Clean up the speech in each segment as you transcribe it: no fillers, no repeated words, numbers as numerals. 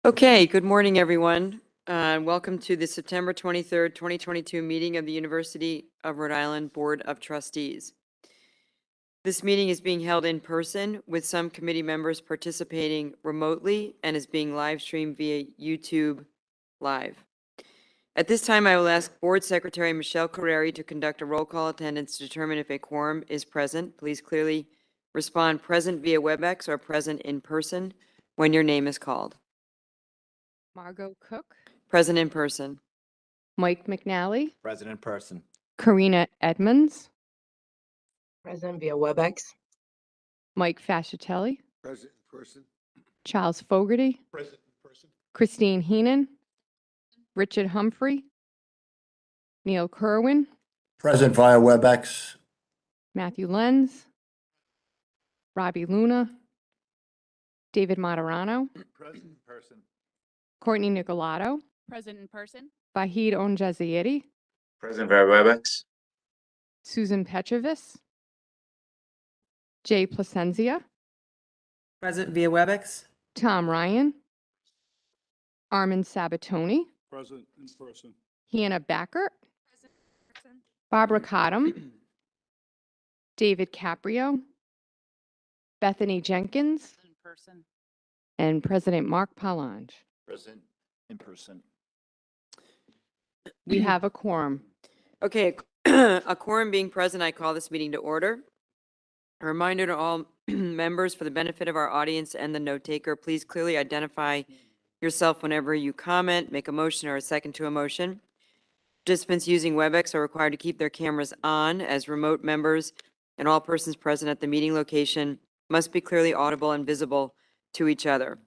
Okay, good morning, everyone. Welcome to the September 23rd, 2022 meeting of the University of Rhode Island Board of Trustees. This meeting is being held in person with some committee members participating remotely and is being live streamed via YouTube Live. At this time, I will ask Board Secretary Michelle Carreri to conduct a roll call attendance to determine if a quorum is present. Please clearly respond present via WebEx or present in person when your name is called. Margot Cook, Present in person. Mike McNally, Present in person. Karina Edmonds, Present via WebEx. Mike Fascitelli, Present in person. Charles Fogarty, Present in person. Christine Heenan, Richard Humphrey, Neil Kerwin, Present via WebEx. Matthew Lenz, Robbie Luna, David Moderano, Present in person. Courtney Nicolato, Present in person. Vahid Onjazieri, Present via WebEx. Susan Petrovis, Jay Plasenzia, Present via WebEx. Tom Ryan, Armin Sabatoni, Present in person. Hannah Backer, Present in person. Barbara Cottam, David Caprio, Bethany Jenkins, In person. and President Mark Palange. Present in person. We have a quorum. Okay, a quorum being present, I call this meeting to order. A reminder to all members for the benefit of our audience and the note taker, please clearly identify yourself whenever you comment, make a motion or a second to a motion. Participants using WebEx are required to keep their cameras on as remote members, and all persons present at the meeting location must be clearly audible and visible to each other.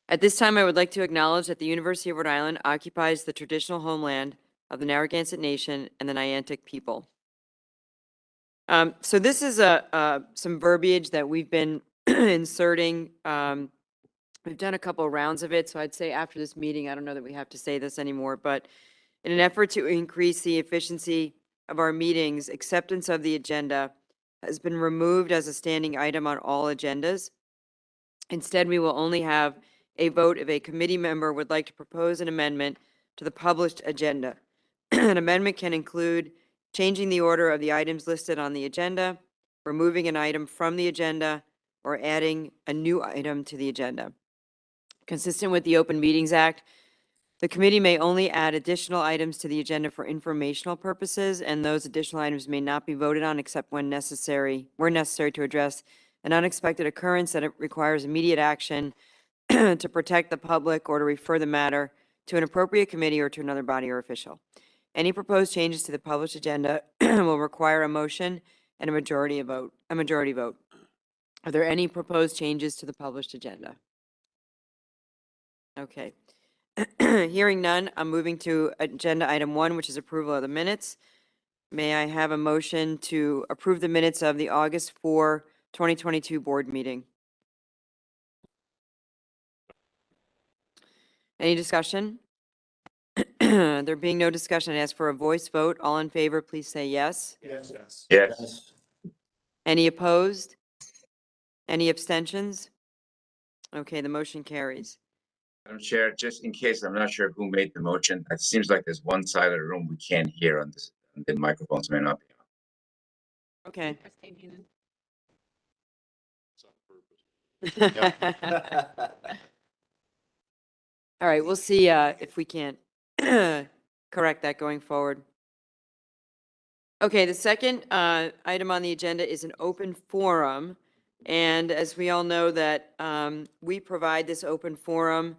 At this time, I would like to acknowledge that the University of Rhode Island occupies the traditional homeland of the Narragansett Nation and the Niantic people. So this is some verbiage that we've been inserting. We've done a couple of rounds of it, so I'd say after this meeting, I don't know that we have to say this anymore, but in an effort to increase the efficiency of our meetings, acceptance of the agenda has been removed as a standing item on all agendas. Instead, we will only have a vote if a committee member would like to propose an amendment to the published agenda. An amendment can include changing the order of the items listed on the agenda, removing an item from the agenda, or adding a new item to the agenda. Consistent with the Open Meetings Act, the committee may only add additional items to the agenda for informational purposes, and those additional items may not be voted on except when necessary to address an unexpected occurrence that it requires immediate action to protect the public or to refer the matter to an appropriate committee or to another body or official. Any proposed changes to the published agenda will require a motion and a majority vote. Are there any proposed changes to the published agenda? Okay. Hearing none, I'm moving to agenda item 1, which is approval of the minutes. May I have a motion to approve the minutes of the August 4, 2022 board meeting? Any discussion? There being no discussion, I ask for a voice vote. All in favor, please say yes. Yes. Yes. Any opposed? Any abstentions? Okay, the motion carries. Madam Chair, just in case, I'm not sure who made the motion. It seems like there's one side of the room we can't hear on this. The microphones may not be on. Okay. Christine Heenan. All right, we'll see if we can't correct that going forward. Okay, the second item on the agenda is an open forum. And as we all know that we provide this open forum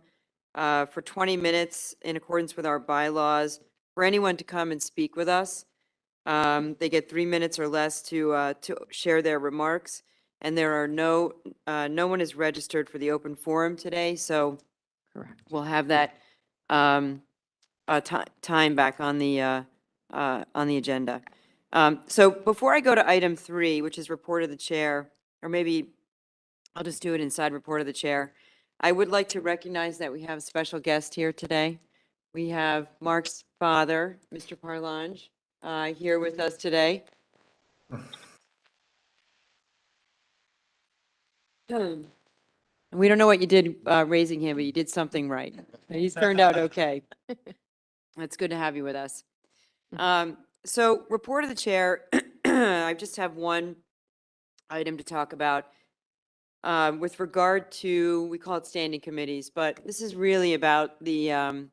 for 20 minutes in accordance with our bylaws for anyone to come and speak with us. They get 3 minutes or less to share their remarks. And there are no one is registered for the open forum today, so Correct. we'll have that time back on the agenda. So before I go to item 3, which is report of the chair, or maybe I'll just do it inside report of the chair, I would like to recognize that we have a special guest here today. We have Mark's father, Mr. Parlange, here with us today. And we don't know what you did raising him, but you did something right. He's turned out okay. It's good to have you with us. So report of the chair, I just have one item to talk about with regard to, we call it standing committees, but this is really about the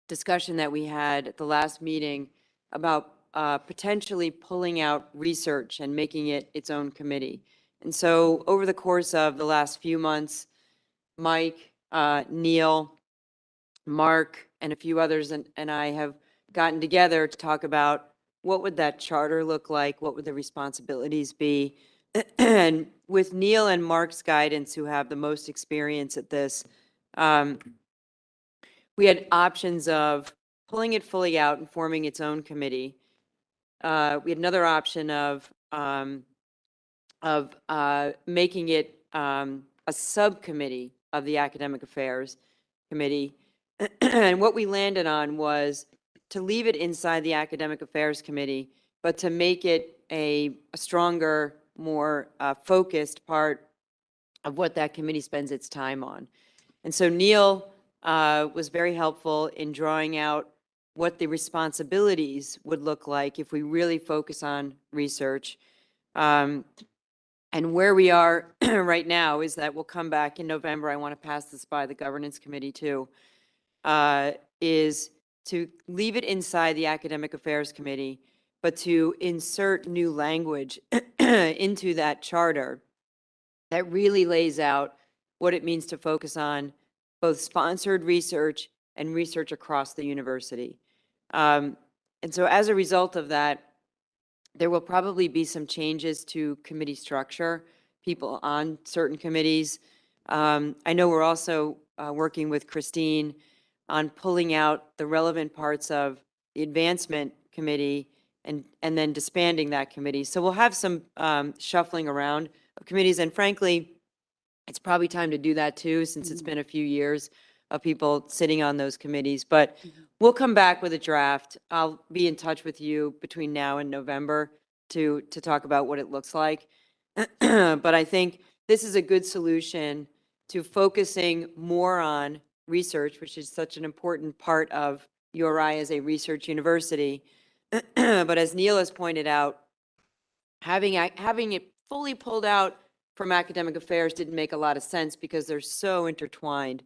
discussion that we had at the last meeting about potentially pulling out research and making it its own committee. And so over the course of the last few months, Mike, Neil, Mark, and a few others and I have gotten together to talk about what would that charter look like? What would the responsibilities be? And with Neil and Mark's guidance, who have the most experience at this, we had options of pulling it fully out and forming its own committee. We had another option of making it a subcommittee of the Academic Affairs Committee. And what we landed on was to leave it inside the Academic Affairs Committee, but to make it a stronger, more focused part of what that committee spends its time on. And so Neil was very helpful in drawing out what the responsibilities would look like if we really focus on research. And where we are right now is that we'll come back in November. I want to pass this by the governance committee too, is to leave it inside the Academic Affairs Committee, but to insert new language into that charter that really lays out what it means to focus on both sponsored research and research across the university. And so as a result of that, there will probably be some changes to committee structure, people on certain committees. I know we're also working with Christine on pulling out the relevant parts of the advancement committee and then disbanding that committee. So we'll have some shuffling around of committees, and frankly, it's probably time to do that too, since it's been a few years of people sitting on those committees. But we'll come back with a draft. I'll be in touch with you between now and November to talk about what it looks like. But I think this is a good solution to focusing more on research, which is such an important part of URI as a research university. But as Neil has pointed out, having it fully pulled out from academic affairs didn't make a lot of sense because they're so intertwined.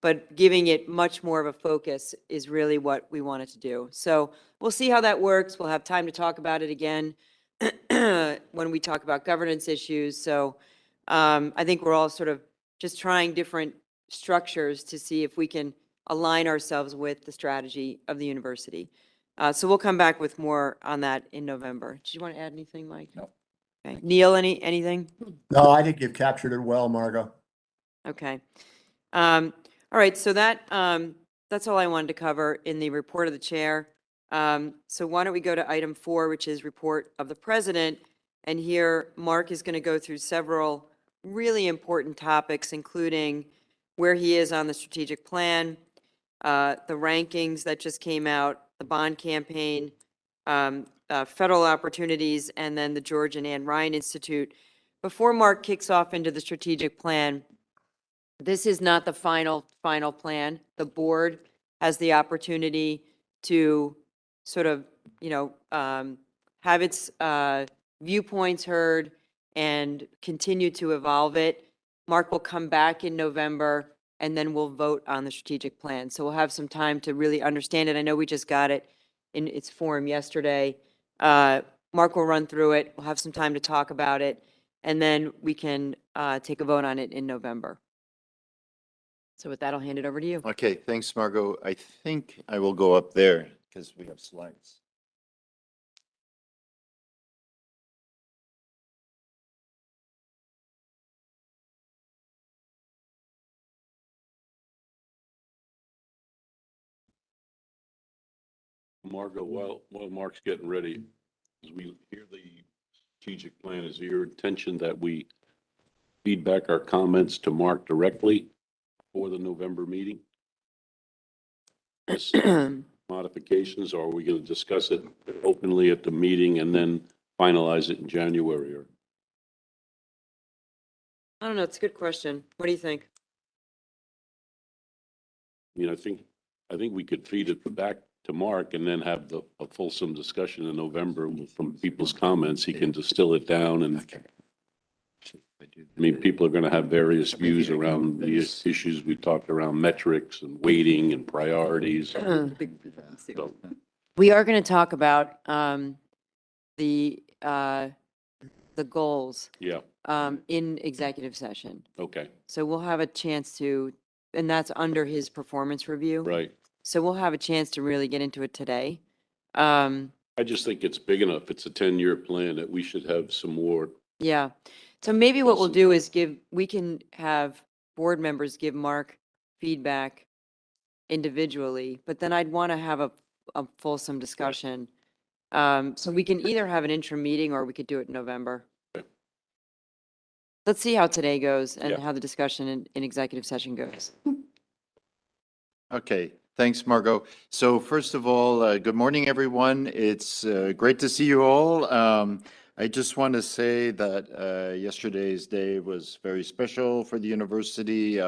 But giving it much more of a focus is really what we wanted to do. So we'll see how that works. We'll have time to talk about it again when we talk about governance issues. So I think we're all sort of just trying different structures to see if we can align ourselves with the strategy of the university. So we'll come back with more on that in November. Did you want to add anything, Mike? No. Okay. Neil, anything? No, I think you've captured it well, Margot. Okay. All right, so that's all I wanted to cover in the report of the chair. So why don't we go to item 4, which is report of the president. And here, Mark is going to go through several really important topics, including where he is on the strategic plan, the rankings that just came out, the bond campaign, federal opportunities, and then the George and Ann Ryan Institute. Before Mark kicks off into the strategic plan, this is not the final plan. The board has the opportunity to sort of, have its viewpoints heard and continue to evolve it. Mark will come back in November, and then we'll vote on the strategic plan. So we'll have some time to really understand it. I know we just got it in its form yesterday. Mark will run through it. We'll have some time to talk about it, and then we can take a vote on it in November. So with that, I'll hand it over to you. Okay, thanks, Margot. I think I will go up there because we have slides. Margot, while Mark's getting ready, as we hear the strategic plan, is it your intention that we feed back our comments to Mark directly for the November meeting? Yes, modifications, or are we going to discuss it openly at the meeting and then finalize it in January? Or I don't know, it's a good question. What do you think? I think we could feed it back to Mark and then have a fulsome discussion in November from people's comments. He can distill it down and, people are going to have various views around the issues we talked around metrics and weighting and priorities. So, We are going to talk about the goals yeah, in executive session. okay, So we'll have a chance to, and that's under his performance review. right. So we'll have a chance to really get into it today. Um, I just think it's big enough. It's a 10-year plan that we should have some more. Yeah. So maybe what we'll do is we can have board members give Mark feedback individually, but then I'd want to have a fulsome discussion. So we can either have an interim meeting or we could do it in November. Okay. Let's see how today goes and Yeah. how the discussion in executive session goes. Okay, thanks, Margot. So first of all, good morning, everyone. It's great to see you all. I just want to say that yesterday's day was very special for the university.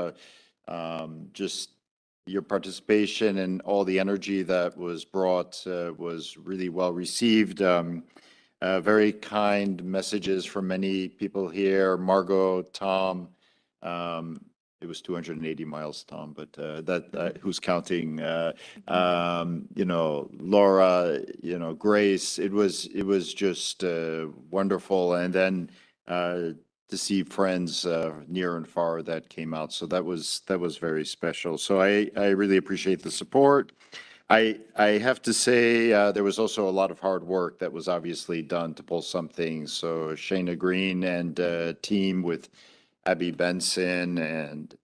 Just your participation and all the energy that was brought was really well received. Very kind messages from many people here, Margot, Tom. It was 280 miles, Tom, but who's counting? Laura, Grace. It was just wonderful, and then to see friends near and far that came out. So that was very special. So I really appreciate the support. I have to say there was also a lot of hard work that was obviously done to pull some things. So Shayna Green and team with Abby Benson and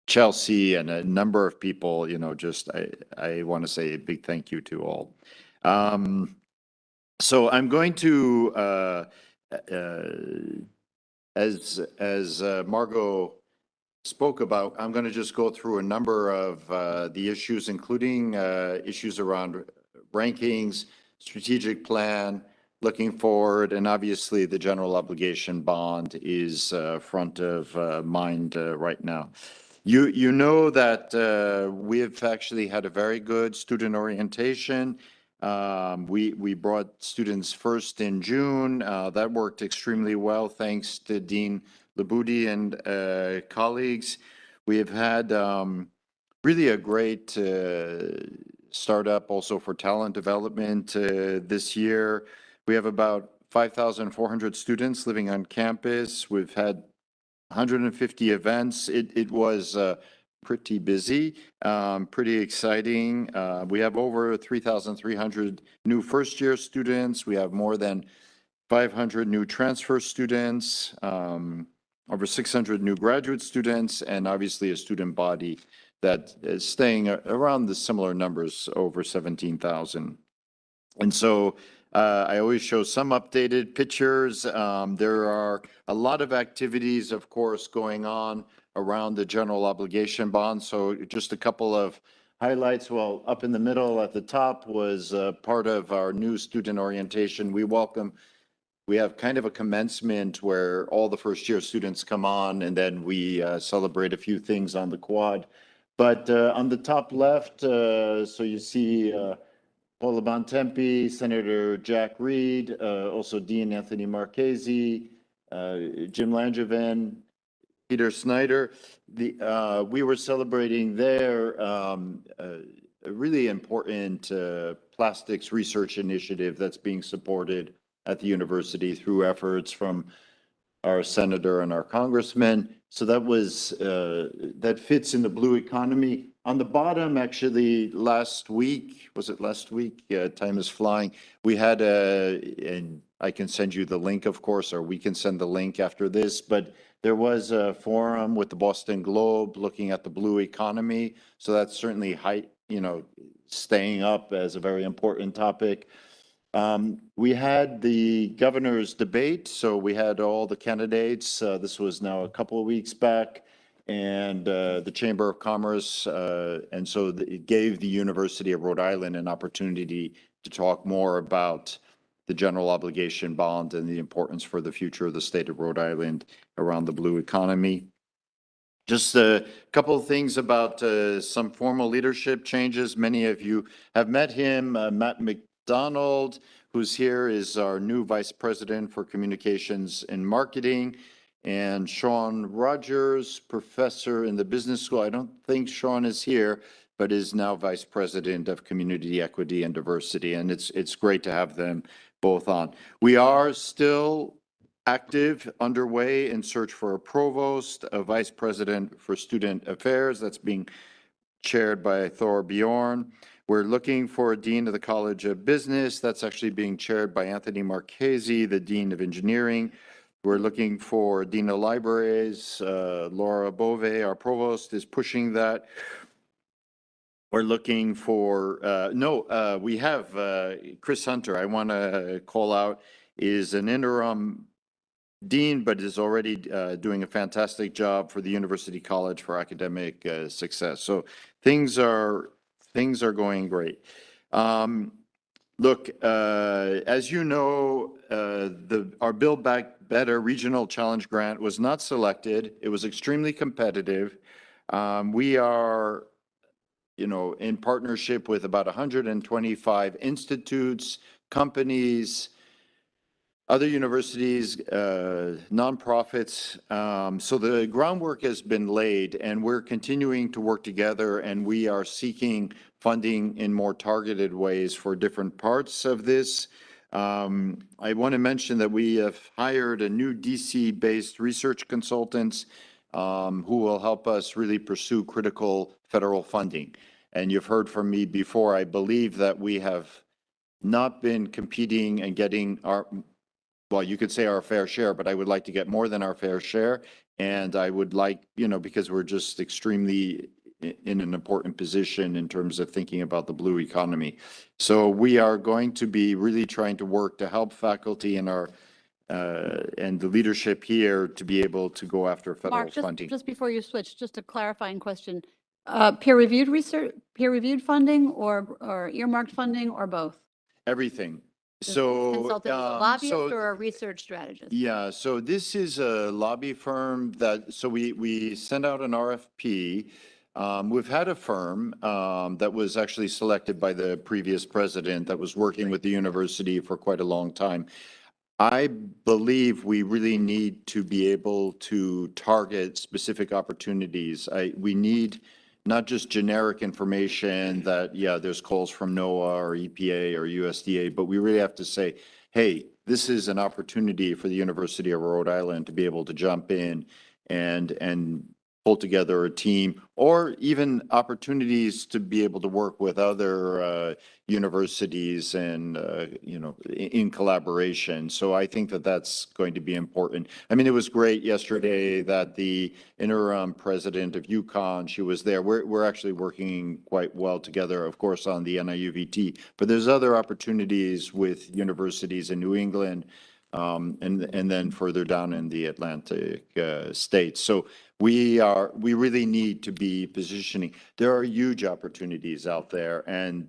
Chelsea and a number of people, I want to say a big thank you to all. So I'm going to, as Margot spoke about, I'm going to just go through a number of the issues, including issues around rankings, strategic plan, looking forward, and obviously the general obligation bond is front of mind right now. You know that we've actually had a very good student orientation. We brought students first in June. That worked extremely well, thanks to Dean Labudi and colleagues. We have had really a great startup also for talent development this year. We have about 5,400 students living on campus. We've had 150 events. It was pretty busy, pretty exciting. We have over 3,300 new first-year students. We have more than 500 new transfer students, over 600 new graduate students, and obviously a student body that is staying around the similar numbers, over 17,000. And so I always show some updated pictures. There are a lot of activities, of course, going on around the general obligation bond. So just a couple of highlights. Well, up in the middle at the top was part of our new student orientation. We have kind of a commencement where all the first year students come on, and then we celebrate a few things on the quad. But on the top left, so you see Paula Bontempi, Senator Jack Reed, also Dean Anthony Marchese, Jim Langevin, Peter Snyder. We were celebrating there a really important plastics research initiative that's being supported at the university through efforts from our senator and our congressman. So that fits in the blue economy. On the bottom, actually, last week, was it last week? Yeah, time is flying. We had and I can send you the link, of course, or we can send the link after this, but there was a forum with the Boston Globe looking at the blue economy. So that's certainly staying up as a very important topic. We had the governor's debate, so we had all the candidates. This was now a couple of weeks back, and the Chamber of Commerce, and so it gave the University of Rhode Island an opportunity to talk more about the general obligation bond and the importance for the future of the state of Rhode Island around the blue economy. Just a couple of things about some formal leadership changes. Many of you have met him. Matt McDonald, who's here, is our new Vice President for Communications and Marketing. And Sean Rogers, professor in the business school. I don't think Sean is here, but is now Vice President of Community Equity and Diversity. And it's great to have them both on. We are still active, underway in search for a provost, a vice president for student affairs that's being chaired by Thor Bjorn. We're looking for a dean of the College of Business that's actually being chaired by Anthony Marchese, the dean of engineering. We're looking for dean of libraries. Laura Bove, our provost, is pushing that. We're looking for, we have Chris Hunter, I want to call out, is an interim dean, but is already doing a fantastic job for the University College for academic success. So things are going great. Look, as you know, our Build Back Better Regional Challenge Grant was not selected. It was extremely competitive. We are, in partnership with about 125 institutes, companies, other universities, nonprofits. So the groundwork has been laid, and we're continuing to work together, and we are seeking funding in more targeted ways for different parts of this. I want to mention that we have hired a new DC-based research consultants who will help us really pursue critical federal funding. And you've heard from me before, I believe that we have not been competing and getting well, you could say our fair share, but I would like to get more than our fair share. And I would like, because we're just extremely in an important position in terms of thinking about the blue economy. So we are going to be really trying to work to help faculty and and the leadership here to be able to go after federal Mark, funding. just before you switch, just a clarifying question. Peer-reviewed research, peer-reviewed funding or earmarked funding or both? Everything. Just So, consultant as a lobbyist or a research strategist? yeah, so this is a lobby firm so we send out an RFP. We've had a firm that was actually selected by the previous president that was working with the university for quite a long time. I believe we really need to be able to target specific opportunities. We need not just generic information that, yeah, there's calls from NOAA or EPA or USDA, but we really have to say, hey, this is an opportunity for the University of Rhode Island to be able to jump in and pull together a team, or even opportunities to be able to work with other universities and, in collaboration. So I think that that's going to be important. I mean, it was great yesterday that the interim president of UConn, she was there. We're actually working quite well together, of course, on the NIUVT, but there's other opportunities with universities in New England, and then further down in the Atlantic states. So we really need to be positioning. There are huge opportunities out there, and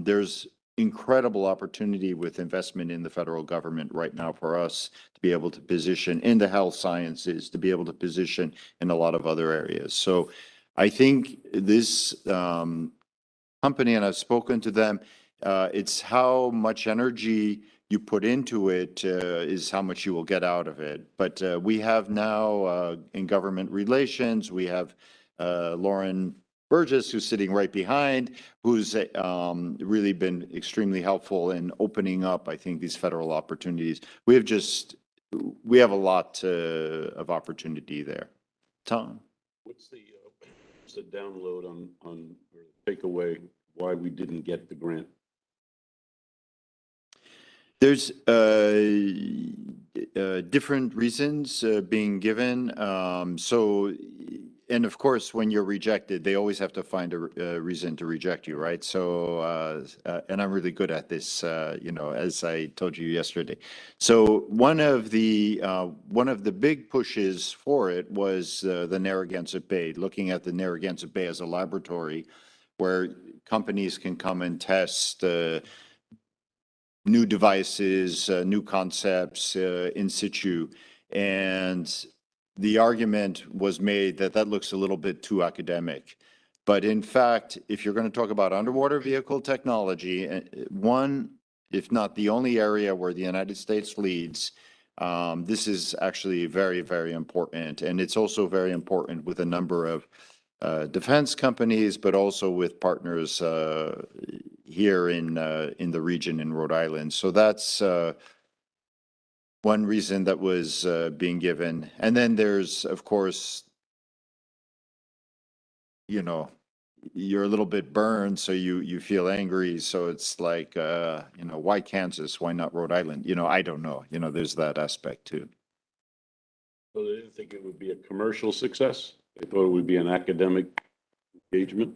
there's incredible opportunity with investment in the federal government right now for us to be able to position in the health sciences, to be able to position in a lot of other areas. So I think this company, and I've spoken to them, it's how much energy you put into it is how much you will get out of it. But we have now in government relations, we have Lauren Burgess, who's sitting right behind, who's really been extremely helpful in opening up, I think, these federal opportunities. We have a lot of opportunity there. Tom? What's the download on or takeaway why we didn't get the grant? There's different reasons being given. And of course, when you're rejected, they always have to find a reason to reject you, right? So, and I'm really good at this, as I told you yesterday. So one of the big pushes for it was the Narragansett Bay, looking at the Narragansett Bay as a laboratory where companies can come and test new devices, new concepts in situ. And the argument was made that that looks a little bit too academic. But in fact, if you're going to talk about underwater vehicle technology, one, if not the only area where the United States leads, this is actually very, very important. And it's also very important with a number of defense companies, but also with partners here in the region in Rhode Island. So that's one reason that was being given. And then there's, of course, you know, you're a little bit burned, so you feel angry. So it's like, you know, why Kansas? Why not Rhode Island? You know, I don't know. You know, there's that aspect too. So they didn't think it would be a commercial success? They thought it would be an academic engagement?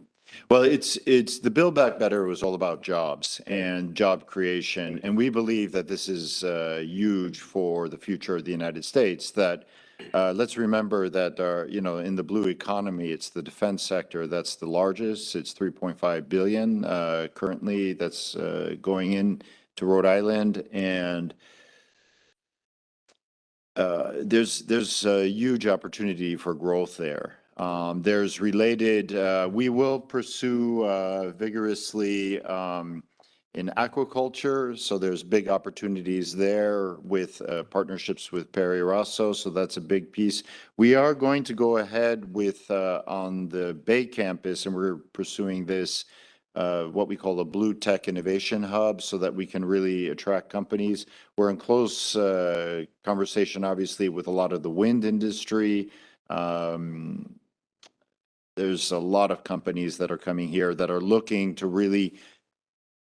Well, it's the Build Back Better was all about jobs and job creation. And we believe that this is huge for the future of the United States, that let's remember that you know, in the blue economy, it's the defense sector that's the largest. It's 3.5 billion currently that's going in to Rhode Island. And there's a huge opportunity for growth there. There's related, we will pursue vigorously in aquaculture. So there's big opportunities there with partnerships with Perry Rosso. So that's a big piece. We are going to go ahead with on the Bay campus, and we're pursuing this what we call a Blue Tech Innovation Hub, so that we can really attract companies. We're in close conversation, obviously, with a lot of the wind industry. There's a lot of companies that are coming here that are looking to really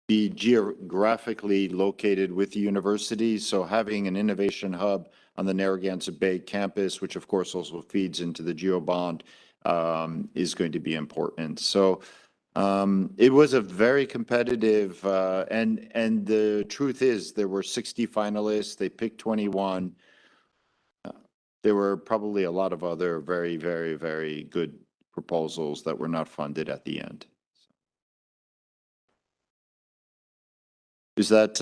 be geographically located with the university. So having an innovation hub on the Narragansett Bay campus, which of course also feeds into the GeoBond, is going to be important. So it was a very competitive, and the truth is there were 60 finalists. They picked 21. There were probably a lot of other very, very, very good proposals that were not funded at the end. Is that,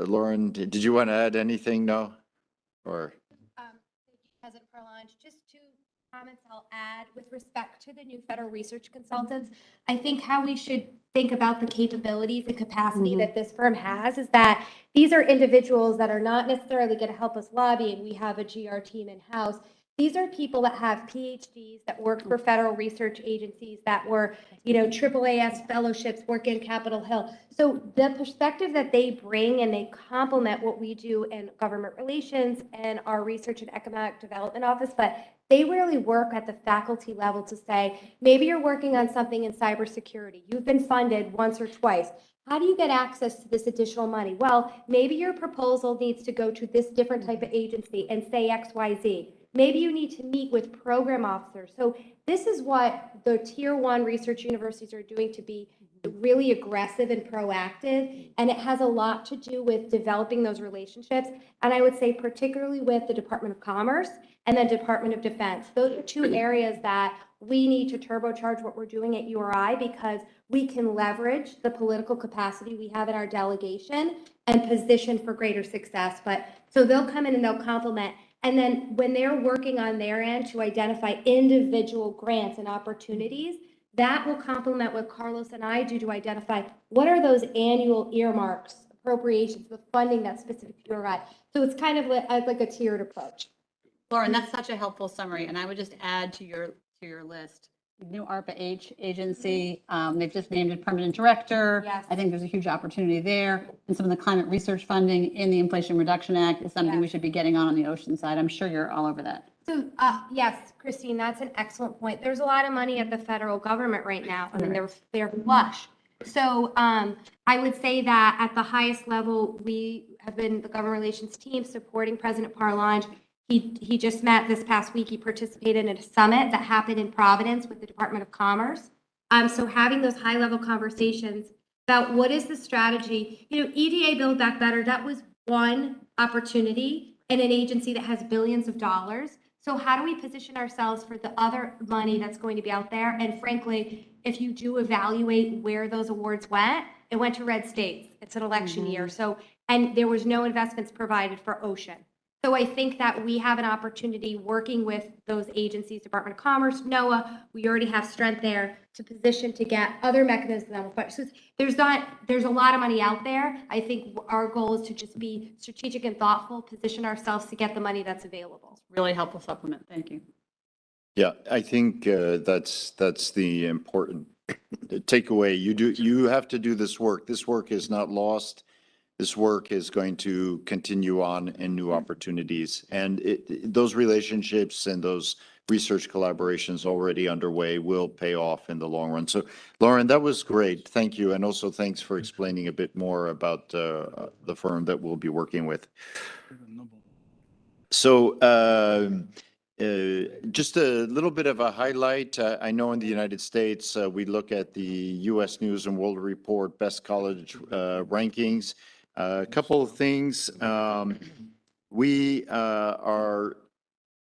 Lauren, did you want to add anything? No? Or? President Parlange, just two comments I'll add with respect to the new federal research consultants. I think how we should think about the capabilities, the capacity that this firm has is that these are individuals that are not necessarily going to help us lobby, and we have a GR team in-house. These are people that have PhDs that work for federal research agencies, that were, you know, AAAS fellowships, work in Capitol Hill. So the perspective that they bring, and they complement what we do in government relations and our research and economic development office, but they really work at the faculty level to say, maybe you're working on something in cybersecurity. You've been funded once or twice. How do you get access to this additional money? Well, maybe your proposal needs to go to this different type of agency and say X, Y, Z. Maybe you need to meet with program officers. So this is what the tier one research universities are doing to be really aggressive and proactive. And it has a lot to do with developing those relationships. And I would say particularly with the Department of Commerce and the Department of Defense. Those are two areas that we need to turbocharge what we're doing at URI, because we can leverage the political capacity we have in our delegation and position for greater success. But so they'll come in and they'll complement. And then when they're working on their end to identify individual grants and opportunities, that will complement what Carlos and I do to identify what are those annual earmarks, appropriations, the funding that's specific to URI. So it's kind of like a tiered approach. Lauren, that's such a helpful summary, and I would just add to your list, new ARPA-H agency, they've just named a permanent director. Yes. I think there's a huge opportunity there, and some of the climate research funding in the Inflation Reduction Act is something we should be getting on the ocean side. I'm sure you're all over that. So, yes, Christine, that's an excellent point. There's a lot of money at the federal government right now. I mean, they're flush. So I would say that at the highest level, we have been, the government relations team, supporting President Parlange. He just met this past week. He participated in a summit that happened in Providence with the Department of Commerce. So having those high-level conversations about what is the strategy, you know, EDA Build Back Better, that was one opportunity in an agency that has billions of dollars. So how do we position ourselves for the other money that's going to be out there? And frankly, if you do evaluate where those awards went, it went to red states. It's an election year. So, and there was no investments provided for ocean. So I think that we have an opportunity working with those agencies, Department of Commerce, NOAA, we already have strength there to position to get other mechanisms. So there's a lot of money out there. I think our goal is to just be strategic and thoughtful, position ourselves to get the money that's available. Really helpful supplement. Thank you. Yeah, I think that's the important takeaway. You have to do this work. This work is not lost. This work is going to continue on in new opportunities. And those relationships and those research collaborations already underway will pay off in the long run. So, Lauren, that was great. Thank you. And also thanks for explaining a bit more about the firm that we'll be working with. So, just a little bit of a highlight. I know in the United States, we look at the U.S. News and World Report Best College rankings. A couple of things.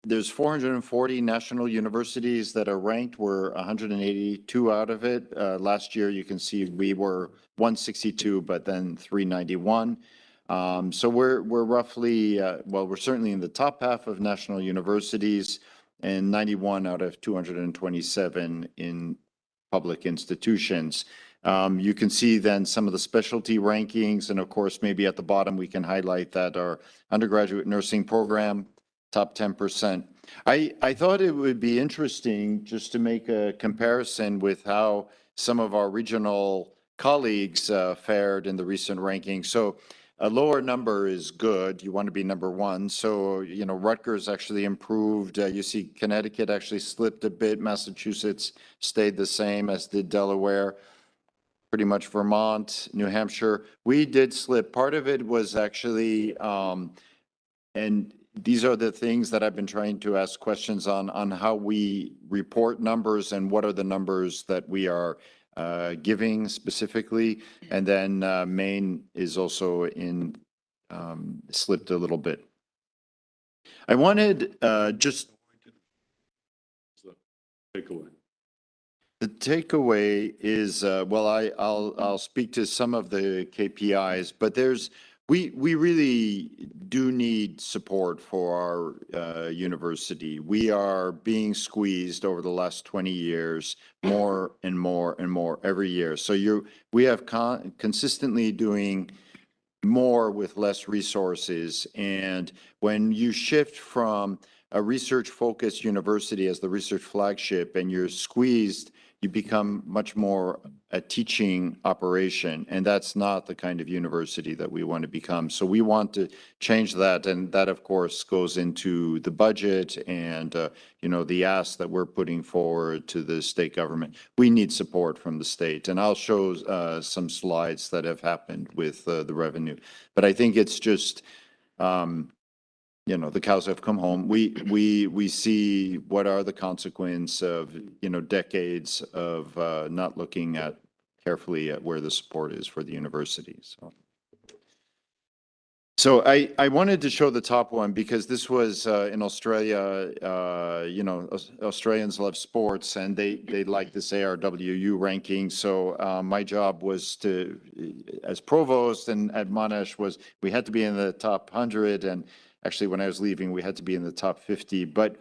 There's 440 national universities that are ranked. We're 182 out of it. Last year, you can see we were 162, but then 391. So we're roughly, well, we're certainly in the top half of national universities and 91 out of 227 in public institutions. You can see then some of the specialty rankings, and of course, maybe at the bottom, we can highlight that our undergraduate nursing program, top 10%. I thought it would be interesting just to make a comparison with how some of our regional colleagues fared in the recent rankings. So a lower number is good. You want to be number one. So, you know, Rutgers actually improved. You see Connecticut actually slipped a bit. Massachusetts stayed the same, as did Delaware. Pretty much Vermont, New Hampshire. We did slip. Part of it was actually, and these are the things that I've been trying to ask questions on how we report numbers and what are the numbers that we are giving specifically. And then Maine is also in, slipped a little bit. I wanted just Takeaway. the takeaway is, well, I'll speak to some of the KPIs, but we really do need support for our university. We are being squeezed over the last 20 years, more and more and more every year. So we have consistently doing more with less resources. And when you shift from a research-focused university as the research flagship and you're squeezed, you become much more a teaching operation. And that's not the kind of university that we want to become. So we want to change that. And that, of course, goes into the budget and, you know, the ask that we're putting forward to the state government. We need support from the state. And I'll show some slides that have happened with the revenue. But I think it's just, you know, the cows have come home. We see what are the consequences of, you know, decades of not looking at carefully at where the support is for the universities. So I wanted to show the top one because this was in Australia. You know, Australians love sports and they like this ARWU ranking. So my job was to, as provost and at Monash, was we had to be in the top 100, and actually, when I was leaving, we had to be in the top 50. But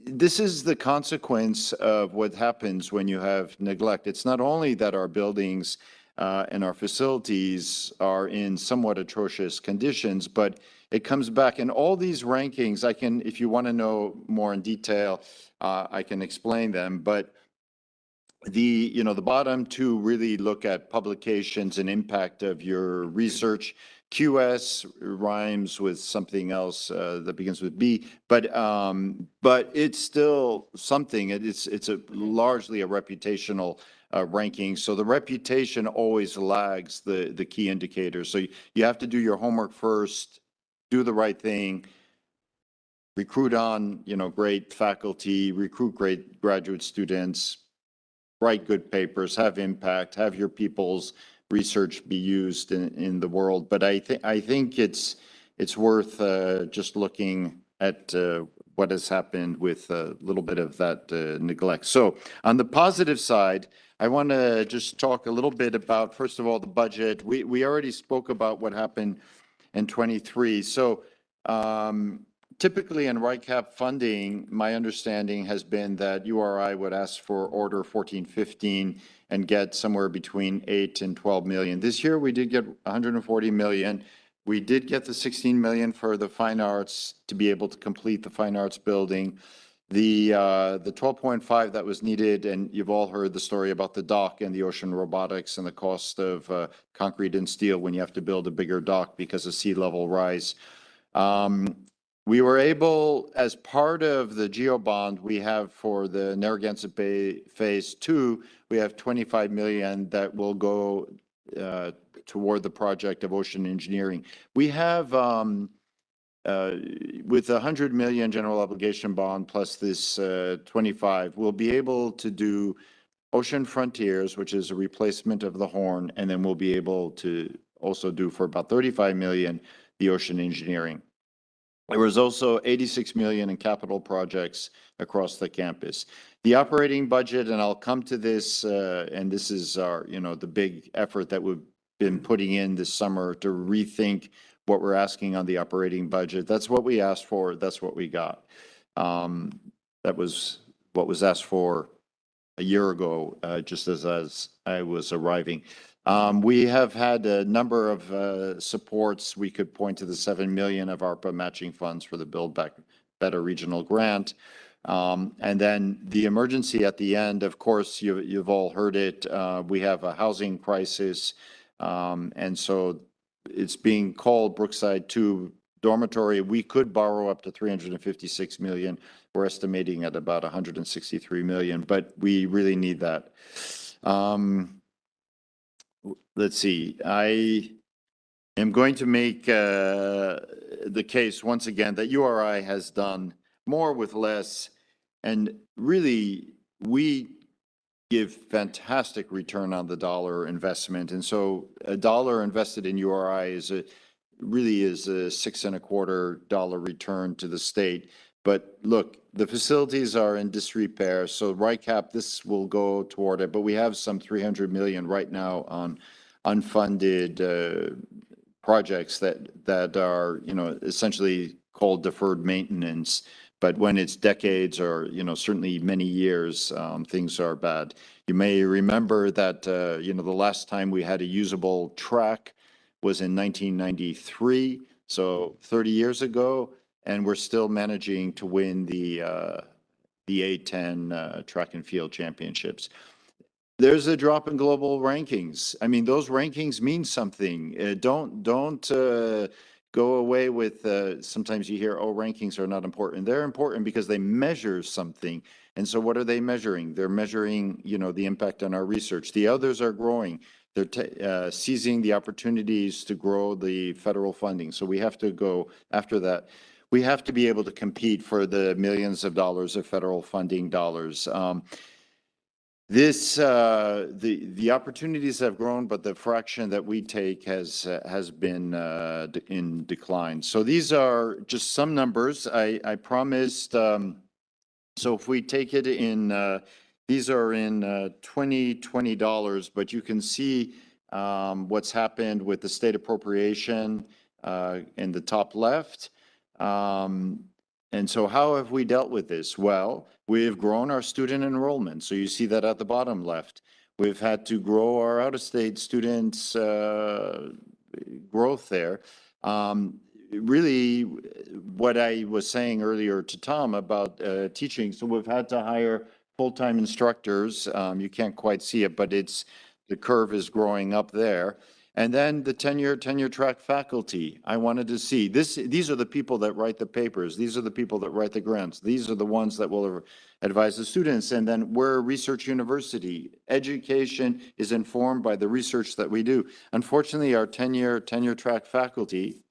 this is the consequence of what happens when you have neglect. It's not only that our buildings and our facilities are in somewhat atrocious conditions, but it comes back in all these rankings. I can, if you want to know more in detail, I can explain them. But you know, the bottom two really look at publications and impact of your research. QS rhymes with something else that begins with B, but it's still something. It's largely a reputational ranking. So the reputation always lags the key indicators. So you have to do your homework first, do the right thing, recruit on, you know, great faculty, recruit great graduate students, write good papers, have impact, have your people's research be used in the world. But I think it's worth just looking at what has happened with a little bit of that neglect. So on the positive side, I want to just talk a little bit about, first of all, the budget. We already spoke about what happened in 23. So Typically in RICAP funding, my understanding has been that URI would ask for order 1415 and get somewhere between 8 and 12 million. This year, we did get 140 million. We did get the 16 million for the fine arts to be able to complete the fine arts building. The 12.5 that was needed, and you've all heard the story about the dock and the ocean robotics and the cost of concrete and steel when you have to build a bigger dock because of sea level rise. We were able, as part of the geo bond we have for the Narragansett Bay Phase 2, we have 25 million that will go toward the project of ocean engineering. We have, with a 100 million general obligation bond plus this 25, we'll be able to do Ocean Frontiers, which is a replacement of the Horn, and then we'll be able to also do for about 35 million, the ocean engineering. There was also 86 million in capital projects across the campus. The operating budget, and I'll come to this, and this is our, the big effort that we've been putting in this summer to rethink what we're asking on the operating budget. That's what we asked for. That's what we got. That was what was asked for a year ago, just as I was arriving. We have had a number of supports. We could point to the 7 million of ARPA matching funds for the Build Back Better Regional Grant. And then the emergency at the end, of course, you've all heard it. We have a housing crisis. And so it's being called Brookside 2 dormitory. We could borrow up to 356 million. We're estimating at about 163 million, but we really need that. Let's see. I am going to make the case once again that URI has done more with less, and really we give fantastic return on the dollar investment. And so a dollar invested in URI really is a $6.25 return to the state. But look, the facilities are in disrepair, so RICAP, this will go toward it, but we have some 300 million right now on unfunded projects that are, essentially called deferred maintenance. But when it's decades or, certainly many years, things are bad. You may remember that, the last time we had a usable track was in 1993, so 30 years ago, and we're still managing to win the A10 track and field championships. There's a drop in global rankings. I mean, those rankings mean something. Don't go away with, sometimes you hear, oh, rankings are not important. They're important because they measure something. And so what are they measuring? They're measuring, the impact on our research. The others are growing. They're seizing the opportunities to grow the federal funding. So we have to go after that. We have to be able to compete for the millions of dollars of federal funding dollars. The opportunities have grown, but the fraction that we take has been in decline. So these are just some numbers. I promised. So if we take it in, these are in 2020 dollars, but you can see what's happened with the state appropriation in the top left. And so how have we dealt with this? Well, we've grown our student enrollment. So you see that at the bottom left. We've had to grow our out-of-state students' growth there. Really, what I was saying earlier to Tom about teaching, so we've had to hire full-time instructors. You can't quite see it, but the curve is growing up there. And then the tenure track faculty, I wanted to see this. These are the people that write the papers. These are the people that write the grants. These are the ones that will advise the students. And then we're a research university. Education is informed by the research that we do. Unfortunately, our tenure track faculty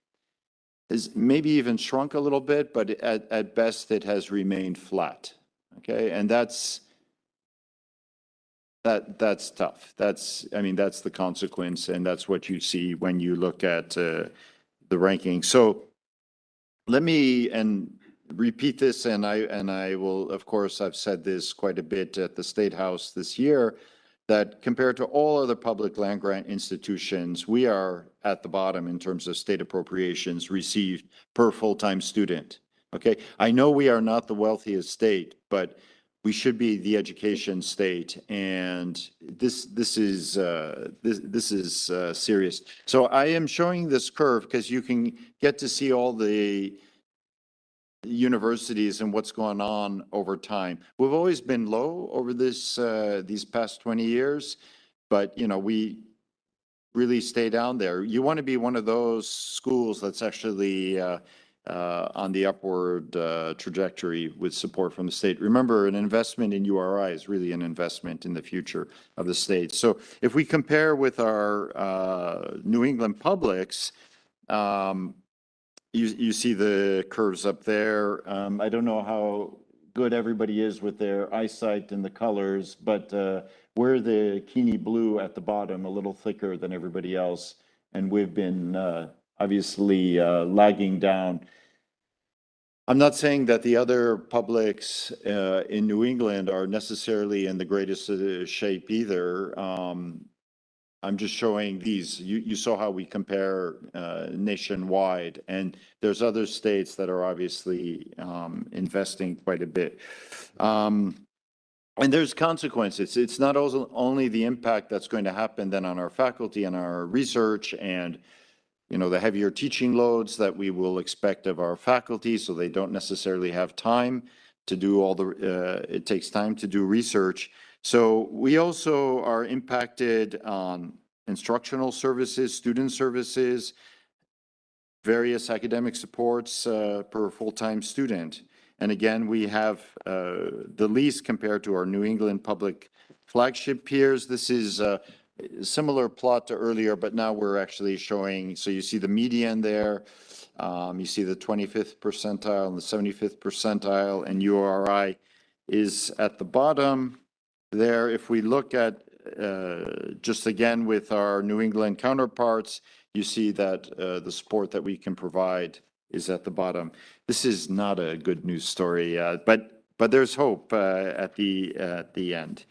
is maybe even shrunk a little bit, but at best it has remained flat. Okay, and that's tough. That's the consequence, and that's what you see when you look at the ranking. So let me repeat this, and I will, of course, I've said this quite a bit at the State House this year. that compared to all other public land grant institutions, we are at the bottom in terms of state appropriations received per full-time student. Okay, I know we are not the wealthiest state, but we should be the education state, and this is serious. So I am showing this curve because you can get to see all the universities and what's going on over time. We've always been low over these past 20 years, but we really stay down there. You want to be one of those schools that's actually on the upward trajectory with support from the state. Remember, an investment in URI is really an investment in the future of the state. So if we compare with our New England publics, you see the curves up there. I don't know how good everybody is with their eyesight and the colors, but we're the Keeney blue at the bottom, a little thicker than everybody else. And we've been obviously lagging down. I'm not saying that the other publics in New England are necessarily in the greatest shape either. I'm just showing these. You saw how we compare nationwide, and there's other states that are obviously investing quite a bit. And there's consequences. It's not only the impact that's going to happen then on our faculty and our research and the heavier teaching loads that we will expect of our faculty, so they don't necessarily have time to do it takes time to do research. So we also are impacted on instructional services, student services, various academic supports per full-time student. And again, we have the least compared to our New England public flagship peers. This is a similar plot to earlier, but now we're actually showing, so you see the median there, you see the 25th percentile and the 75th percentile, and URI is at the bottom there. If we look at just again with our New England counterparts, you see that the support that we can provide is at the bottom. This is not a good news story, but there's hope at the end.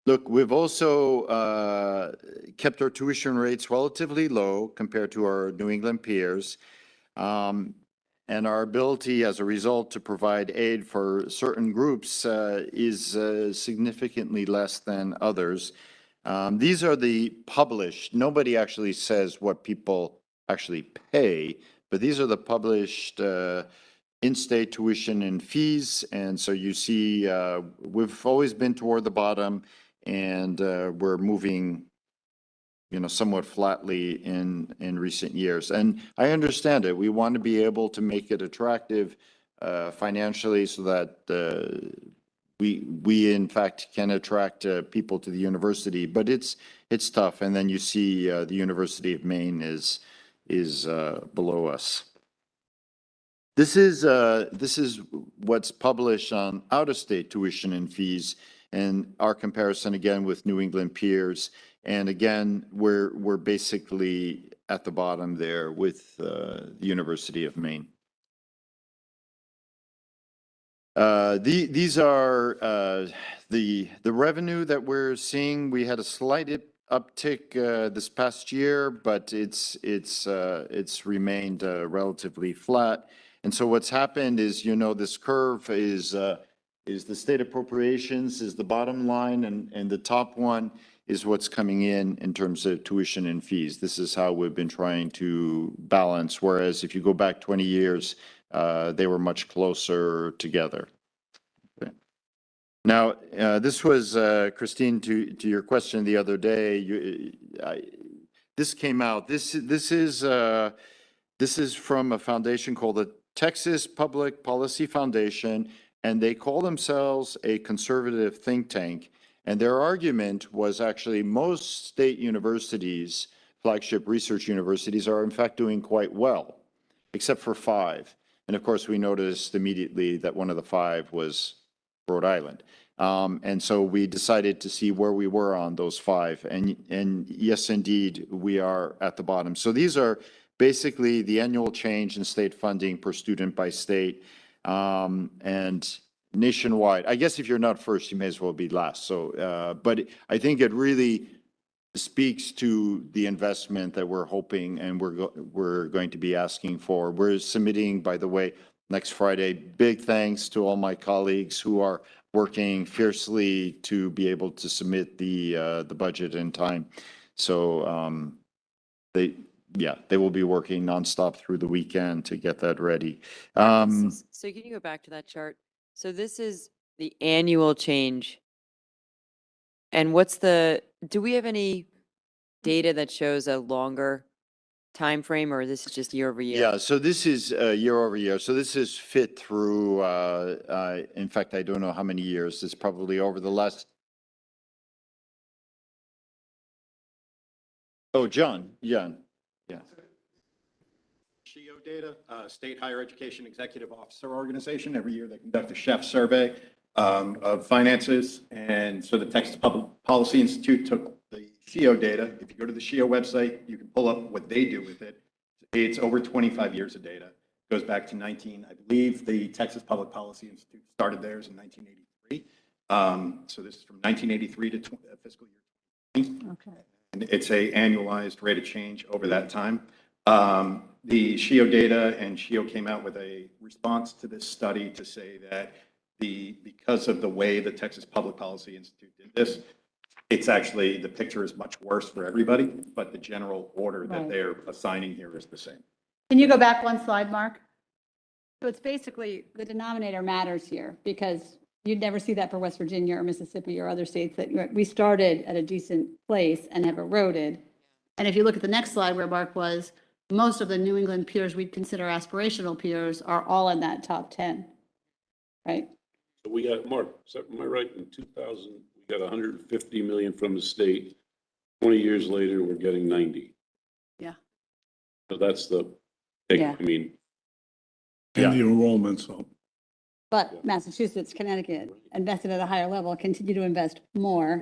Look, we've also kept our tuition rates relatively low compared to our New England peers. And our ability as a result to provide aid for certain groups is significantly less than others. These are the published, nobody actually says what people actually pay, but these are the published in-state tuition and fees. And so you see, we've always been toward the bottom, and we're moving somewhat flatly in recent years. And I understand it. We want to be able to make it attractive financially so that we in fact can attract people to the university, but it's tough. And then you see the University of Maine is below us. This is what's published on out-of-state tuition and fees, and our comparison again with New England peers. And again, we're basically at the bottom there with the University of Maine. These are the revenue that we're seeing. We had a slight uptick this past year, but it's remained relatively flat. And so what's happened is, this curve is the state appropriations is the bottom line, and the top one is what's coming in terms of tuition and fees. This is how we've been trying to balance, whereas if you go back 20 years, they were much closer together. Okay. Now, this was, Christine, to your question the other day, this came out. This is from a foundation called the Texas Public Policy Foundation, and they call themselves a conservative think tank. And their argument was actually most state universities, flagship research universities, are in fact doing quite well, except for 5. And of course, we noticed immediately that one of the 5 was Rhode Island. And so we decided to see where we were on those 5. And yes, indeed, we are at the bottom. So these are basically the annual change in state funding per student by state. And nationwide. I guess if you're not first, you may as well be last. So, but I think it really speaks to the investment that we're hoping and we're going to be asking for. We're submitting, by the way, next Friday. Big thanks to all my colleagues who are working fiercely to be able to submit the budget in time. So they will be working nonstop through the weekend to get that ready. So can you go back to that chart? So this is the annual change. And do we have any data that shows a longer time frame, or this is just year over year? Yeah, so this is year over year. So this is fit through, in fact, I don't know how many years. It's probably over the last. Oh, John, yeah. SHIO data, State Higher Education Executive Officer Organization. Every year they conduct a chef survey of finances. And so the Texas Public Policy Institute took the SHIO data. If you go to the SHIO website, you can pull up what they do with it. It's over 25 years of data. It goes back to I believe the Texas Public Policy Institute started theirs in 1983. So this is from 1983 to fiscal year 20. Okay. And it's a annualized rate of change over that time. The SHIO data and SHIO came out with a response to this study to say that because of the way the Texas Public Policy Institute did this, it's actually, the picture is much worse for everybody, but the general order that Right. they're assigning here is the same. Can you go back one slide, Mark? So it's basically the denominator matters here because you'd never see that for West Virginia or Mississippi or other states that we started at a decent place and have eroded. And if you look at the next slide where Mark was, most of the New England peers we'd consider aspirational peers are all in that top 10, right? So we got, Mark, am I right? In 2000, we got 150 million from the state. 20 years later, we're getting 90. Yeah. So that's I Yeah. mean, And the enrollment, so. But Massachusetts, Connecticut invested at a higher level, continue to invest more.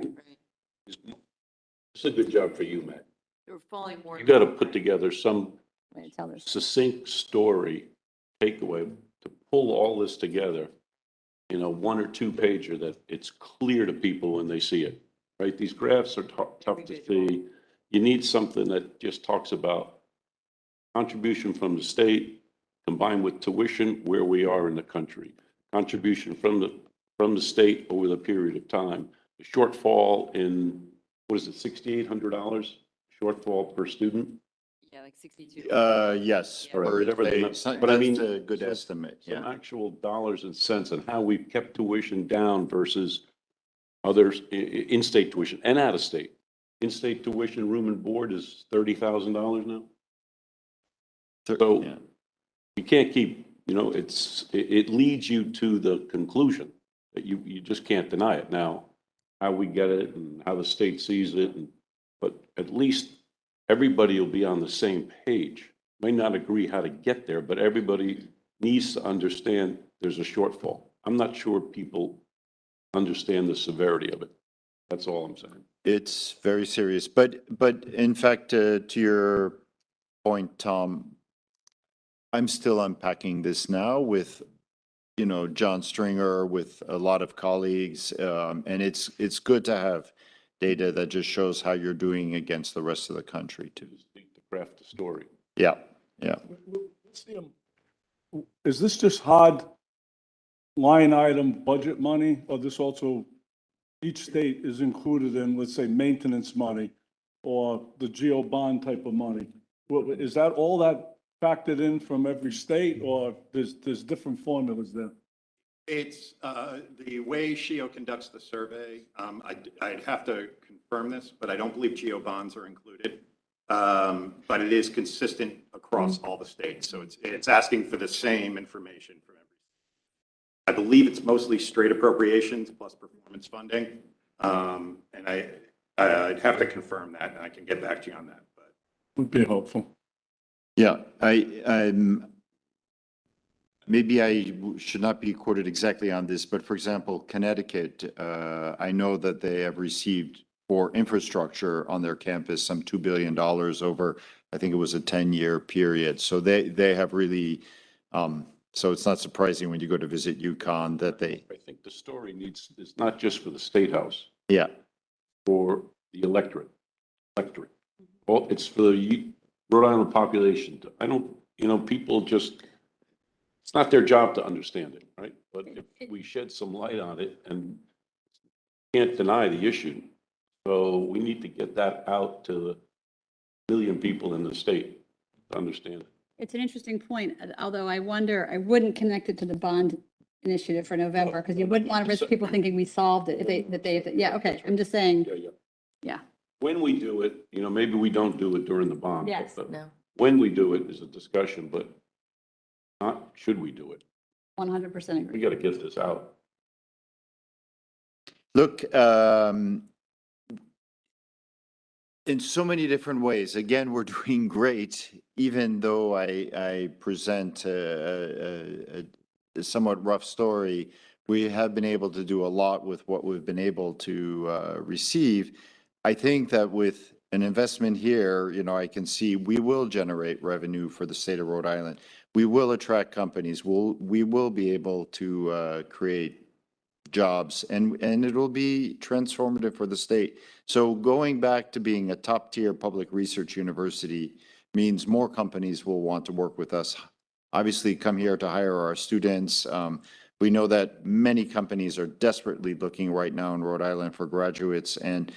it's a good job for you, Matt. We're falling more. You got to put together some Way to tell this. succinct story, takeaway, to pull all this together in a 1 or 2 pager that it's clear to people when they see it, right? These graphs are tough to see. You need something that just talks about contribution from the state combined with tuition where we are in the country, contribution from the state over the period of time, the shortfall in, what is it, $6,800 shortfall per student? Yeah, like 62. Yes. All right, or whatever they- the- but I mean, that's a good some- estimate, Some yeah. actual dollars and cents and how we've kept tuition down versus others, in-state tuition and out-of-state. In-state tuition, room and board is $30,000 now. So Yeah. you can't keep, it leads you to the conclusion that you just can't deny it. Now, how we get it and how the state sees it, but at least everybody will be on the same page. May not agree how to get there, but everybody needs to understand there's a shortfall. I'm not sure people understand the severity of it. That's all I'm saying. It's very serious, but in fact, to your point, Tom, I'm still unpacking this now with, John Stringer, with a lot of colleagues, and it's good to have data that just shows how you're doing against the rest of the country too. Just need to craft the story. Yeah. Is this just hard line item budget money, or this also, each state is included in, let's say, maintenance money or the geo bond type of money? Is that all that factored in from every state, or there's different formulas there? It's the way SHIO conducts the survey. I'd have to confirm this, but I don't believe geo bonds are included. But it is consistent across all the states. So it's asking for the same information from every state. I believe it's mostly straight appropriations plus performance funding. And I'd have to confirm that, and I can get back to you on that. But Would be helpful. Yeah, maybe I should not be quoted exactly on this, but for example, Connecticut, I know that they have received for infrastructure on their campus some $2 billion over, I think it was a 10-year period. So they have really So it's not surprising when you go to visit Yukon that they, I think the story is not just for the State House, yeah. for the electorate. Well, it's for the Rhode Island population. I don't, people just, it's not their job to understand it, right? But if we shed some light on it, and can't deny the issue, so we need to get that out to the million people in the state to understand it. It's an interesting point, although I wonder, I wouldn't connect it to the bond initiative for November, because you wouldn't want to risk people thinking we solved it, yeah, okay, I'm just saying, yeah. When we do it, maybe we don't do it during the bond. Yes. but No. When we do it is a discussion, but not should we do it. 100% We agree. got to get this out. Look, in so many different ways, again, we're doing great, even though I present a somewhat rough story. We have been able to do a lot with what we've been able to receive. I think that with an investment here, I can see we will generate revenue for the state of Rhode Island. We will attract companies. We will be able to create jobs, and it will be transformative for the state. So going back to being a top-tier public research university means more companies will want to work with us. Obviously, come here to hire our students. We know that many companies are desperately looking right now in Rhode Island for graduates, and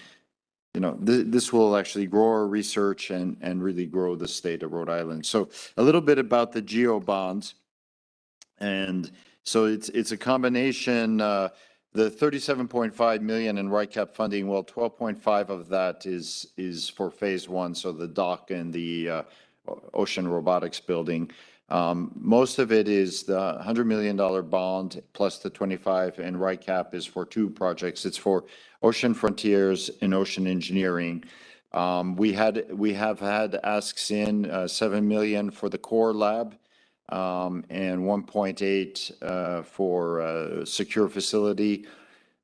this will actually grow our research and really grow the state of Rhode Island. So a little bit about the GEO bonds. And so it's a combination, the 37.5 million in RICAP funding, well, 12.5 of that is for phase one, so the dock and the ocean robotics building. Most of it is the $100 million bond plus the 25, and RICAP is for two projects. It's for Ocean Frontiers and Ocean Engineering. We have had asks in 7 million for the core lab, and 1.8 for secure facility.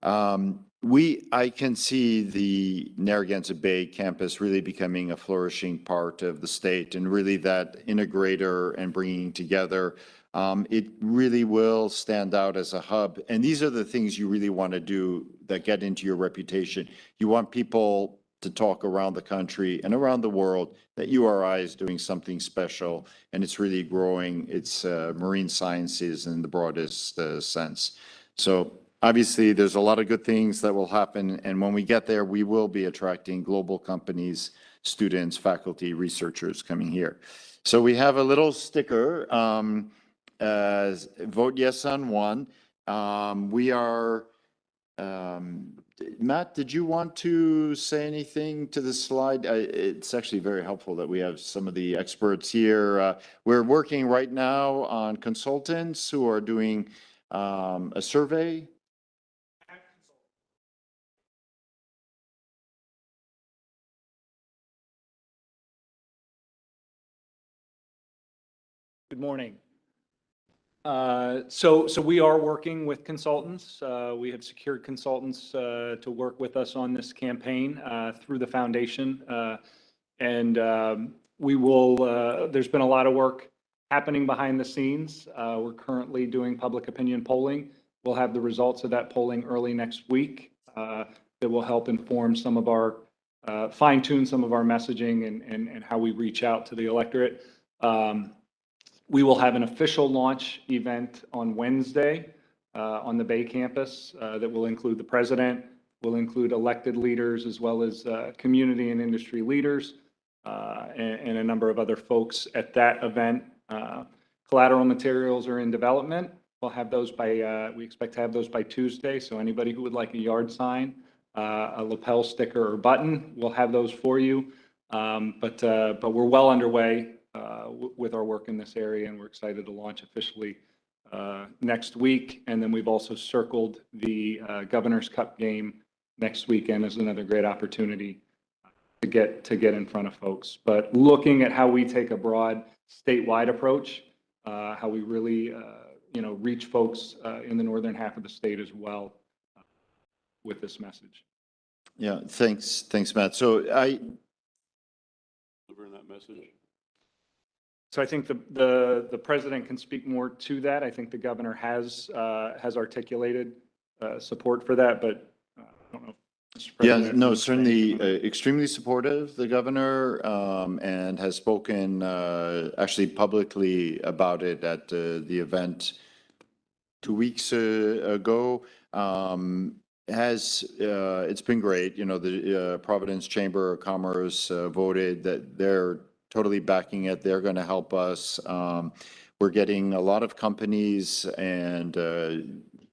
I can see the Narragansett Bay campus really becoming a flourishing part of the state, and really that integrator and bringing together. It really will stand out as a hub. And these are the things you really want to do that get into your reputation. You want people to talk around the country and around the world that URI is doing something special, and it's really growing its marine sciences in the broadest sense. So obviously, there's a lot of good things that will happen, and when we get there, we will be attracting global companies, students, faculty, researchers coming here. So we have a little sticker, vote yes on one. We are, Matt, did you want to say anything to this slide? It's actually very helpful that we have some of the experts here. We're working right now on consultants who are doing a survey. Good morning. So we are working with consultants. We have secured consultants to work with us on this campaign through the foundation. We will, there's been a lot of work happening behind the scenes. We're currently doing public opinion polling. We'll have the results of that polling early next week that will help inform some of our, fine tune some of our messaging and how we reach out to the electorate. We will have an official launch event on Wednesday on the Bay campus that will include the president, will include elected leaders, as well as community and industry leaders, and a number of other folks at that event. Collateral materials are in development. We'll have those by, we expect to have those by Tuesday. So anybody who would like a yard sign, a lapel sticker or button, we'll have those for you. But we're well underway with our work in this area, and we're excited to launch officially next week. And then we've also circled the Governor's Cup game next weekend as another great opportunity to get in front of folks. But looking at how we take a broad statewide approach, how we really reach folks in the northern half of the state as well with this message. Yeah, thanks, Matt. So Delivering that message. So I think the president can speak more to that. I think the governor has articulated support for that, but I don't know. Mr. Yeah, President, no, if you certainly wanna say extremely supportive, the governor, and has spoken actually publicly about it at the event 2 weeks ago. It's been great. You know, the Providence Chamber of Commerce voted that they're totally backing it. They're going to help us. We're getting a lot of companies and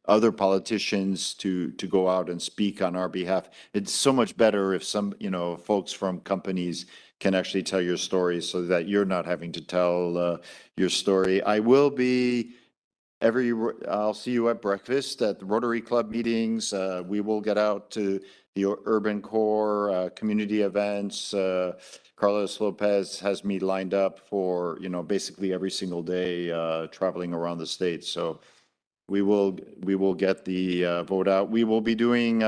other politicians to go out and speak on our behalf. It's so much better if some, folks from companies can actually tell your story so that you're not having to tell your story. I'll see you at breakfast at the Rotary Club meetings. We will get out to the urban core, community events. Carlos Lopez has me lined up for, basically every single day, traveling around the state. So we will get the vote out. We will be doing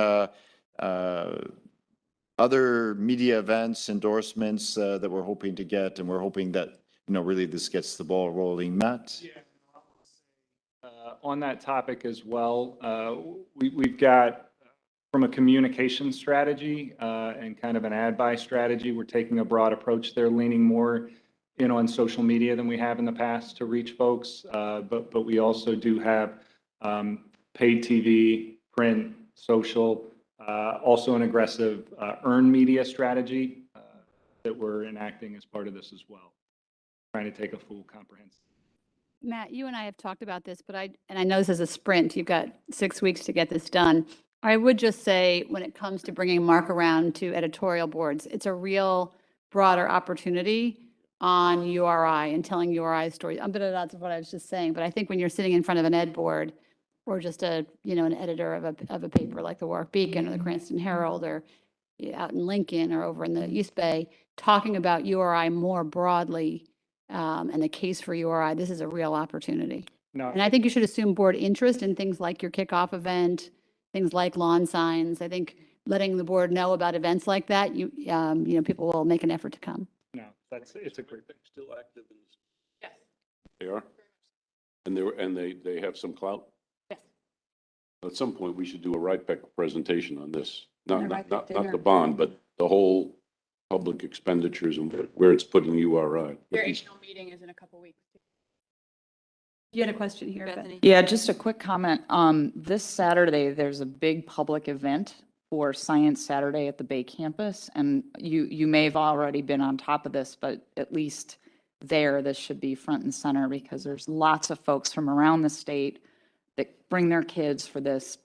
other media events, endorsements that we're hoping to get, and we're hoping that, really this gets the ball rolling. Matt? on that topic as well, we've got from a communication strategy and kind of an ad buy strategy, we're taking a broad approach there, leaning more on social media than we have in the past to reach folks. But we also do have paid TV, print, social, also an aggressive earned media strategy that we're enacting as part of this as well, trying to take a full comprehensive. Matt, you and I have talked about this, but I know this is a sprint. You've got 6 weeks to get this done. I would just say when it comes to bringing Mark around to editorial boards, it's a real broader opportunity on URI and telling URI stories. That's what I was just saying, but I think when you're sitting in front of an ed board or just an editor of a paper like the Warwick Beacon or the Cranston Herald or out in Lincoln or over in the East Bay, talking about URI more broadly and the case for URI, this is a real opportunity. No, And I think you should assume board interest in things like your kickoff event, things like lawn signs. I think letting the board know about events like that, people will make an effort to come. no, it's a great thing. Still active in this? Yes. They are? And they have some clout? Yes. At some point, we should do a RIPEC presentation on this. Not RIPEC dinner. the bond, but the whole public expenditures and where it's putting URI. Your annual meeting is in a couple weeks. You had a question here, Bethany? Yeah, just a quick comment. This Saturday, there's a big public event for Science Saturday at the Bay campus. And you may have already been on top of this, but at least this should be front and center because there's lots of folks from around the state that bring their kids for this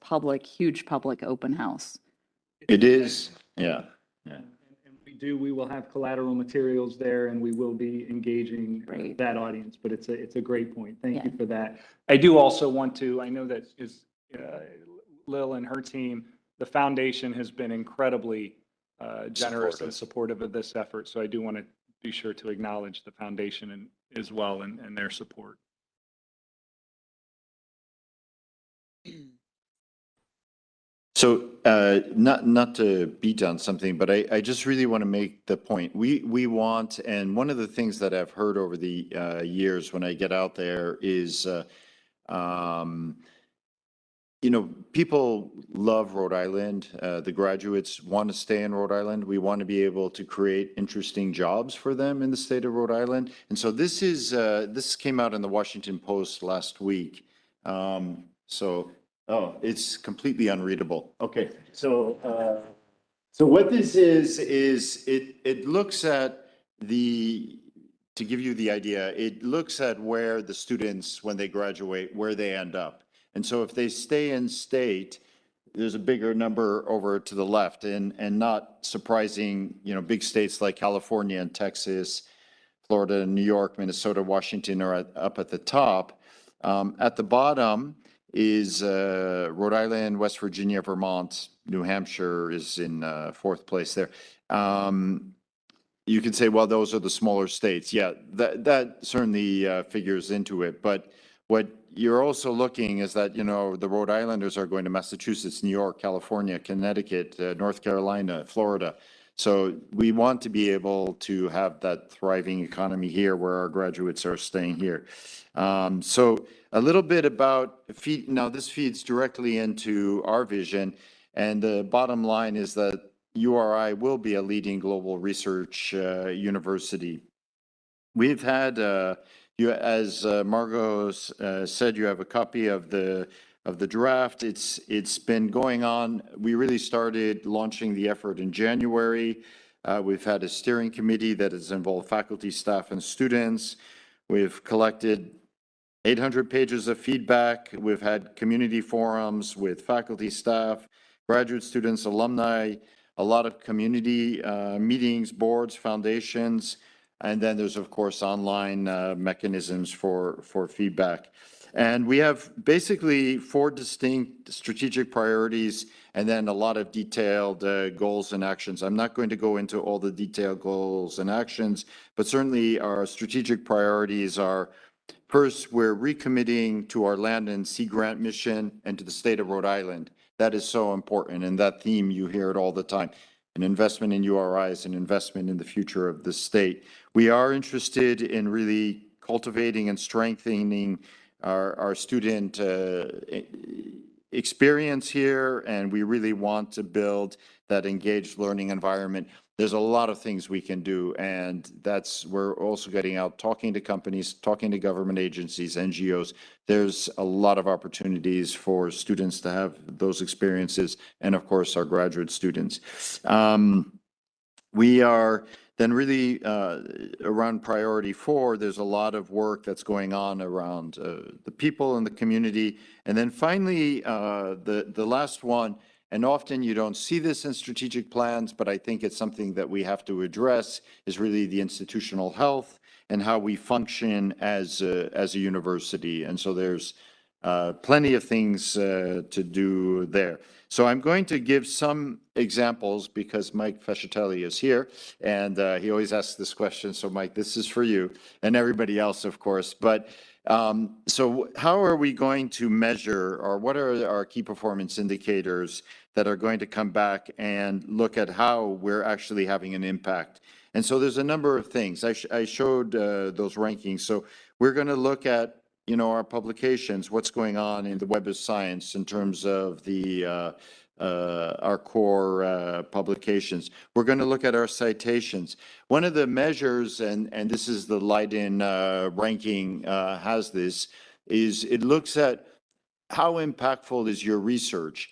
huge public open house. It is, yeah. And we will have collateral materials there and we will be engaging that audience, but it's a great point. Thank you for that. I do also want to, I know that Lil and her team, the foundation has been incredibly generous and supportive of this effort. So I do want to be sure to acknowledge the foundation as well and their support. So not to beat on something, but I just really want to make the point. We want, and one of the things that I've heard over the years when I get out there is, people love Rhode Island. The graduates want to stay in Rhode Island. We want to be able to create interesting jobs for them in the state of Rhode Island. And so this came out in the Washington Post last week. Oh, it's completely unreadable. Okay, so what this is it looks at to give you the idea, it looks at where the students, when they graduate, where they end up. And so if they stay in state, there's a bigger number over to the left and not surprising, big states like California and Texas, Florida, New York, Minnesota, Washington are up at the top. At the bottom is Rhode Island, West Virginia, Vermont, New Hampshire is in fourth place there. You could say, well, those are the smaller states. Yeah, that certainly figures into it. But what you're also looking is that, the Rhode Islanders are going to Massachusetts, New York, California, Connecticut, North Carolina, Florida. So we want to be able to have that thriving economy here where our graduates are staying here. So a little bit about now this feeds directly into our vision. And the bottom line is that URI will be a leading global research university. We've had, as Margot said, you have a copy of the draft. It's been going on. We really started launching the effort in January. We've had a steering committee that has involved faculty, staff, and students. We've collected 800 pages of feedback. We've had community forums with faculty, staff, graduate students, alumni, a lot of community meetings, boards, foundations, and then there's, of course, online mechanisms for feedback. And we have basically 4 distinct strategic priorities and then a lot of detailed goals and actions. I'm not going to go into all the detailed goals and actions, but certainly our strategic priorities are: first, we're recommitting to our land and sea grant mission and to the state of Rhode Island. That is so important, and that theme, you hear it all the time. An investment in URI is an investment in the future of the state. We are interested in really cultivating and strengthening our student experience here, and we really want to build that engaged learning environment. There's a lot of things we can do, and we're also getting out, talking to companies, talking to government agencies, NGOs. There's a lot of opportunities for students to have those experiences, and of course, our graduate students. We are then really around priority 4, there's a lot of work that's going on around the people in the community. And then finally, the last one, and often you don't see this in strategic plans, but I think it's something that we have to address, is really the institutional health and how we function as a university. And so there's plenty of things to do there. So I'm going to give some examples because Mike Fascitelli is here, and he always asks this question. So Mike, this is for you and everybody else, of course. But so how are we going to measure, or what are our key performance indicators that are going to come back and look at how we're actually having an impact? And so there's a number of things. I showed those rankings. So we're going to look at our publications, what's going on in the Web of Science in terms of our core publications. We're going to look at our citations. One of the measures, and this is the Leiden ranking has this, is it looks at how impactful is your research.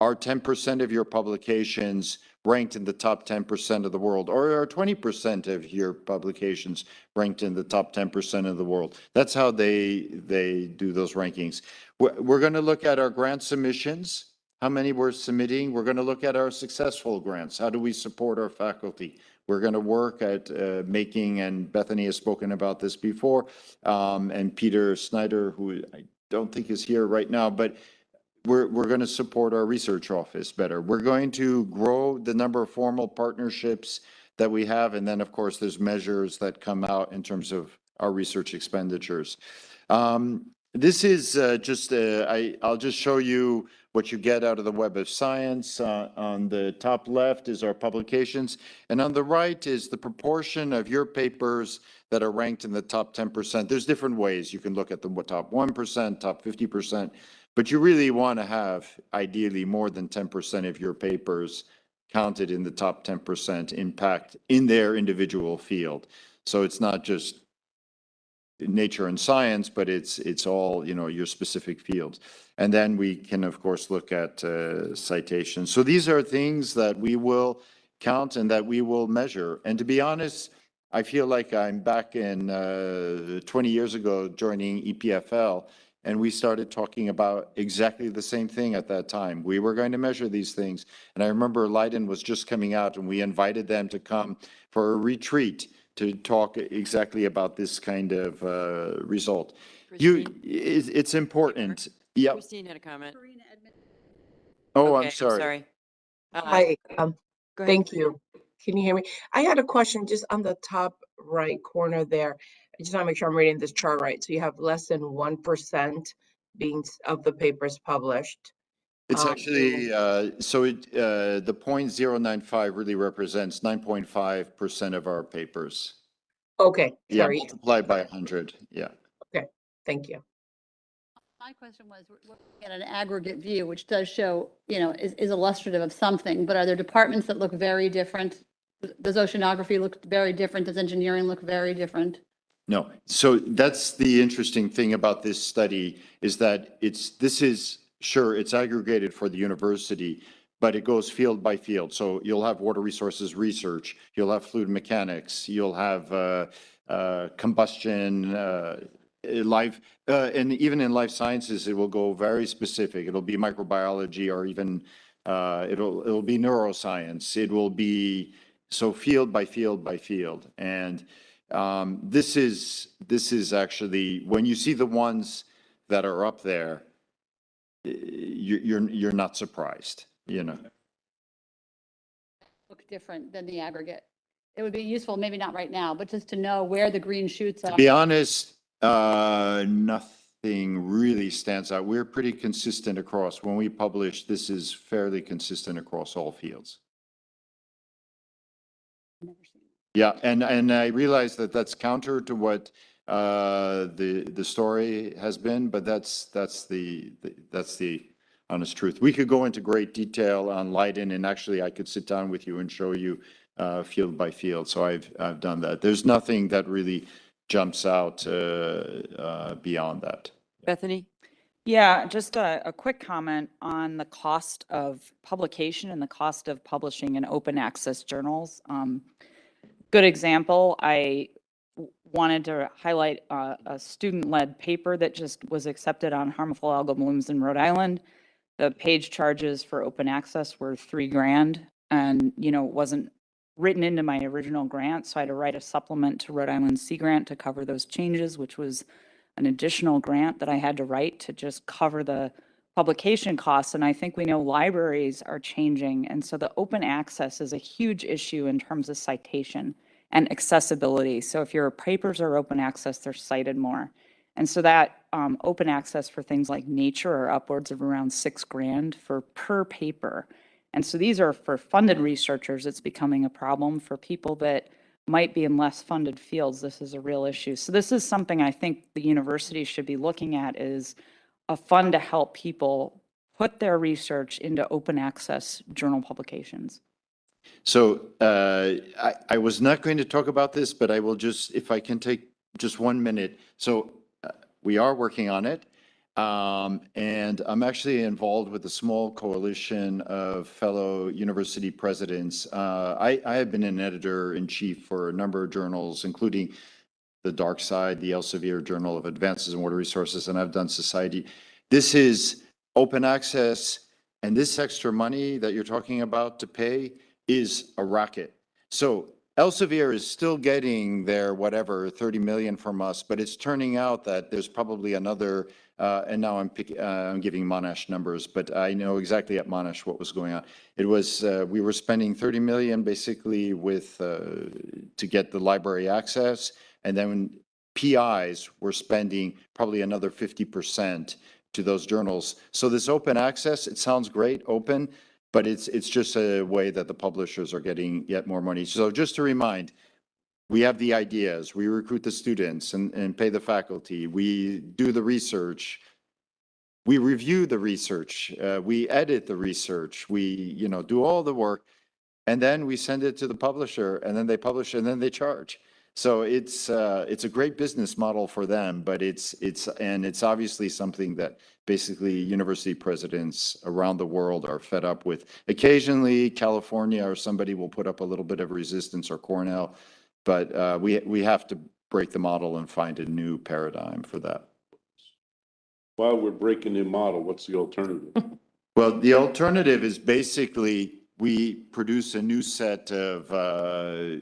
Are 10% of your publications ranked in the top 10% of the world, or are 20% of your publications ranked in the top 10% of the world? That's how they do those rankings. We're going to look at our grant submissions, how many we're submitting. We're going to look at our successful grants. How do we support our faculty? We're going to work at making, and Bethany has spoken about this before, and Peter Snyder, who I don't think is here right now, but we're going to support our research office better. We're going to grow the number of formal partnerships that we have. And then, of course, there's measures that come out in terms of our research expenditures. This is I'll just show you what you get out of the Web of Science. On the top left is our publications. And on the right is the proportion of your papers that are ranked in the top 10%. There's different ways. You can look at the top 1%, top 50%. But you really want to have, ideally, more than 10% of your papers counted in the top 10% impact in their individual field. So it's not just nature and science, but it's all, your specific fields. And then we can, of course, look at citations. So these are things that we will count and that we will measure. And to be honest, I feel like I'm back in 20 years ago joining EPFL. And we started talking about exactly the same thing at that time. We were going to measure these things. And I remember Leiden was just coming out and we invited them to come for a retreat to talk exactly about this kind of result. It's important. Yep. Christine had a comment. Oh, Okay, I'm sorry. Hi, Go ahead. thank you. Can you hear me? I had a question just on the top right corner there. I just want to make sure I'm reading this chart right. So you have less than 1% of the papers published. It's Um, actually, so the 0.095 really represents 9.5% of our papers. Okay, Yeah, sorry. multiplied by 100, yeah. Okay, thank you. My question was, we're looking at an aggregate view, which does show, is illustrative of something, but are there departments that look very different? Does oceanography look very different? Does engineering look very different? No, so that's the interesting thing about this study is that sure, it's aggregated for the university, but it goes field by field. So you'll have water resources research, you'll have fluid mechanics, you'll have combustion, and even in life sciences, it will go very specific. It'll be microbiology or even it'll be neuroscience. It will be so field by field by field. And this is actually, when you see the ones that are up there, you're not surprised, Look different than the aggregate. It would be useful, maybe not right now, but just to know where the green shoots are. To be honest, nothing really stands out. We're pretty consistent across. When we publish, this is fairly consistent across all fields. Never seen it. Yeah, and I realize that that's counter to what the story has been, but that's the honest truth. We could go into great detail on Leiden, and actually I could sit down with you and show you field by field. So I've done that. There's nothing that really jumps out beyond that. Bethany? Yeah, just a quick comment on the cost of publication and the cost of publishing in open access journals. Good example, I wanted to highlight a student-led paper that just was accepted on harmful algal blooms in Rhode Island. The page charges for open access were $3,000, and it wasn't written into my original grant, so I had to write a supplement to Rhode Island Sea Grant to cover those changes, which was an additional grant that I had to write to just cover the publication costs. And I think we know libraries are changing, and so the open access is a huge issue in terms of citation and accessibility. So if your papers are open access, they're cited more. And so that open access for things like Nature are upwards of around $6,000 for per paper. And so these are for funded researchers. It's becoming a problem for people that might be in less funded fields. This is a real issue. So this is something I think the university should be looking at, is a fund to help people put their research into open access journal publications. So I was not going to talk about this, but I will just, if I can take just 1 minute. So we are working on it. And I'm actually involved with a small coalition of fellow university presidents. I have been an editor-in-chief for a number of journals, including the Dark Side, the Elsevier Journal of Advances in Water Resources, and I've done Society. This is open access, and this extra money that you're talking about to pay is a racket. So Elsevier is still getting their whatever 30 million from us, but it's turning out that there's probably another, and now I'm giving Monash numbers, but I know exactly at Monash what was going on. It was, we were spending 30 million basically with, to get the library access, and then PIs were spending probably another 50% to those journals. So this open access, it sounds great, open, but it's just a way that the publishers are getting yet more money. So just to remind, we have the ideas, we recruit the students and pay the faculty, we do the research, we review the research, we edit the research, we do all the work, and then we send it to the publisher, and then they publish, and then they charge. So it's a great business model for them, but it's obviously something that basically university presidents around the world are fed up with. Occasionally, California or somebody will put up a little bit of resistance, or Cornell, but we have to break the model and find a new paradigm for that. While we're breaking the model, what's the alternative? Well, the alternative is basically we produce a new set of,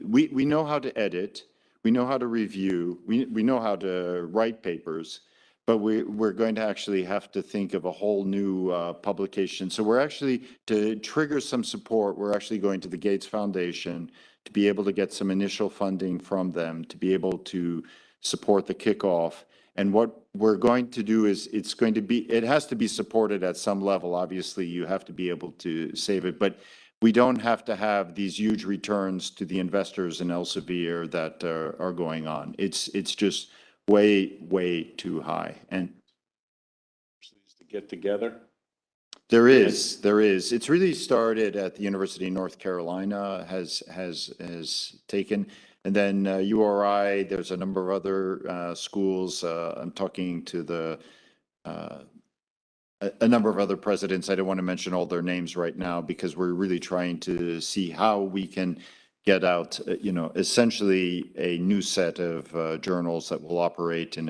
we know how to edit, we know how to review, we know how to write papers, but we're going to actually have to think of a whole new publication. So we're actually, to trigger some support, we're actually going to the Gates Foundation to be able to get some initial funding from them, to be able to support the kickoff. And what we're going to do is it has to be supported at some level. Obviously, you have to be able to save it, but we don't have to have these huge returns to the investors in Elsevier that are going on. It's just way, way too high. And To get together. there is. It's really started at the University of North Carolina, has taken, and then URI, there's a number of other schools. I'm talking to a number of other presidents. I don't want to mention all their names right now because we're really trying to see how we can get out, essentially a new set of journals that will operate in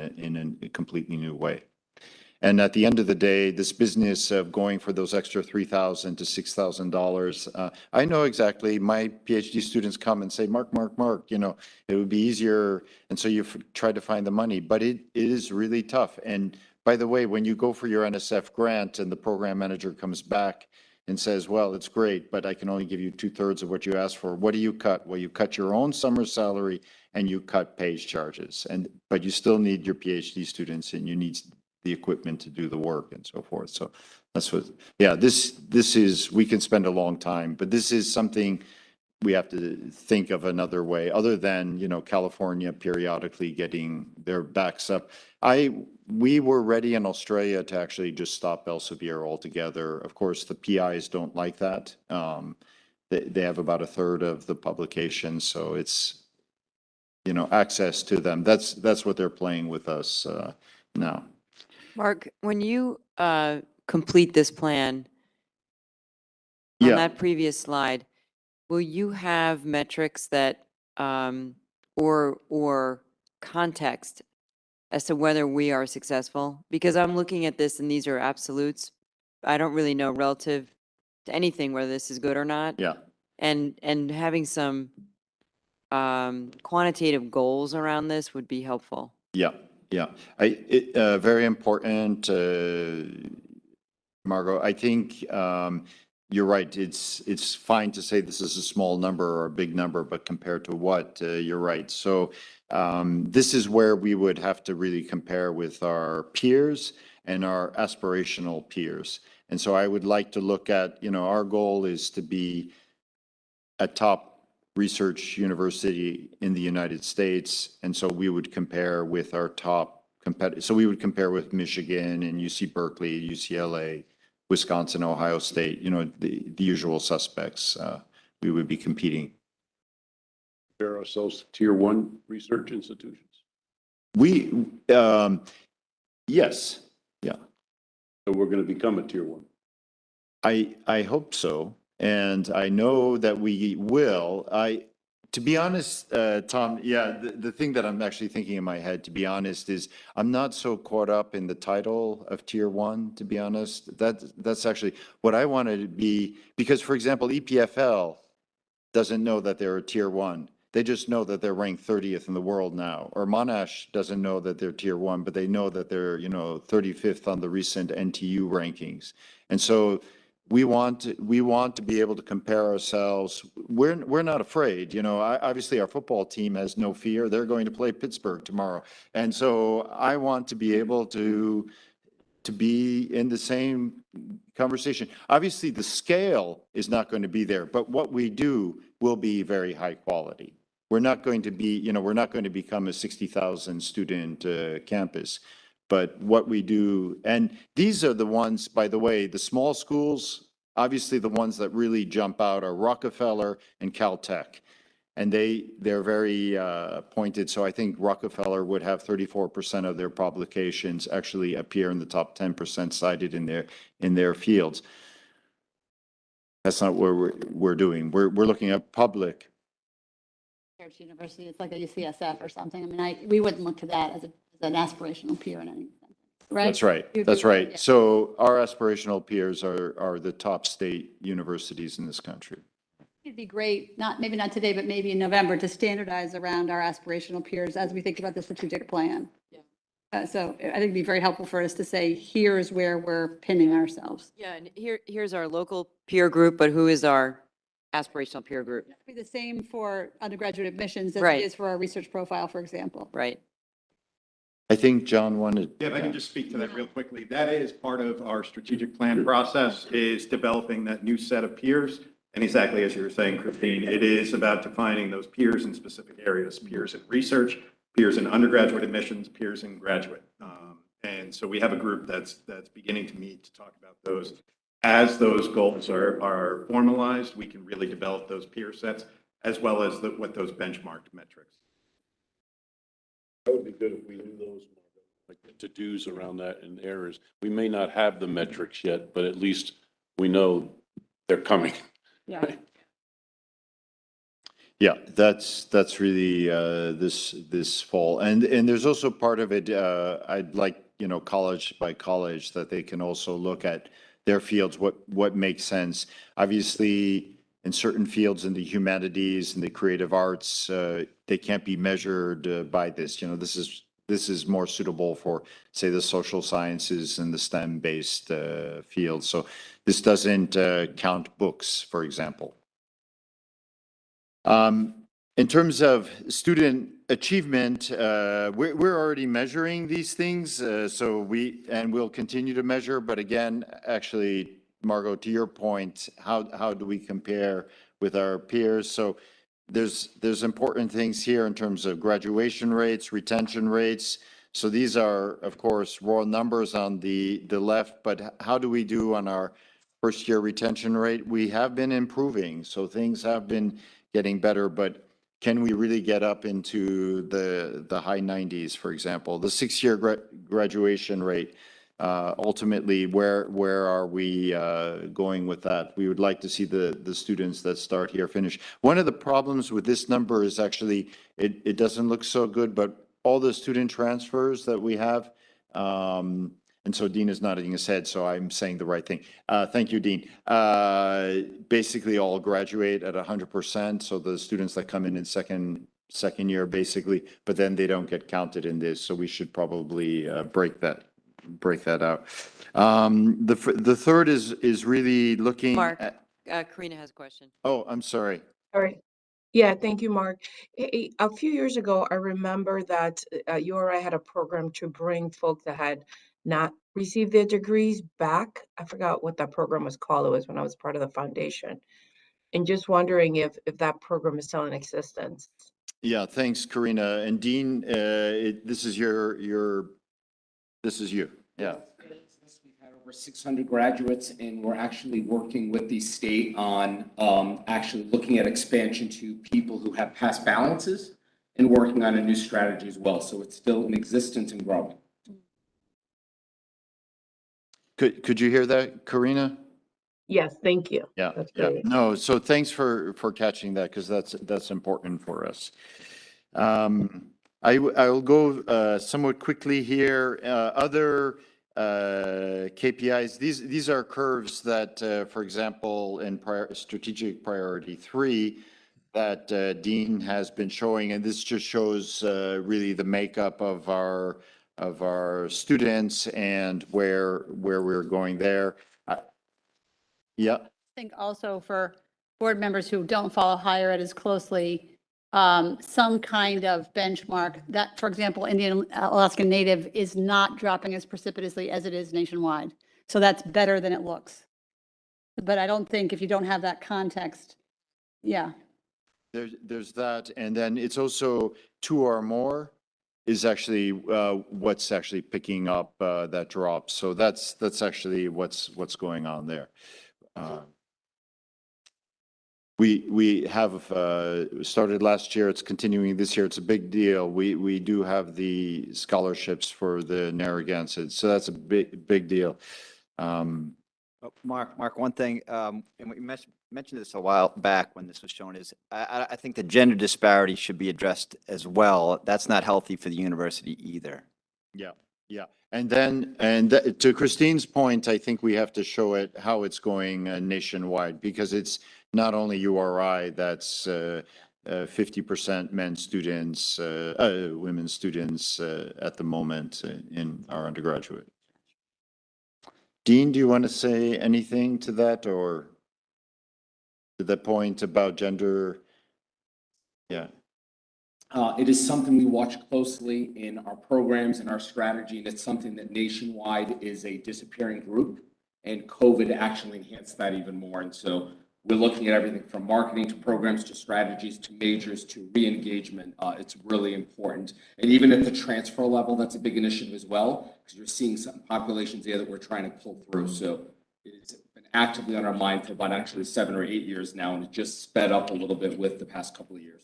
a completely new way. And at the end of the day, this business of going for those extra $3,000 to $6,000, I know exactly. My PhD students come and say, Mark, it would be easier. And so you try to find the money, but it is really tough. And by the way, when you go for your NSF grant and the program manager comes back and says, well, it's great, but I can only give you 2/3 of what you asked for. What do you cut? Well, you cut your own summer salary and you cut page charges. But you still need your PhD students and you need the equipment to do the work and so forth. So that's what, yeah, this is, we can spend a long time, but this is something we have to think of another way other than, California periodically getting their backs up. We were ready in Australia to actually just stop Elsevier altogether. Of course, the PIs don't like that. They have about 1/3 of the publication, so it's, access to them. That's what they're playing with us now. Mark, when you complete this plan, on Yeah. that previous slide, will you have metrics that, or context as to whether we are successful? Because I'm looking at this and these are absolutes. I don't really know relative to anything whether this is good or not. Yeah. And having some quantitative goals around this would be helpful. Yeah. Very important, Margot. I think you're right. It's fine to say this is a small number or a big number, but compared to what, you're right. So this is where we would have to really compare with our peers and our aspirational peers. And so I would like to look at, our goal is to be a top research university in the United States. And so we would compare with our top competitors. So we would compare with Michigan and UC Berkeley, UCLA, Wisconsin, Ohio State, the usual suspects. We would be competing. Compare ourselves to tier 1 research institutions. Yes. Yeah. So we're going to become a tier 1. I hope so. And I know that we will. To be honest, Tom, yeah, the thing that I'm actually thinking in my head, to be honest, is I'm not so caught up in the title of tier 1, to be honest. That's actually what I wanted to be, because for example, EPFL doesn't know that they're a tier 1. They just know that they're ranked 30th in the world now. Or Monash doesn't know that they're tier 1, but they know that they're, 35th on the recent NTU rankings. And so we want to be able to compare ourselves. We're not afraid, obviously our football team has no fear. They're going to play Pittsburgh tomorrow. And so I want to be able to be in the same conversation. Obviously the scale is not going to be there, but what we do will be very high quality. We're not going to be, we're not going to become a 60,000 student campus. But what we do, and these are the ones, by the way, the small schools, obviously the ones that really jump out are Rockefeller and Caltech. And they're very pointed. So I think Rockefeller would have 34% of their publications actually appear in the top 10% cited in their fields. That's not what we're doing. We're looking at public. University, it's like a UCSF or something. I mean, we wouldn't look to that as an aspirational peer in any sense, right? That's right. That's right. Yeah. So our aspirational peers are the top state universities in this country. It'd be great, maybe not today, but maybe in November, to standardize around our aspirational peers as we think about the strategic plan. Yeah. So I think it'd be very helpful for us to say, here's where we're pinning ourselves. Yeah, and here's our local peer group, but who is our aspirational peer group? It'd be the same for undergraduate admissions as Right. it is for our research profile, for example. Right. think John wanted. Yeah, if I can just speak to that real quickly. That is part of our strategic plan process, is developing that new set of peers. And exactly as you were saying, Christine, it is about defining those peers in specific areas, peers in research, peers in undergraduate admissions, peers in graduate. And so we have a group that's beginning to meet to talk about those. As those goals are formalized, we can really develop those peer sets as well as what those benchmarked metrics. That would be good if we knew those, like the to-dos around that and errors. We may not have the metrics yet, but at least we know they're coming. Yeah. Yeah, that's really this fall. And there's also part of it, I'd like, college by college, that they can also look at their fields, what makes sense. Obviously, in certain fields in the humanities and the creative arts, they can't be measured by this. This is more suitable for, say, the social sciences and the STEM-based fields. So this doesn't count books, for example. In terms of student achievement, we're already measuring these things, so we'll continue to measure. But again, actually, Margot, to your point, how do we compare with our peers? So there's important things here in terms of graduation rates, retention rates. So these are, of course, raw numbers on the left, but how do we do on our first year retention rate? We have been improving, so things have been getting better, but can we really get up into the high 90s, for example? The 6-year graduation rate, ultimately, where are we going with that? We would like to see the students that start here finish. One of the problems with this number is actually, it doesn't look so good, but all the student transfers that we have, and so Dean is nodding his head, so I'm saying the right thing. Thank you, Dean. Basically all graduate at 100%. So the students that come in second year, basically, but then they don't get counted in this. So we should probably break that out. The third is really looking Mark, at. Karina has a question. Oh, I'm sorry. All right. Yeah, thank you, Mark. A few years ago, I remember that URI had a program to bring folks that had not received their degrees back. I forgot what that program was called. It was when I was part of the foundation. And just wondering if that program is still in existence. Yeah, thanks, Karina. And Dean, this is this is you. Yeah. We've had over 600 graduates, and we're actually working with the state on actually looking at expansion to people who have past balances and working on a new strategy as well. So it's still in existence and growing. Could you hear that, Karina? Yes, thank you. Yeah, That's yeah. great. No, so thanks for catching that, because that's important for us. I'll go somewhat quickly here. Other KPIs, these are curves that, for example, in strategic priority 3, that Dean has been showing, and this just shows really the makeup of our students and where we're going there. Yeah. I think also for board members who don't follow higher ed as closely, some kind of benchmark that, for example, Indian Alaskan Native is not dropping as precipitously as it is nationwide. So that's better than it looks. But I don't think if you don't have that context, yeah. There's that, and then it's also 2 or more is actually what's actually picking up that drop. So that's actually what's going on there. We have started last year. It's continuing this year. It's a big deal. We do have the scholarships for the Narragansett, so that's a big deal. Mark, one thing, and we mentioned this a while back when this was shown, is I think the gender disparity should be addressed as well. That's not healthy for the university either. Yeah, yeah. And then, to Christine's point, I think we have to show it how it's going nationwide, because it's not only URI that's 50% men students, women students at the moment in our undergraduate. Dean, do you want to say anything to that, or to the point about gender? Yeah. It is something we watch closely in our programs and our strategy, and it's something that nationwide is a disappearing group, and COVID actually enhanced that even more. And so we're looking at everything from marketing to programs to strategies to majors to re-engagement. It's really important. And even at the transfer level, that's a big initiative as well, because you're seeing some populations there that we're trying to pull through. So it's been actively on our mind for about actually 7 or 8 years now, and it just sped up a little bit with the past couple of years.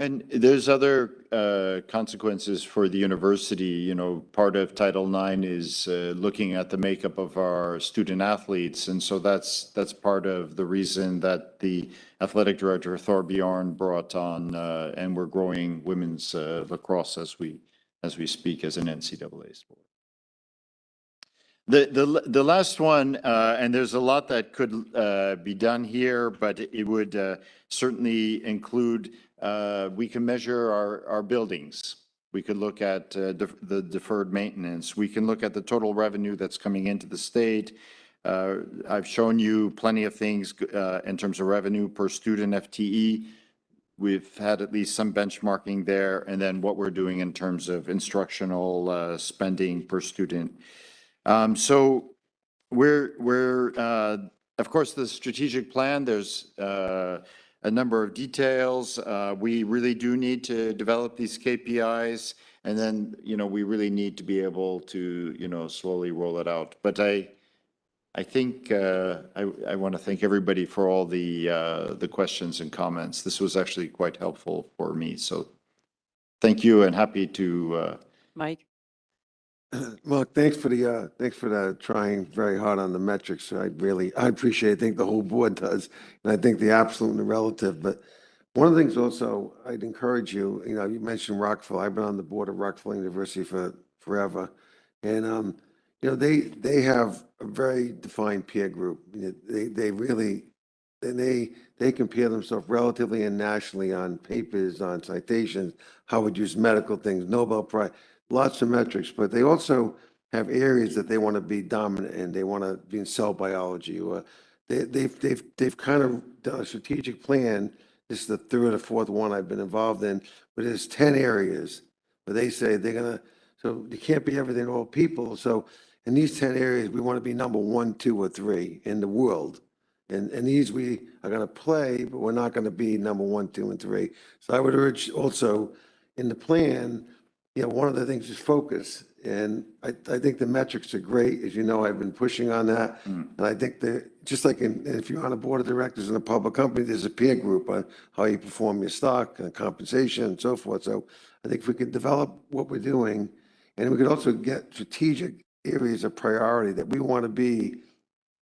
And there's other consequences for the university. You know, part of Title IX is looking at the makeup of our student athletes. And so that's part of the reason that the athletic director, Thorbjorn, brought on, and we're growing women's lacrosse as we speak as an NCAA sport. The last one, and there's a lot that could be done here, but it would certainly include, we can measure our buildings. We could look at the deferred maintenance. We can look at the total revenue that's coming into the state. I've shown you plenty of things in terms of revenue per student FTE. We've had at least some benchmarking there, and then what we're doing in terms of instructional spending per student. So we're of course, the strategic plan, there's a number of details. We really do need to develop these KPIs, and then, you know, we really need to be able to, you know, slowly roll it out. But I think I want to thank everybody for all the questions and comments. This was actually quite helpful for me. So thank you, and happy to. Mike? Mark, thanks for the trying very hard on the metrics. I appreciate it. I think the whole board does, and I think the absolute and the relative. But one of the things also, I'd encourage you, you know, you mentioned Rockville. I've been on the board of Rockville University for forever. And, you know, they have a very defined peer group. They really, and they compare themselves relatively and nationally on papers, on citations, Harvard use medical things, Nobel Prize. Lots of metrics, but they also have areas that they want to be dominant in. They want to be in cell biology, or they've kind of done a strategic plan. This is the third or fourth one I've been involved in, but there's 10 areas where they say they're gonna. So you can't be everything to all people. So in these 10 areas, we want to be number 1, 2, or 3 in the world. And these we are going to play, but we're not going to be number 1, 2, and 3. So I would urge also in the plan. You know, one of the things is focus, and I think the metrics are great. As you know, I've been pushing on that, and I think that just like if you're on a board of directors in a public company, there's a peer group on how you perform your stock and compensation and so forth. So I think if we could develop what we're doing, and we could also get strategic areas of priority that we want to be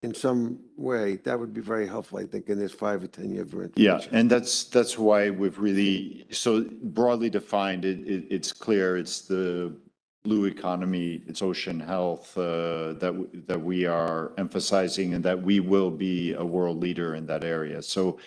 in some way, that would be very helpful, I think, in this 5 or 10 year view. Yeah, and that's why we've really, so broadly defined, it's clear, it's the blue economy, it's ocean health that we are emphasizing, and that we will be a world leader in that area. So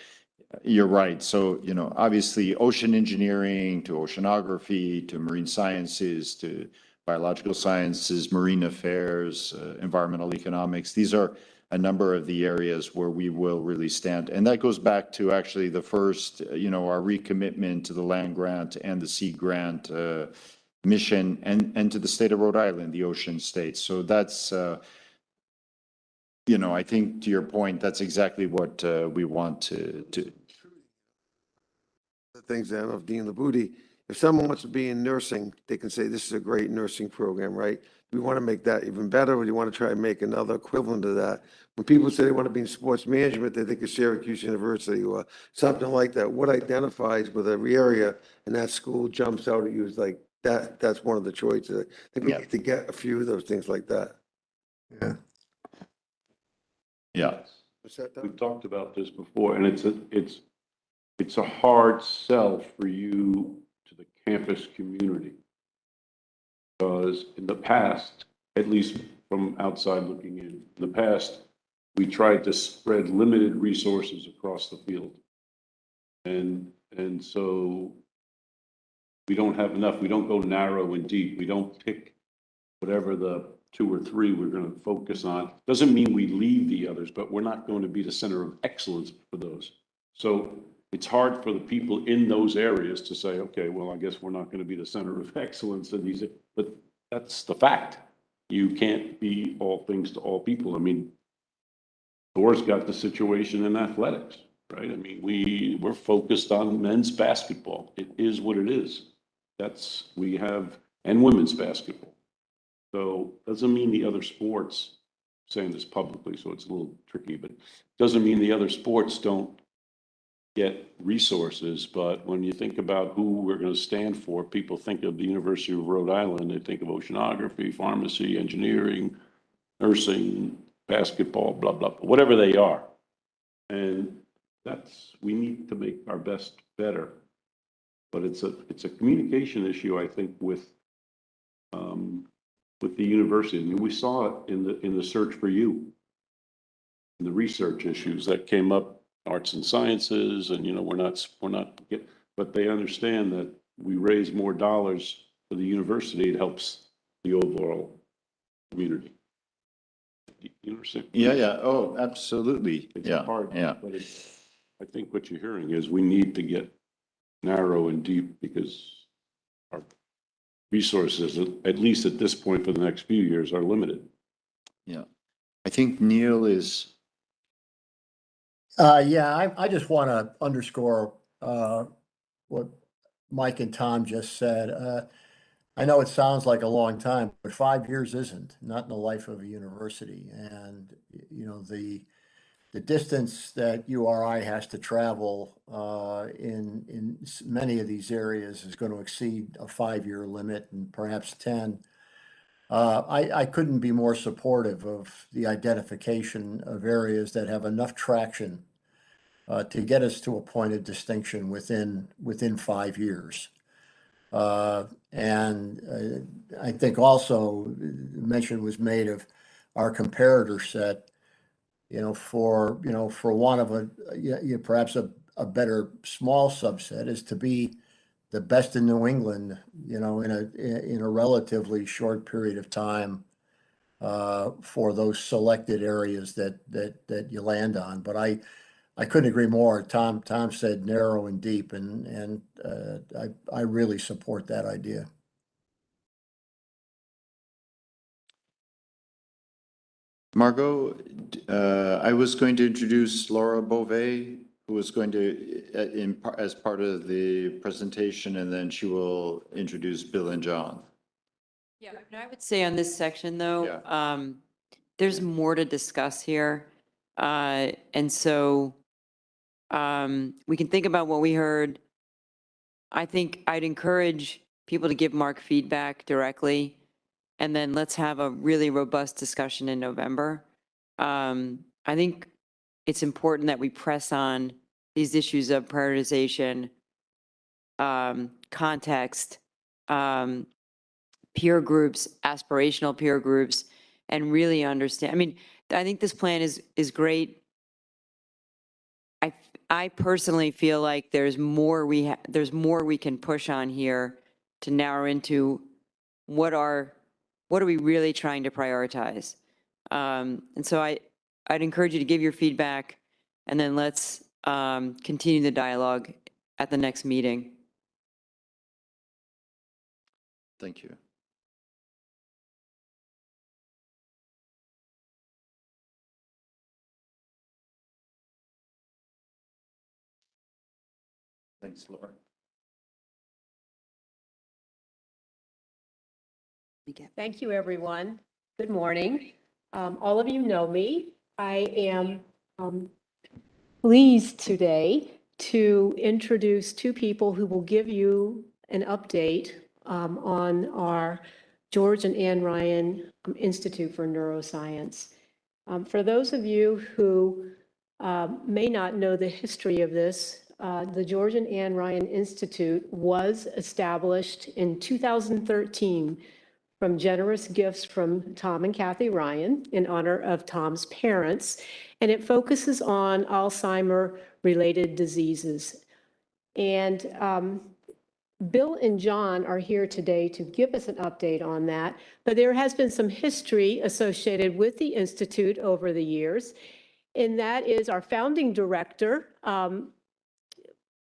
you're right. So, you know, obviously ocean engineering to oceanography to marine sciences to biological sciences, marine affairs, environmental economics, these are a number of the areas where we will really stand. And that goes back to actually the first, you know, our recommitment to the land grant and the sea grant mission, and to the state of Rhode Island, the ocean state. So that's, you know, I think to your point, that's exactly what we want to do. The things that I don't know if Dean Labudi, if someone wants to be in nursing, they can say this is a great nursing program, right? We want to make that even better, or do you want to try to make another equivalent to that? When people say they want to be in sports management, they think of Syracuse University or something like that. What identifies with every area and that school jumps out at you is like that. That's one of the choices. I think we need to get a few of those things like that. Yeah. Yeah. We've talked about this before, and it's a hard sell for you to the campus community. Because in the past, at least from outside looking in the past, we tried to spread limited resources across the field. And so we don't have enough. We don't go narrow and deep. We don't pick whatever the 2 or 3 we're going to focus on. Doesn't mean we leave the others, but we're not going to be the center of excellence for those. So it's hard for the people in those areas to say, okay, well, I guess we're not going to be the center of excellence in these, but that's the fact. You can't be all things to all people. I mean, Thor's got the situation in athletics, right? I mean, we're focused on men's basketball. It is what it is. We have, and women's basketball. So doesn't mean the other sports, saying this publicly, so it's a little tricky, but doesn't mean the other sports don't get resources. But when you think about who we're going to stand for, people think of the University of Rhode Island, they think of oceanography, pharmacy, engineering, nursing, basketball, blah, blah, whatever they are. And we need to make our best better. But it's a communication issue, I think, with the university. I mean, we saw it in the search for you, in the research issues that came up, arts and sciences, and but they understand that we raise more dollars for the university, it helps the overall community. You understand? Yeah. Oh, absolutely. It's Yeah. hard, Yeah. but I think what you're hearing is we need to get narrow and deep because our resources, at least at this point for the next few years, are limited. Yeah. I think Neil is. Yeah, I just want to underscore what Mike and Tom just said. I know it sounds like a long time, but 5 years isn't, not in the life of a university. And, you know, the distance that URI has to travel in many of these areas is going to exceed a 5-year limit and perhaps 10. I couldn't be more supportive of the identification of areas that have enough traction to get us to a point of distinction within 5 years. And I think also mention was made of our comparator set, for one of perhaps a better small subset is to be the best in New England, in a relatively short period of time for those selected areas that you land on. But I couldn't agree more. Tom said narrow and deep, and I really support that idea. Margot, I was going to introduce Laura Beauvais, who was going to, as part of the presentation, and then she will introduce Bill and John. Yeah, I would say on this section, though, there's more to discuss here. And so we can think about what we heard. I think I'd encourage people to give Mark feedback directly, and then let's have a really robust discussion in November. I think it's important that we press on these issues of prioritization, context, peer groups, aspirational peer groups, and really understand. I mean, I think this plan is great. I personally feel like there's more we can push on here to narrow into what are we really trying to prioritize. And so I'd encourage you to give your feedback, and then let's continue the dialogue at the next meeting. Thank you. Thanks, Laura. Thank you, everyone. Good morning. All of you know me. I am pleased today to introduce two people who will give you an update on our George and Ann Ryan Institute for Neuroscience. For those of you who may not know the history of this, the George and Ann Ryan Institute was established in 2013 from generous gifts from Tom and Kathy Ryan in honor of Tom's parents, and it focuses on Alzheimer-related diseases. And Bill and John are here today to give us an update on that, but there has been some history associated with the Institute over the years, and that is our founding director,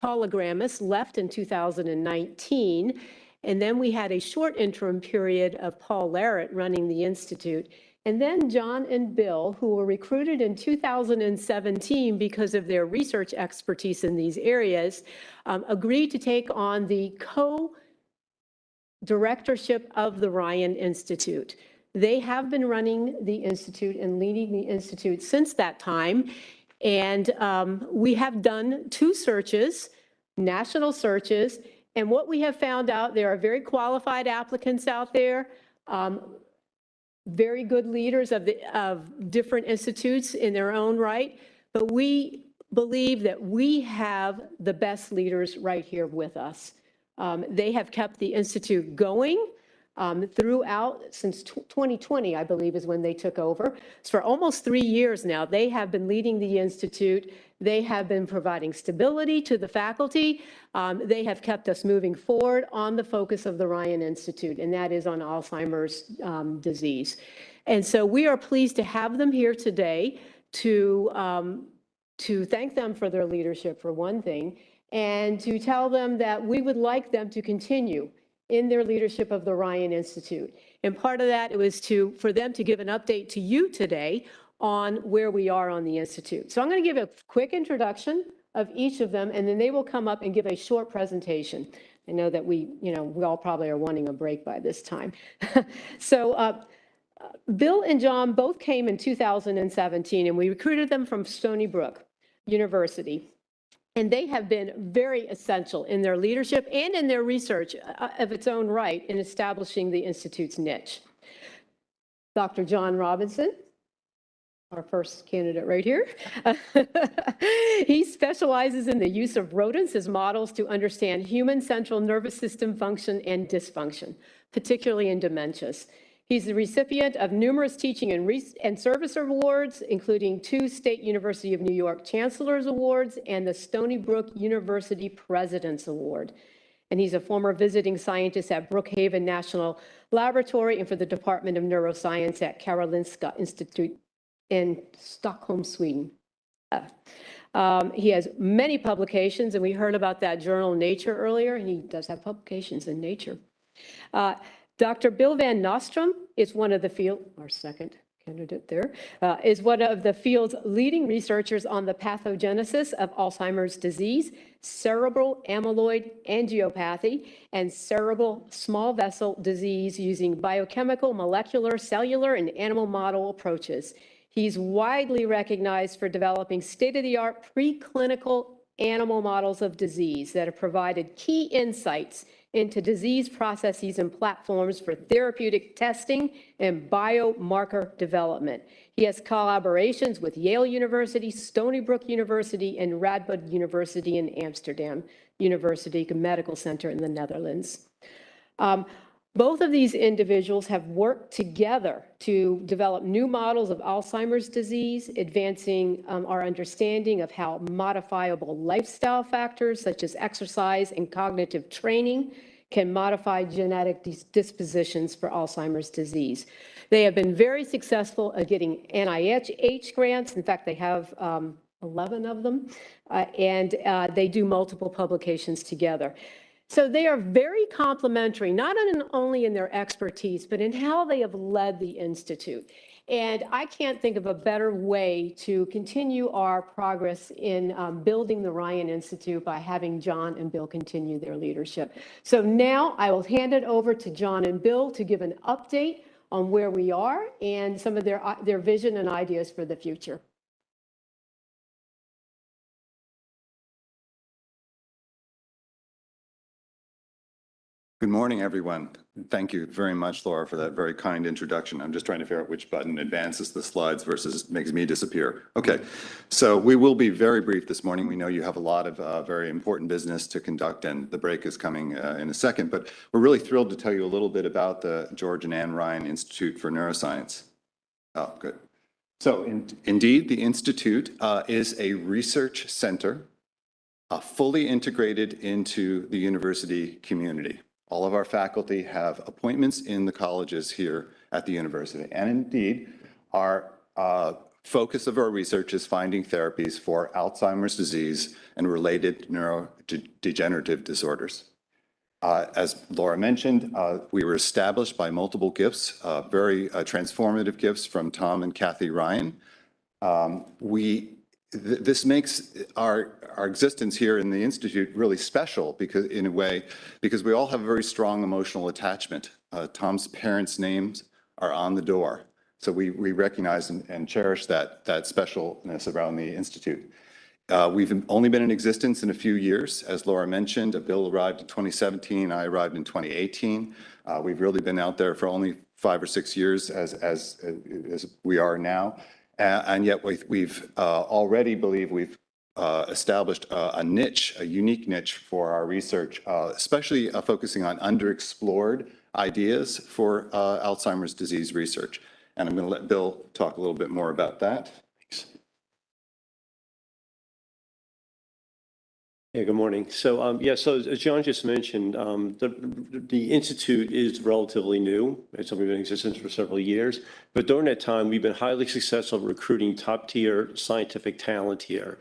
Paula Gramis left in 2019. And then we had a short interim period of Paul Larrett running the Institute. And then John and Bill, who were recruited in 2017 because of their research expertise in these areas, agreed to take on the co-directorship of the Ryan Institute. They have been running the Institute and leading the Institute since that time. And we have done 2 searches, national searches. And what we have found out, there are very qualified applicants out there, very good leaders of different institutes in their own right. But we believe that we have the best leaders right here with us. They have kept the Institute going throughout, since 2020, I believe, is when they took over. So for almost 3 years now, they have been leading the Institute. They have been providing stability to the faculty. They have kept us moving forward on the focus of the Ryan Institute, and that is on Alzheimer's disease. And so we are pleased to have them here today to thank them for their leadership, for one thing, and to tell them that we would like them to continue in their leadership of the Ryan Institute. And part of that was for them to give an update to you today on where we are on the Institute. So I'm going to give a quick introduction of each of them, and then they will come up and give a short presentation. I know that we all probably are wanting a break by this time. So Bill and John both came in 2017, and we recruited them from Stony Brook University. And they have been very essential in their leadership and in their research of its own right in establishing the Institute's niche. Dr. John Robinson, our first candidate right here. He specializes in the use of rodents as models to understand human central nervous system function and dysfunction, particularly in dementias. He's the recipient of numerous teaching and service awards, including 2 State University of New York Chancellor's Awards and the Stony Brook University President's Award. And he's a former visiting scientist at Brookhaven National Laboratory and for the Department of Neuroscience at Karolinska Institute in Stockholm, Sweden. He has many publications, and we heard about that journal Nature earlier, and he does have publications in Nature. Dr. Bill Van Nostrum is one of the our second candidate there, is one of the field's leading researchers on the pathogenesis of Alzheimer's disease, cerebral amyloid angiopathy, and cerebral small vessel disease using biochemical, molecular, cellular, and animal model approaches. He's widely recognized for developing state-of-the-art preclinical animal models of disease that have provided key insights into disease processes and platforms for therapeutic testing and biomarker development. He has collaborations with Yale University, Stony Brook University, and Radboud University in Amsterdam University Medical Center in the Netherlands. Both of these individuals have worked together to develop new models of Alzheimer's disease, advancing our understanding of how modifiable lifestyle factors such as exercise and cognitive training can modify genetic dispositions for Alzheimer's disease. They have been very successful at getting NIH grants. In fact, they have 11 of them, and they do multiple publications together. So they are very complementary, not only in their expertise, but in how they have led the Institute. And I can't think of a better way to continue our progress in building the Ryan Institute by having John and Bill continue their leadership. So now I will hand it over to John and Bill to give an update on where we are and some of their vision and ideas for the future. Good morning, everyone. Thank you very much, Laura, for that very kind introduction. I'm just trying to figure out which button advances the slides versus makes me disappear. Okay, so we will be very brief this morning. We know you have a lot of very important business to conduct, and the break is coming in a second, but we're really thrilled to tell you a little bit about the George and Ann Ryan Institute for Neuroscience. Oh, good. So indeed, the Institute is a research center fully integrated into the university community. All of our faculty have appointments in the colleges here at the university. And indeed, our Focus of our research is finding therapies for Alzheimer's disease and related neurodegenerative disorders. As Laura mentioned, we were established by multiple gifts, very transformative gifts from Tom and Kathy Ryan. This makes our existence here in the Institute really special because, in a way, because we all have a very strong emotional attachment. Tom's parents' names are on the door. So we recognize and cherish that specialness around the Institute. We've only been in existence in a few years. As Laura mentioned, Bill arrived in 2017, I arrived in 2018. We've really been out there for only 5 or 6 years as we are now. And yet we've already believe we've established a niche, a unique niche for our research, especially focusing on underexplored ideas for Alzheimer's disease research. And I'm going to let Bill talk a little bit more about that. Thanks. Yeah, good morning. So, so as John just mentioned, the Institute is relatively new. It's only been in existence for several years. But during that time, we've been highly successful recruiting top-tier scientific talent here.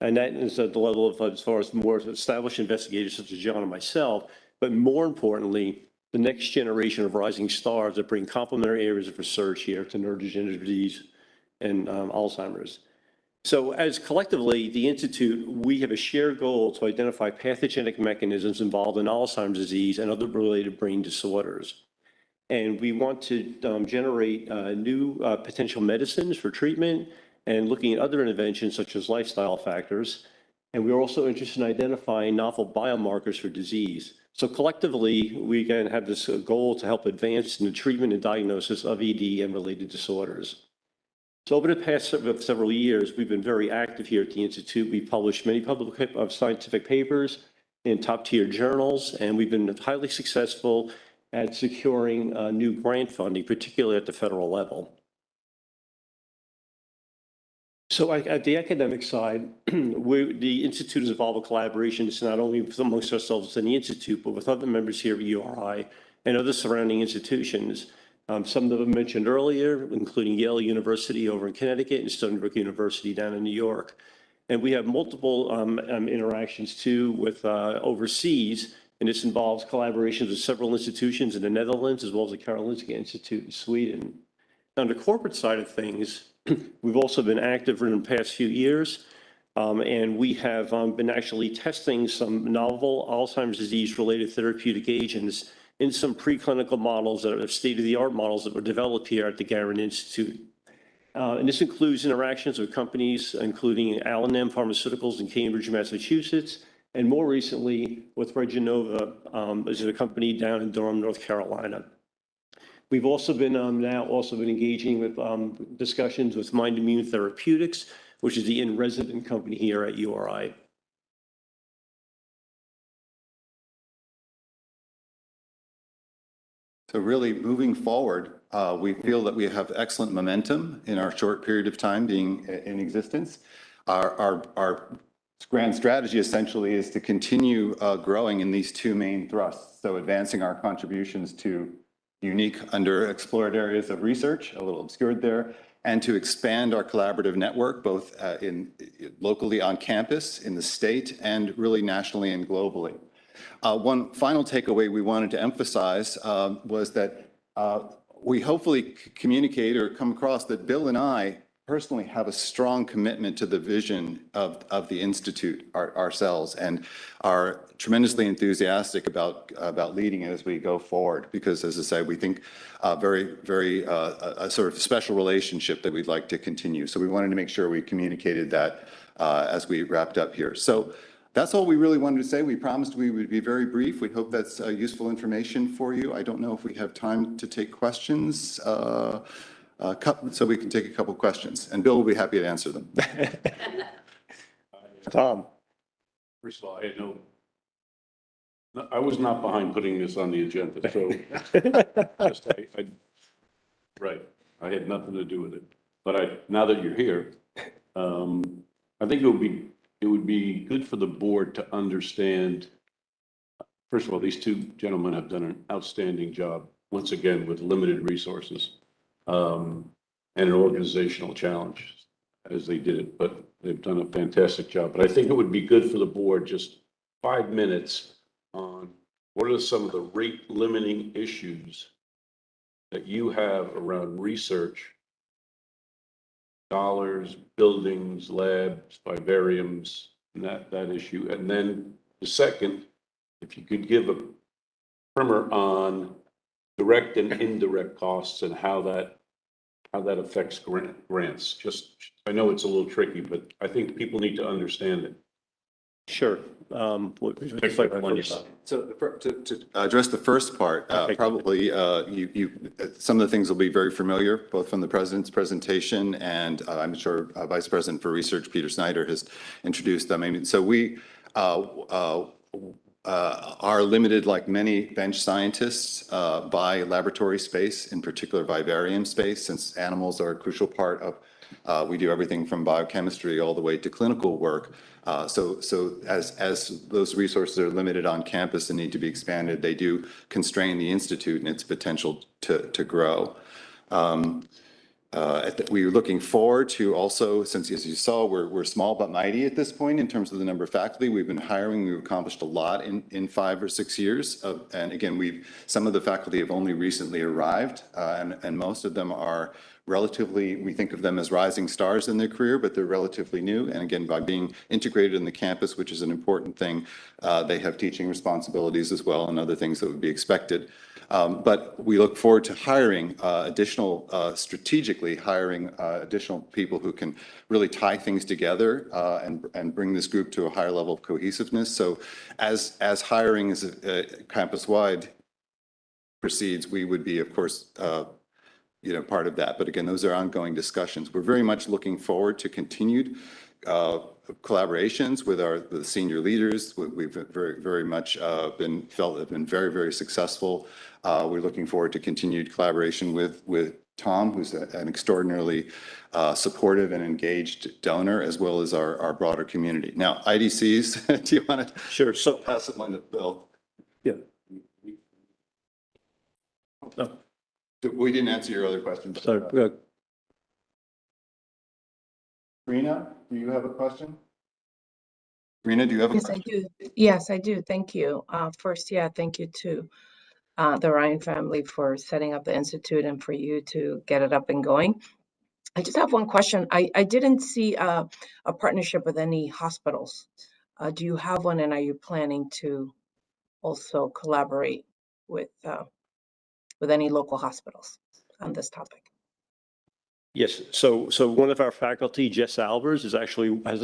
And that is at the level of, as far as more established investigators such as John and myself, but more importantly, the next generation of rising stars that bring complementary areas of research here to neurodegenerative disease and Alzheimer's. So as collectively, the Institute, we have a shared goal to identify pathogenic mechanisms involved in Alzheimer's disease and other related brain disorders. And we want to generate new potential medicines for treatment and looking at other interventions such as lifestyle factors. And we're also interested in identifying novel biomarkers for disease. So collectively, we again have this goal to help advance in the treatment and diagnosis of ED and related disorders. So over the past several years, we've been very active here at the Institute. We've published many scientific papers in top-tier journals, and we've been highly successful at securing new grant funding, particularly at the federal level. So at the academic side, the Institute has involved in collaborations not only amongst ourselves in the Institute, but with other members here at URI and other surrounding institutions. Some of them mentioned earlier, including Yale University over in Connecticut and Stony Brook University down in New York. And we have multiple interactions too with overseas, and this involves collaborations with several institutions in the Netherlands, as well as the Karolinska Institute in Sweden. On the corporate side of things, we've also been active in the past few years, and we have been actually testing some novel Alzheimer's disease-related therapeutic agents in some preclinical models that are state-of-the-art models that were developed here at the Garand Institute. And this includes interactions with companies, including Al&M Pharmaceuticals in Cambridge, Massachusetts, and more recently with Regenova, which is a company down in Durham, North Carolina. We've also been engaging with discussions with Mind Immune Therapeutics, which is the in-resident company here at URI. So really moving forward, we feel that we have excellent momentum in our short period of time being in existence. Our grand strategy essentially is to continue growing in these two main thrusts. So advancing our contributions to unique underexplored areas of research, a little obscured there, and to expand our collaborative network, both locally on campus, in the state, and really nationally and globally. One final takeaway we wanted to emphasize was that we hopefully communicate or come across that Bill and I personally have a strong commitment to the vision of the Institute ourselves and are tremendously enthusiastic about leading it as we go forward. Because as I said, we think a sort of special relationship that we'd like to continue. So we wanted to make sure we communicated that as we wrapped up here. So that's all we really wanted to say. We promised we would be very brief. We hope that's useful information for you. I don't know if we have time to take questions. So we can take a couple questions, and Bill will be happy to answer them. Tom. First of all, I was not behind putting this on the agenda, so right, I had nothing to do with it. But now that you're here, I think it would be good for the board to understand. First of all, these two gentlemen have done an outstanding job, once again, with limited resources and an organizational challenge. as they did it, but they've done a fantastic job. But I think it would be good for the board, just 5 minutes on what are some of the rate limiting issues that you have around research, dollars, buildings, labs, vivariums, and that issue. And then the second, if you could give a primer on direct and indirect costs and how that affects grants. Just, I know it's a little tricky, but I think people need to understand it. Sure. So to address the first part, probably some of the things will be very familiar, both from the president's presentation and I'm sure Vice President for Research, Peter Snyder, has introduced them. I mean, so we are limited, like many bench scientists, by laboratory space, in particular vivarium space, since animals are a crucial part of, we do everything from biochemistry all the way to clinical work. So as those resources are limited on campus and need to be expanded, they do constrain the institute and its potential to grow. We're looking forward to also, since as you saw, we're small but mighty at this point in terms of the number of faculty. We've been hiring, we've accomplished a lot in 5 or 6 years. And again, some of the faculty have only recently arrived, and most of them are relatively, we think of them as rising stars in their career, but they're relatively new. And again, by being integrated in the campus, which is an important thing, they have teaching responsibilities as well and other things that would be expected. But we look forward to hiring strategically hiring additional people who can really tie things together and bring this group to a higher level of cohesiveness. So as hiring is campus-wide proceeds, we would be, of course, part of that. But again, those are ongoing discussions. We're very much looking forward to continued collaborations with the senior leaders. We've very much felt have been very, very successful. We're looking forward to continued collaboration with Tom, who's an extraordinarily supportive and engaged donor, as well as our broader community. Now, IDCs, do you want to? Sure. So pass it on to Bill. Yeah. No. We didn't answer your other question. Sorry. Rena, do you have a question? Rena, do you have a Yes, question? I do. Yes, I do. Thank you. First, thank you to the Ryan family for setting up the Institute and for you to get it up and going. I just have one question. I didn't see a partnership with any hospitals. Do you have one, and are you planning to also collaborate with any local hospitals on this topic? Yes, so one of our faculty, Jess Albers, has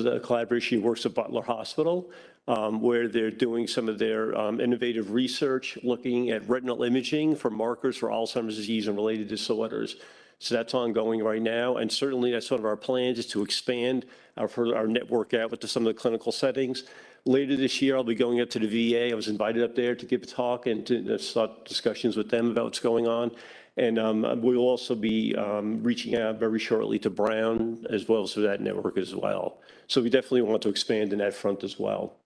a collaboration, works at Butler Hospital, where they're doing some of their innovative research, looking at retinal imaging for markers for Alzheimer's disease and related disorders. So that's ongoing right now, and certainly that's one of our plans, is to expand our network out to some of the clinical settings. Later this year, I'll be going up to the VA. I was invited up there to give a talk and to start discussions with them about what's going on. And we'll also be reaching out very shortly to Brown, as well as to that network as well. So we definitely want to expand in that front as well.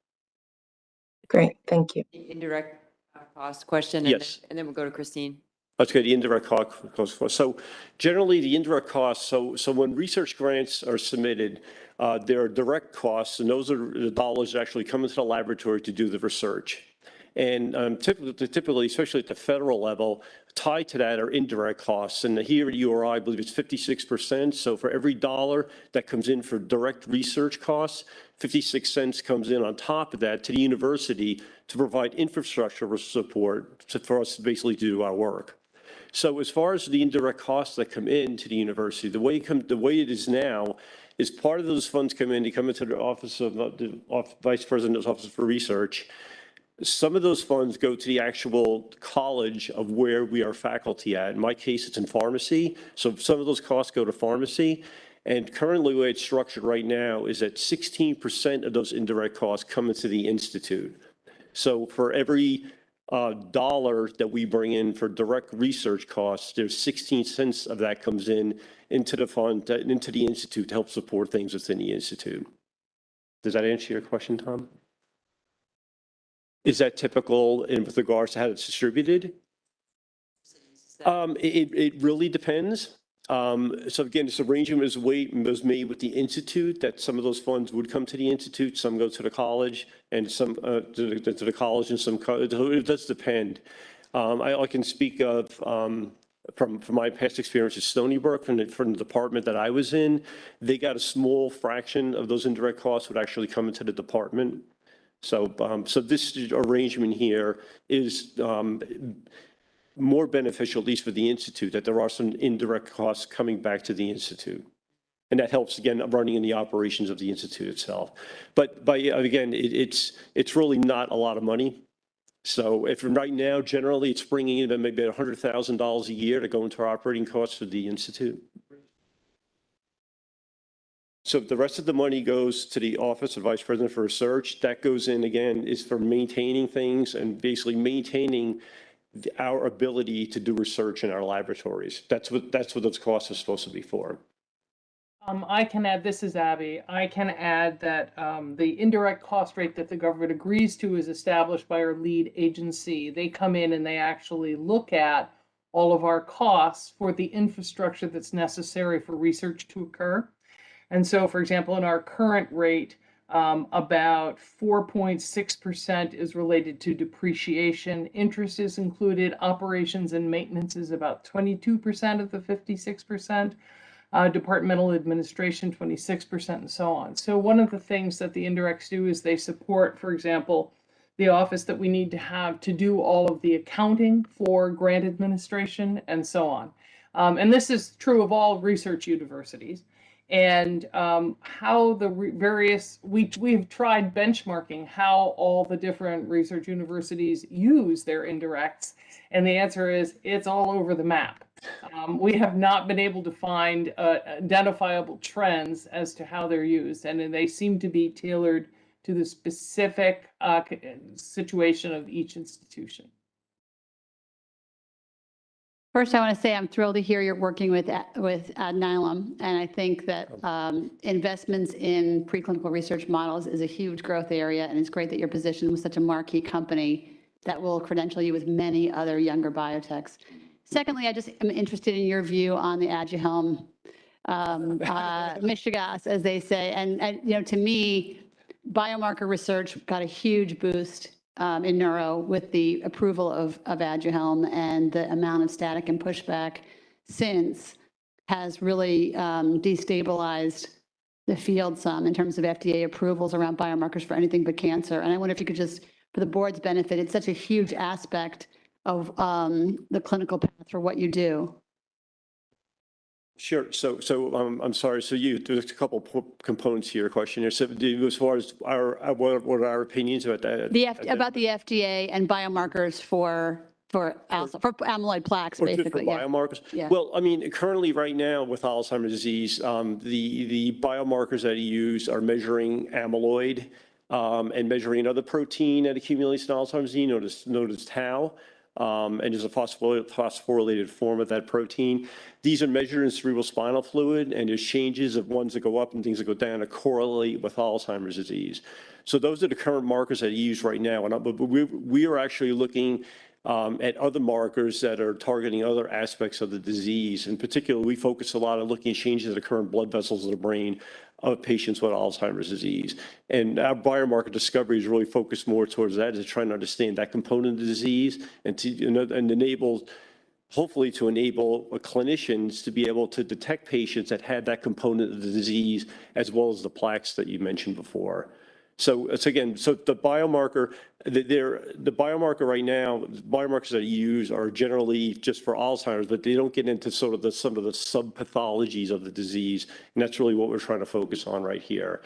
Great, thank you. The indirect cost question. Yes. And then we'll go to Christine. Let's get the indirect cost. So generally, the indirect costs, so when research grants are submitted, there are direct costs, and those are the dollars that actually come into the laboratory to do the research. And typically, especially at the federal level, tied to that are indirect costs. And here at URI, I believe it's 56%. So for every dollar that comes in for direct research costs, 56 cents comes in on top of that to the university to provide infrastructure support for us basically to do our work. So as far as the indirect costs that come into the university, the way it is now is part of those funds come into the office of the Vice President's Office for Research. Some of those funds go to the actual college of where we are faculty at. In my case, it's in pharmacy. So some of those costs go to pharmacy. And currently, the way it's structured right now is that 16% of those indirect costs come into the institute. So for every dollar that we bring in for direct research costs, there's 16 cents of that comes into the fund, into the institute to help support things within the institute. Does that answer your question, Tom? Is that typical with regards to how it's distributed? It really depends. So again, this arrangement was made with the Institute, that some of those funds would come to the Institute, some go to the college, and some to the college, and some, it does depend. I can speak of, from my past experience at Stony Brook, from the department that I was in, they got a small fraction of those indirect costs would actually come into the department. So, so this arrangement here is more beneficial, at least for the Institute, that there are some indirect costs coming back to the Institute. And that helps, again, running in the operations of the Institute itself. But again, it's really not a lot of money. So if right now, generally, it's bringing in maybe $100,000 a year to go into our operating costs for the Institute. So the rest of the money goes to the Office of Vice President for Research. That goes in, again, is for maintaining things and basically maintaining our ability to do research in our laboratories. That's what those costs are supposed to be for. I can add, this is Abby, I can add that the indirect cost rate that the government agrees to is established by our lead agency. They come in and they actually look at all of our costs for the infrastructure that's necessary for research to occur. And so, for example, in our current rate, about 4.6% is related to depreciation. Interest is included. Operations and maintenance is about 22% of the 56%. Departmental administration, 26%, and so on. So one of the things that the indirects do is they support, for example, the office that we need to have to do all of the accounting for grant administration and so on. And this is true of all research universities. And how the various, we've tried benchmarking how all the different research universities use their indirects. And the answer is it's all over the map. We have not been able to find identifiable trends as to how they're used. And they seem to be tailored to the specific situation of each institution. First, I want to say I'm thrilled to hear you're working with Adnylum, and I think that investments in preclinical research models is a huge growth area, and it's great that you're positioned with such a marquee company that will credential you with many other younger biotechs. Secondly, I just am interested in your view on the Aduhelm mishigas, as they say, and you know, to me, biomarker research got a huge boost in neuro with the approval of Aduhelm, and the amount of static and pushback since has really destabilized the field some in terms of FDA approvals around biomarkers for anything but cancer. And I wonder if you could just, for the board's benefit, it's such a huge aspect of the clinical path for what you do. Sure. So I'm sorry. So there's a couple components to your question here. So as far as what are our opinions about that? About the FDA and biomarkers for amyloid plaques, basically. For biomarkers? Yeah. Well, I mean, currently right now with Alzheimer's disease, the biomarkers that you use are measuring amyloid and measuring another protein that accumulates in Alzheimer's disease, known as tau. And is a phosphorylated form of that protein. These are measured in cerebrospinal fluid, and there's changes of ones that go up and things that go down to correlate with Alzheimer's disease. So those are the current markers that you use right now. But we are actually looking at other markers that are targeting other aspects of the disease. In particular, we focus a lot on looking at changes that occur in blood vessels in the brain of patients with Alzheimer's disease. And our biomarker discovery is really focused more towards that, is trying to understand that component of the disease and enable, hopefully to enable clinicians to be able to detect patients that had that component of the disease, as well as the plaques that you mentioned before. So it's again, so the biomarker, the biomarker right now, biomarkers that you use are generally just for Alzheimer's, but they don't get into sort of some of the subpathologies of the disease. And that's really what we're trying to focus on right here.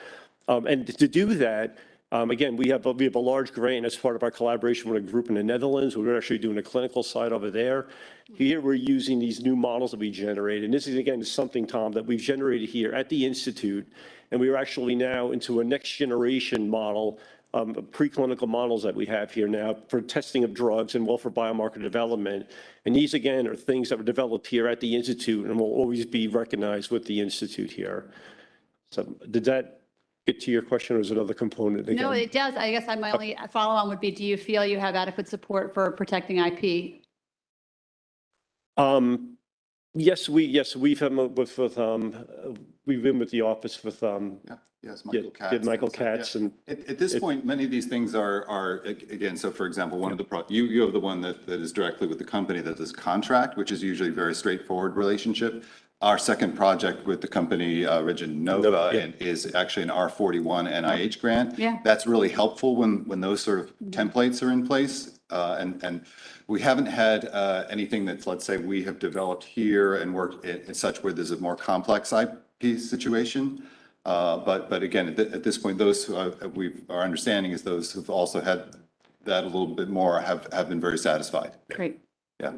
And to do that, again, we have a large grant as part of our collaboration with a group in the Netherlands. We're actually doing a clinical side over there. Here we're using these new models that we generate. And this is, again, something, Tom, that we've generated here at the Institute. And we are actually now into a next generation model, preclinical models that we have here now for testing of drugs and for biomarker development. And these, again, are things that were developed here at the Institute and will always be recognized with the Institute here. So did that get to your question, or is it another component again? No, it does. I guess my only follow-on would be, do you feel you have adequate support for protecting IP? Yes, we've had, we've been with the office with, Yes, Michael yeah, Katz. Michael So, yeah. Katz and. At this point, many of these things again, so for example, one of the, you have the one that is directly with the company that does contract, which is usually a very straightforward relationship. Our second project with the company, Nova, Yeah. and is actually an R41 NIH grant. Yeah. That's really helpful when those sort of templates are in place. And we haven't had anything that's, let's say, we have developed here and worked in such where there's a more complex IP situation. But again, at this point, those who our understanding is those who've also had that a little bit more have been very satisfied. Great. Yeah.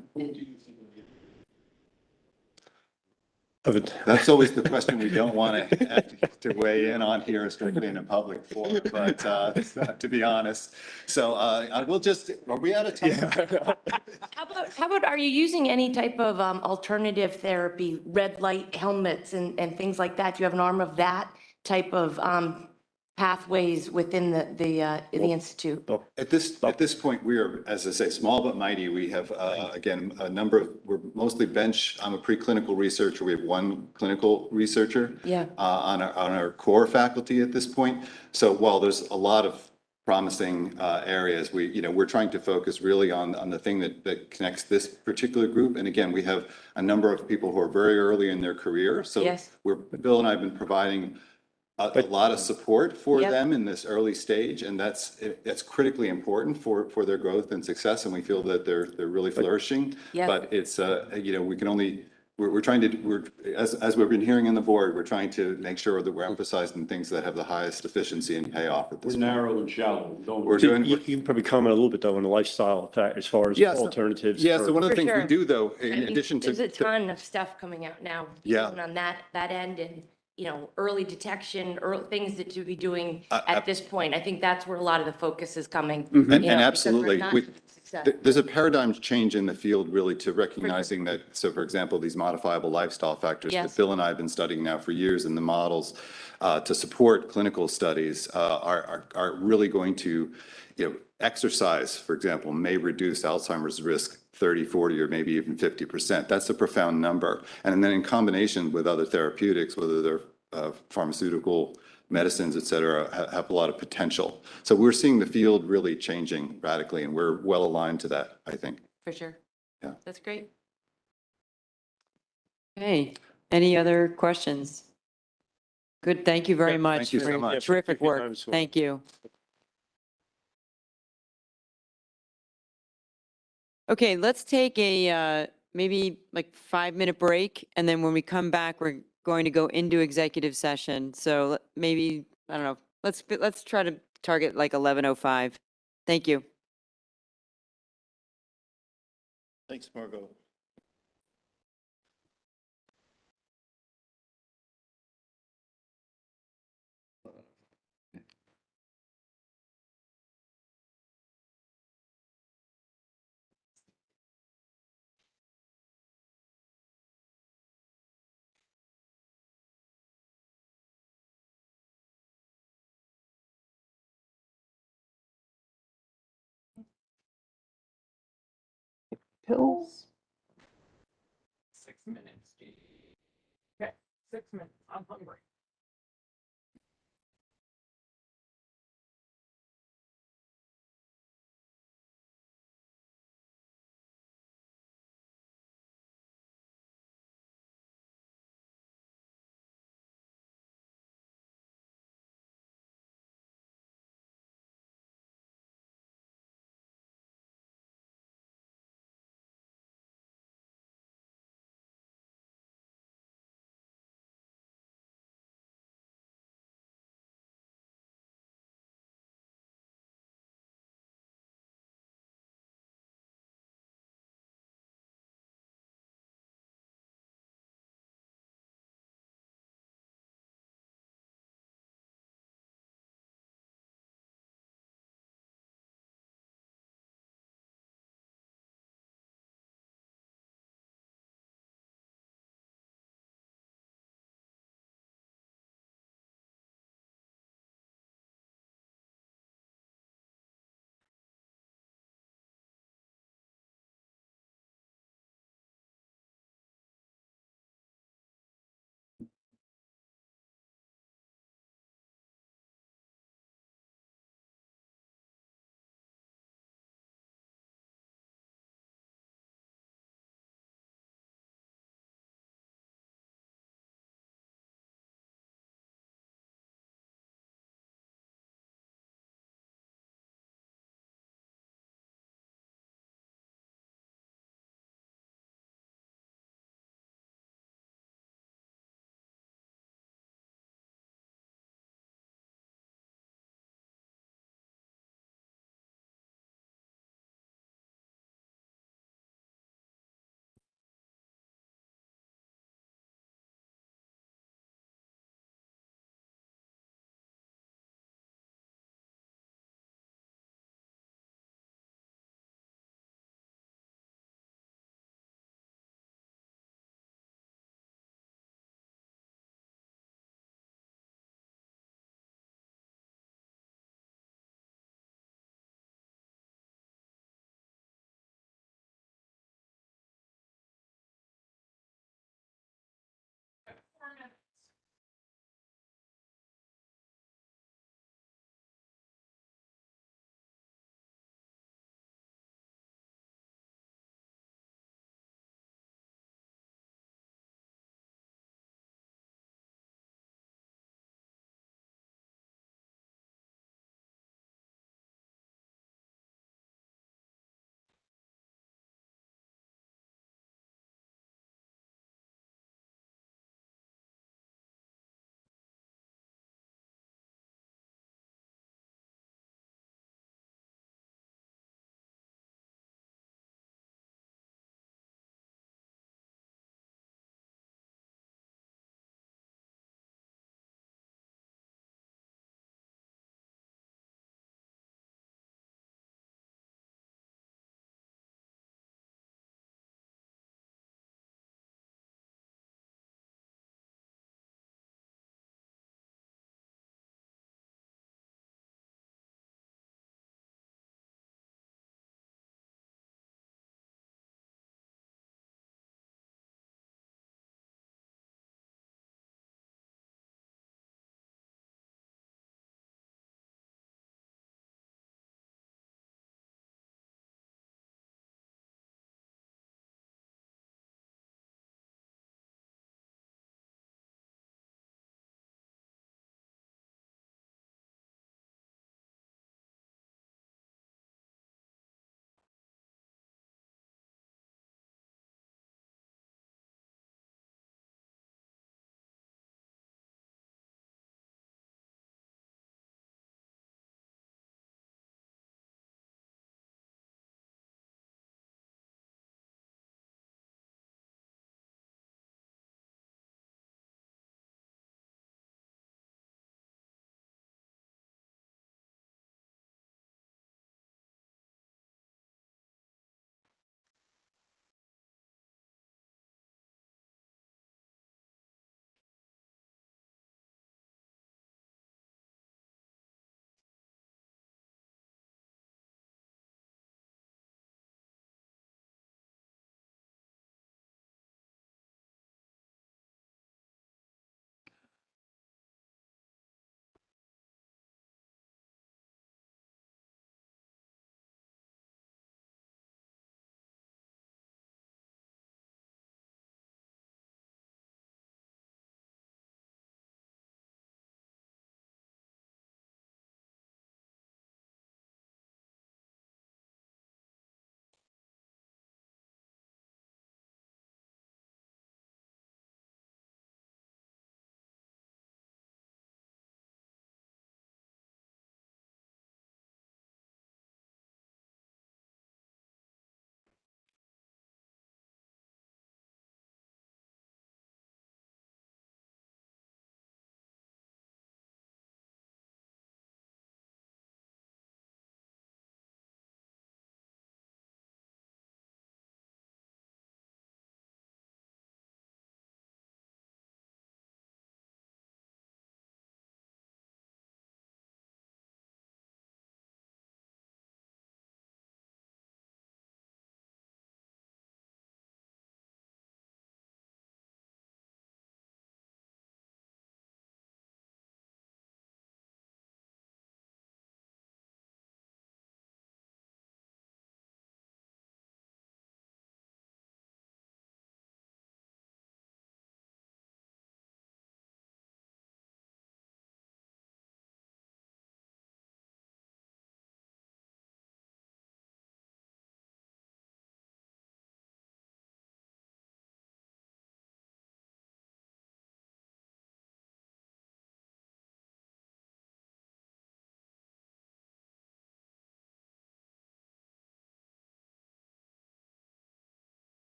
Of it. That's always the question we don't want to weigh in on here strictly in a public forum, but to be honest. So I will just, are we out of time? How about, are you using any type of alternative therapy, red light helmets and things like that? Do you have an arm of that type of pathways within the Institute? At this point, we are, as I say, small but mighty. We have, again, a number of, we're mostly bench. I'm a preclinical researcher. We have one clinical researcher on our core faculty at this point. So while there's a lot of promising areas, we're trying to focus really on the thing that connects this particular group. And again, we have a number of people who are very early in their career. So Bill and I have been providing a lot of support for them in this early stage, and that's critically important for their growth and success. And we feel that they're really flourishing. But it's we can only we're trying to as we've been hearing in the board, we're trying to make sure that we're emphasizing things that have the highest efficiency and payoff at this point. Narrow and shallow. You can probably comment a little bit though on the lifestyle effect as far as alternatives. Yeah. So one of the For things we sure. do though, in I mean, addition to there's a ton of stuff coming out now. Yeah. On that end and, early detection, early things that you'd be doing at this point. I think that's where a lot of the focus is coming. And absolutely, there's a paradigm change in the field really to recognizing that, so for example, these modifiable lifestyle factors that Bill and I have been studying now for years in the models to support clinical studies are really going to, exercise, for example, may reduce Alzheimer's risk 30, 40, or maybe even 50%. That's a profound number. And then in combination with other therapeutics, whether they're pharmaceutical medicines, et cetera, have a lot of potential. So we're seeing the field really changing radically, and we're well aligned to that, I think. For sure. Yeah. That's great. Okay, any other questions? Good, thank you very much. Thank you so much. Terrific work. Thank you. Okay, let's take a maybe like 5-minute break, and then when we come back, we're going to go into executive session. So maybe, I don't know, let's try to target like 11:05. Thank you. Thanks, Margot. Pills? 6 minutes. Okay, 6 minutes. I'm hungry.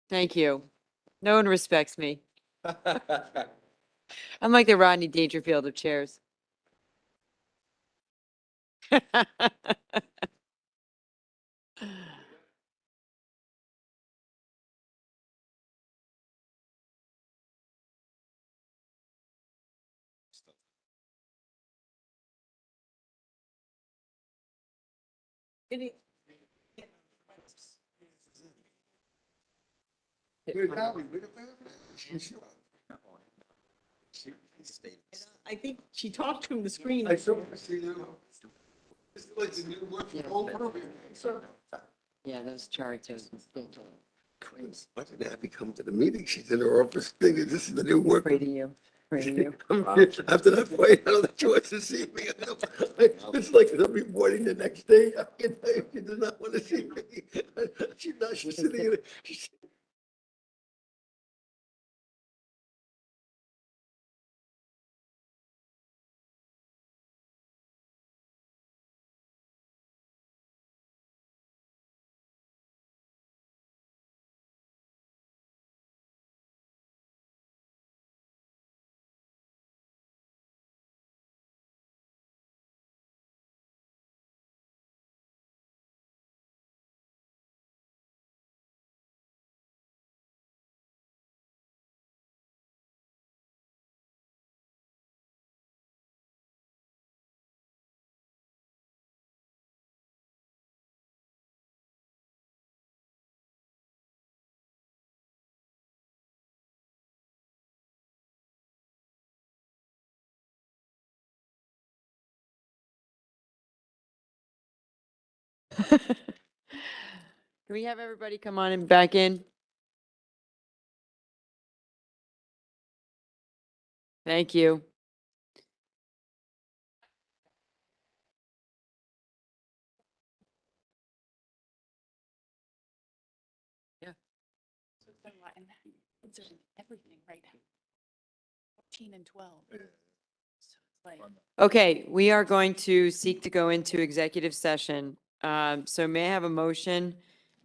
Thank you. No one respects me. I'm like the Rodney Dangerfield of chairs. I think she talked to him the screen. Yeah, those charts are Crazy. Why did Abby come to the meeting? She's in her office thinking this is the new work. Pray to you. Pray to you. After that fight, I don't know she wants to see me. It's like every morning the next day, she does not want to see me. She's sitting in, she's Can we have everybody come on and back in? Thank you. Yeah. It's in everything right now. 14 and 12. So it's like. Okay, we are going to seek to go into executive session. So may I have a motion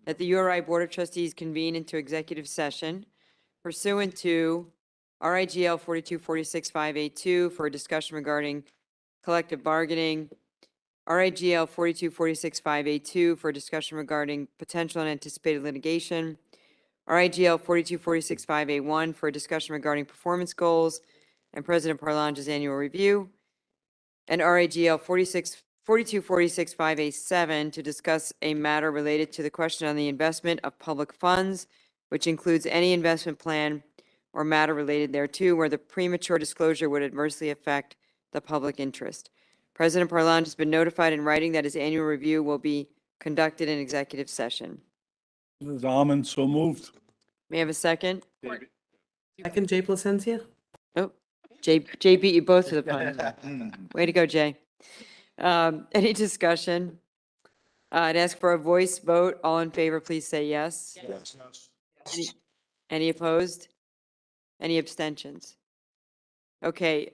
that the URI Board of Trustees convene into executive session pursuant to RIGL 4246582 for a discussion regarding collective bargaining, RIGL 4246582 for a discussion regarding potential and anticipated litigation, RIGL 4246581 for a discussion regarding performance goals and President Parlange's annual review, and RAGL 4246587 to discuss a matter related to the question on the investment of public funds, which includes any investment plan or matter related thereto where the premature disclosure would adversely affect the public interest. President Parlange has been notified in writing that his annual review will be conducted in executive session. Ms. Almond, so moved. May I have a second? Second, Jay Placencia? Oh, Jay beat you both to the punch. Way to go, Jay. Any discussion? I'd ask for a voice vote. All in favor, please say yes. Yes. Any opposed? Any abstentions? Okay,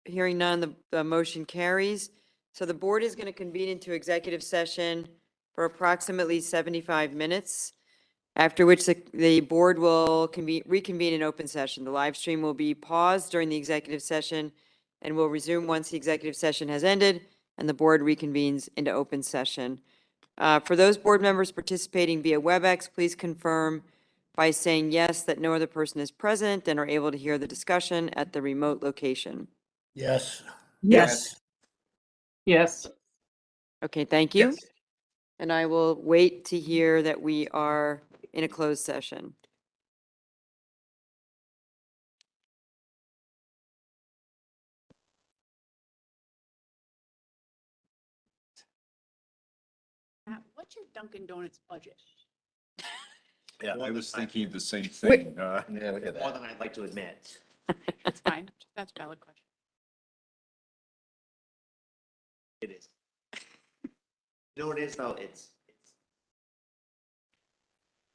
hearing none, the motion carries. So the board is going to convene into executive session for approximately 75 minutes, after which the board will reconvene in open session. The live stream will be paused during the executive session and will resume once the executive session has ended and the board reconvenes into open session. For those board members participating via WebEx, please confirm by saying yes that no other person is present and are able to hear the discussion at the remote location. Yes. Yes. Yes. Okay, thank you. And I will wait to hear that we are in a closed session. Matt, what's your Dunkin' Donuts budget? Yeah, I was thinking the same thing. Yeah, look at that. More than I'd like to admit. That's fine. That's a valid question. It is. You know what it is though? It's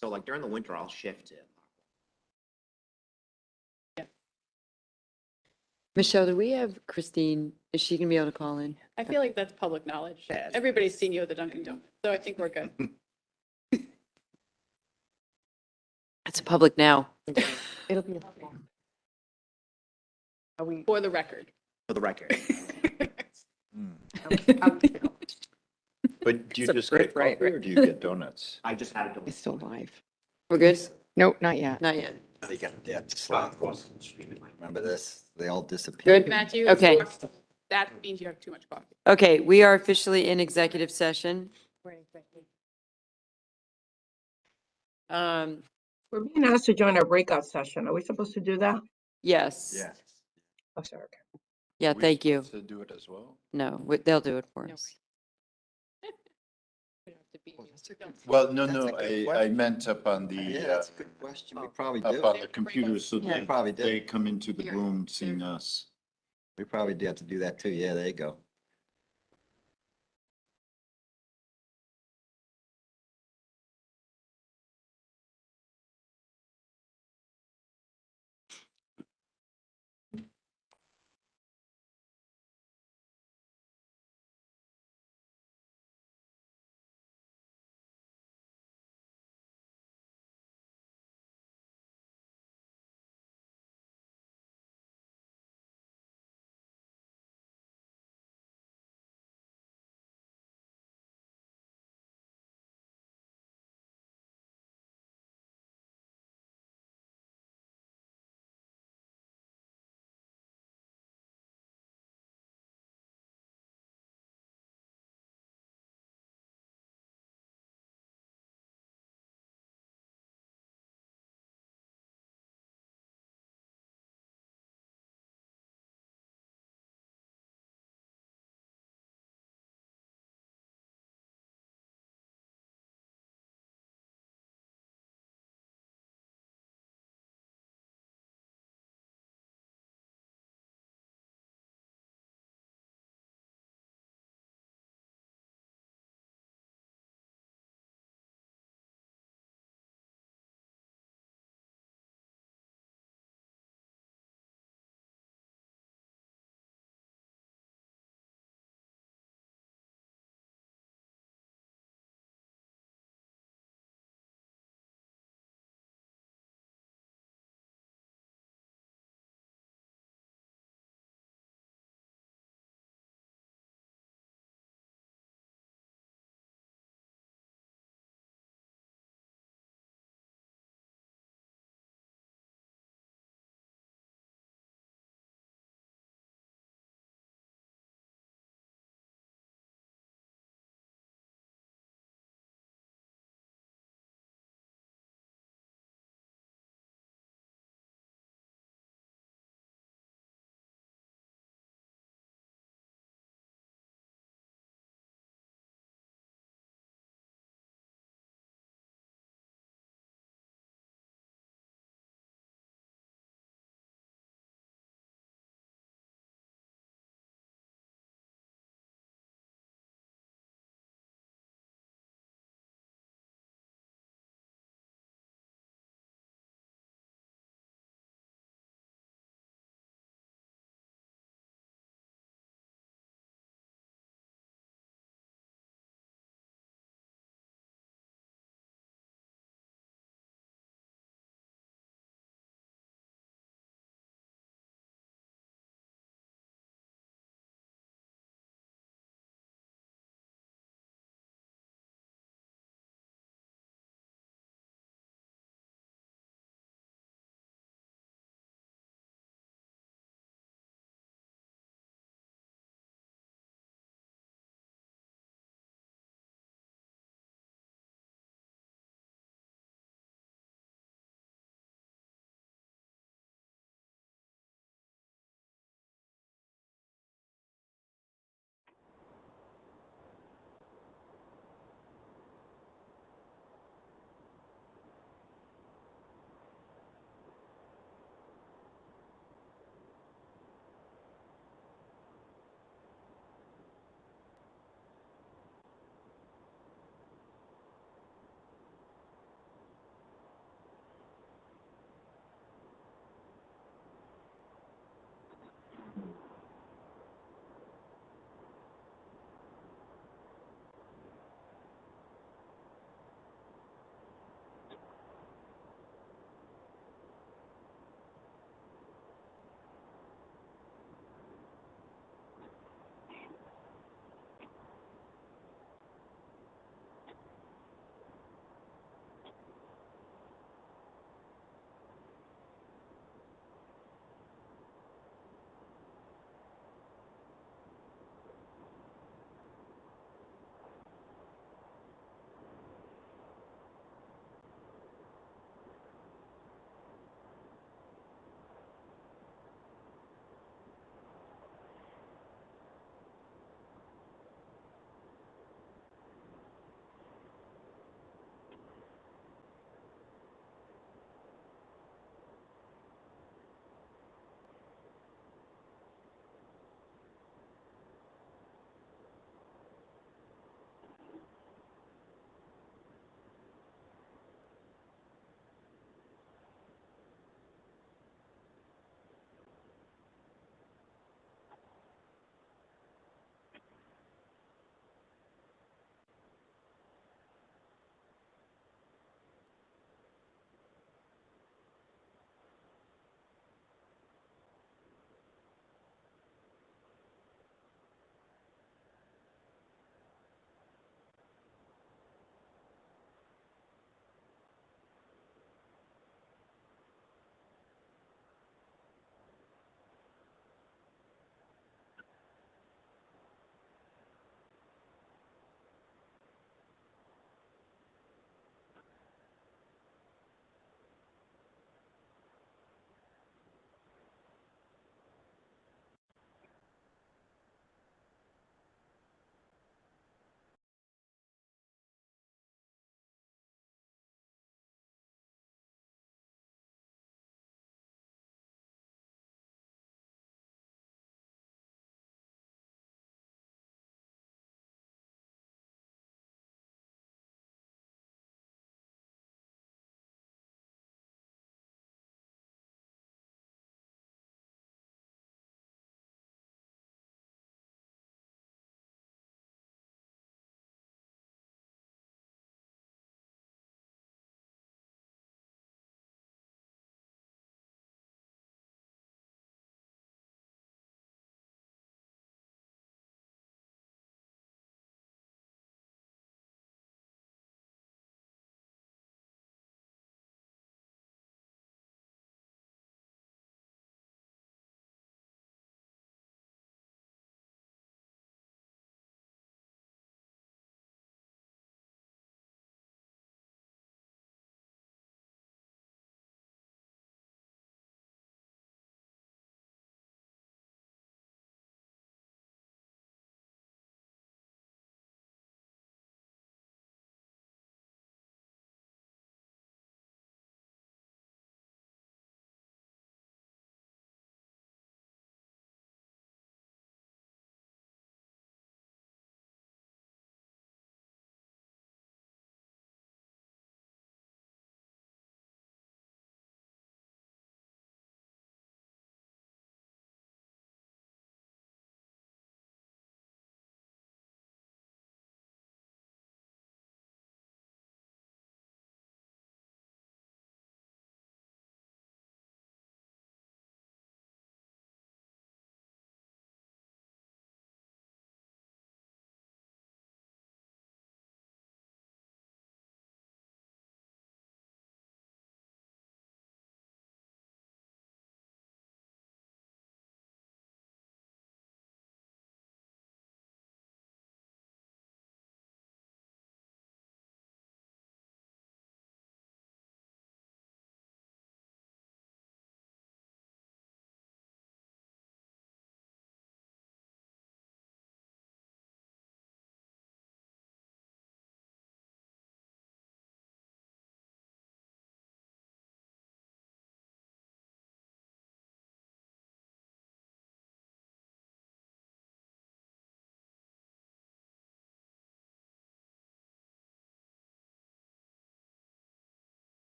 so like during the winter, I'll shift it. Michelle, do we have Christine? Is she going to be able to call in? I feel like that's public knowledge. Everybody's seen you at the Dunkin' Donuts, so I think we're good. It's public now. It'll be. Are we? For the record. For the record. But do you It's a just great get coffee right. or do you get donuts? I just had it. It's still live. We're good? No, not yet. Not yet. They got, yeah, slide. Remember this? They all disappeared. Good? Matthew? Okay. That means you have too much coffee. Okay, we are officially in executive session. We're being asked to join our breakout session. Are we supposed to do that? Yes. Yeah. Oh, sorry. Okay. Yeah, Are we thank you. supposed To do it as well? No, they'll do it for us. Well, no, That's a no, good I question. meant up on Yeah, the, that's a good question. We probably up do. on the computer so Yeah, that probably do. they come into the room seeing us. We probably do have to do that too. Yeah, there you go.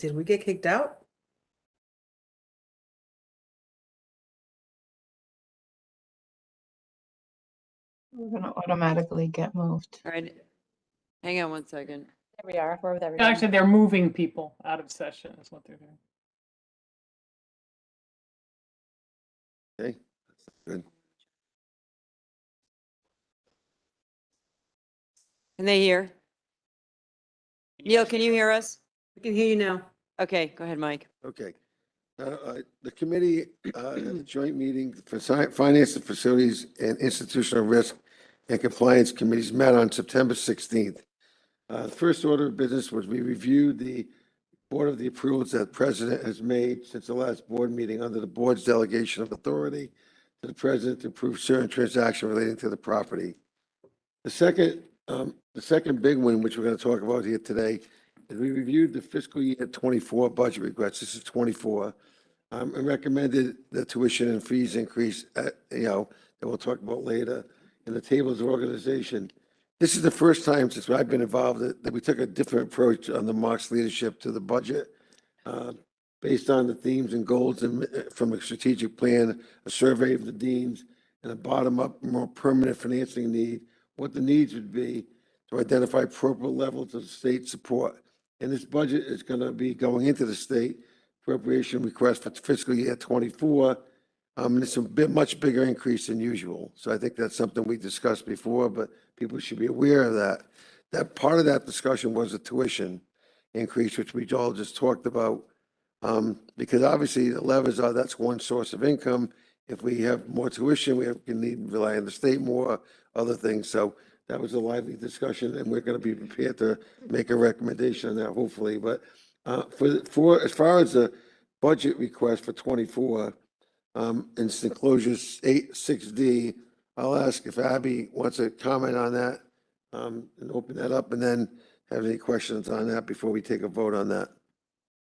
Did we get kicked out? We're gonna automatically get moved. All right, hang on one second. There we are, we're with everybody. Actually, they're moving people out of session is what they're doing. Okay, good. Can they hear? Neil, can you hear us? We can hear you now. Okay, go ahead, Mike. Okay. The committee, at a joint meeting for Finance and Facilities and Institutional Risk and Compliance Committees met on September 16th. The first order of business was we reviewed the board of the approvals that the president has made since the last board meeting under the board's delegation of authority to the president to approve certain transactions relating to the property. The second big one, which we're going to talk about here today, is we reviewed the fiscal year 24 budget requests. This is 24. And recommended the tuition and fees increase, that we'll talk about later in the tables of organization. This is the first time since I've been involved that we took a different approach on the Mark's leadership to the budget, based on the themes and goals and from a strategic plan, a survey of the deans, and a bottom-up, more permanent financing need, what the needs would be to identify appropriate levels of state support. And this budget is going to be going into the state appropriation request for fiscal year 24. It's a much bigger increase than usual. So I think that's something we discussed before, but people should be aware of that. That part of that discussion was a tuition increase, which we all just talked about. Because obviously the levers are, that's one source of income. If we have more tuition, we can need to rely on the state more, other things. So that was a lively discussion, and we're going to be prepared to make a recommendation on that, hopefully. But for as far as the budget request for 24, instant enclosures 6D, I'll ask if Abby wants to comment on that, and open that up, and then have any questions on that before we take a vote on that.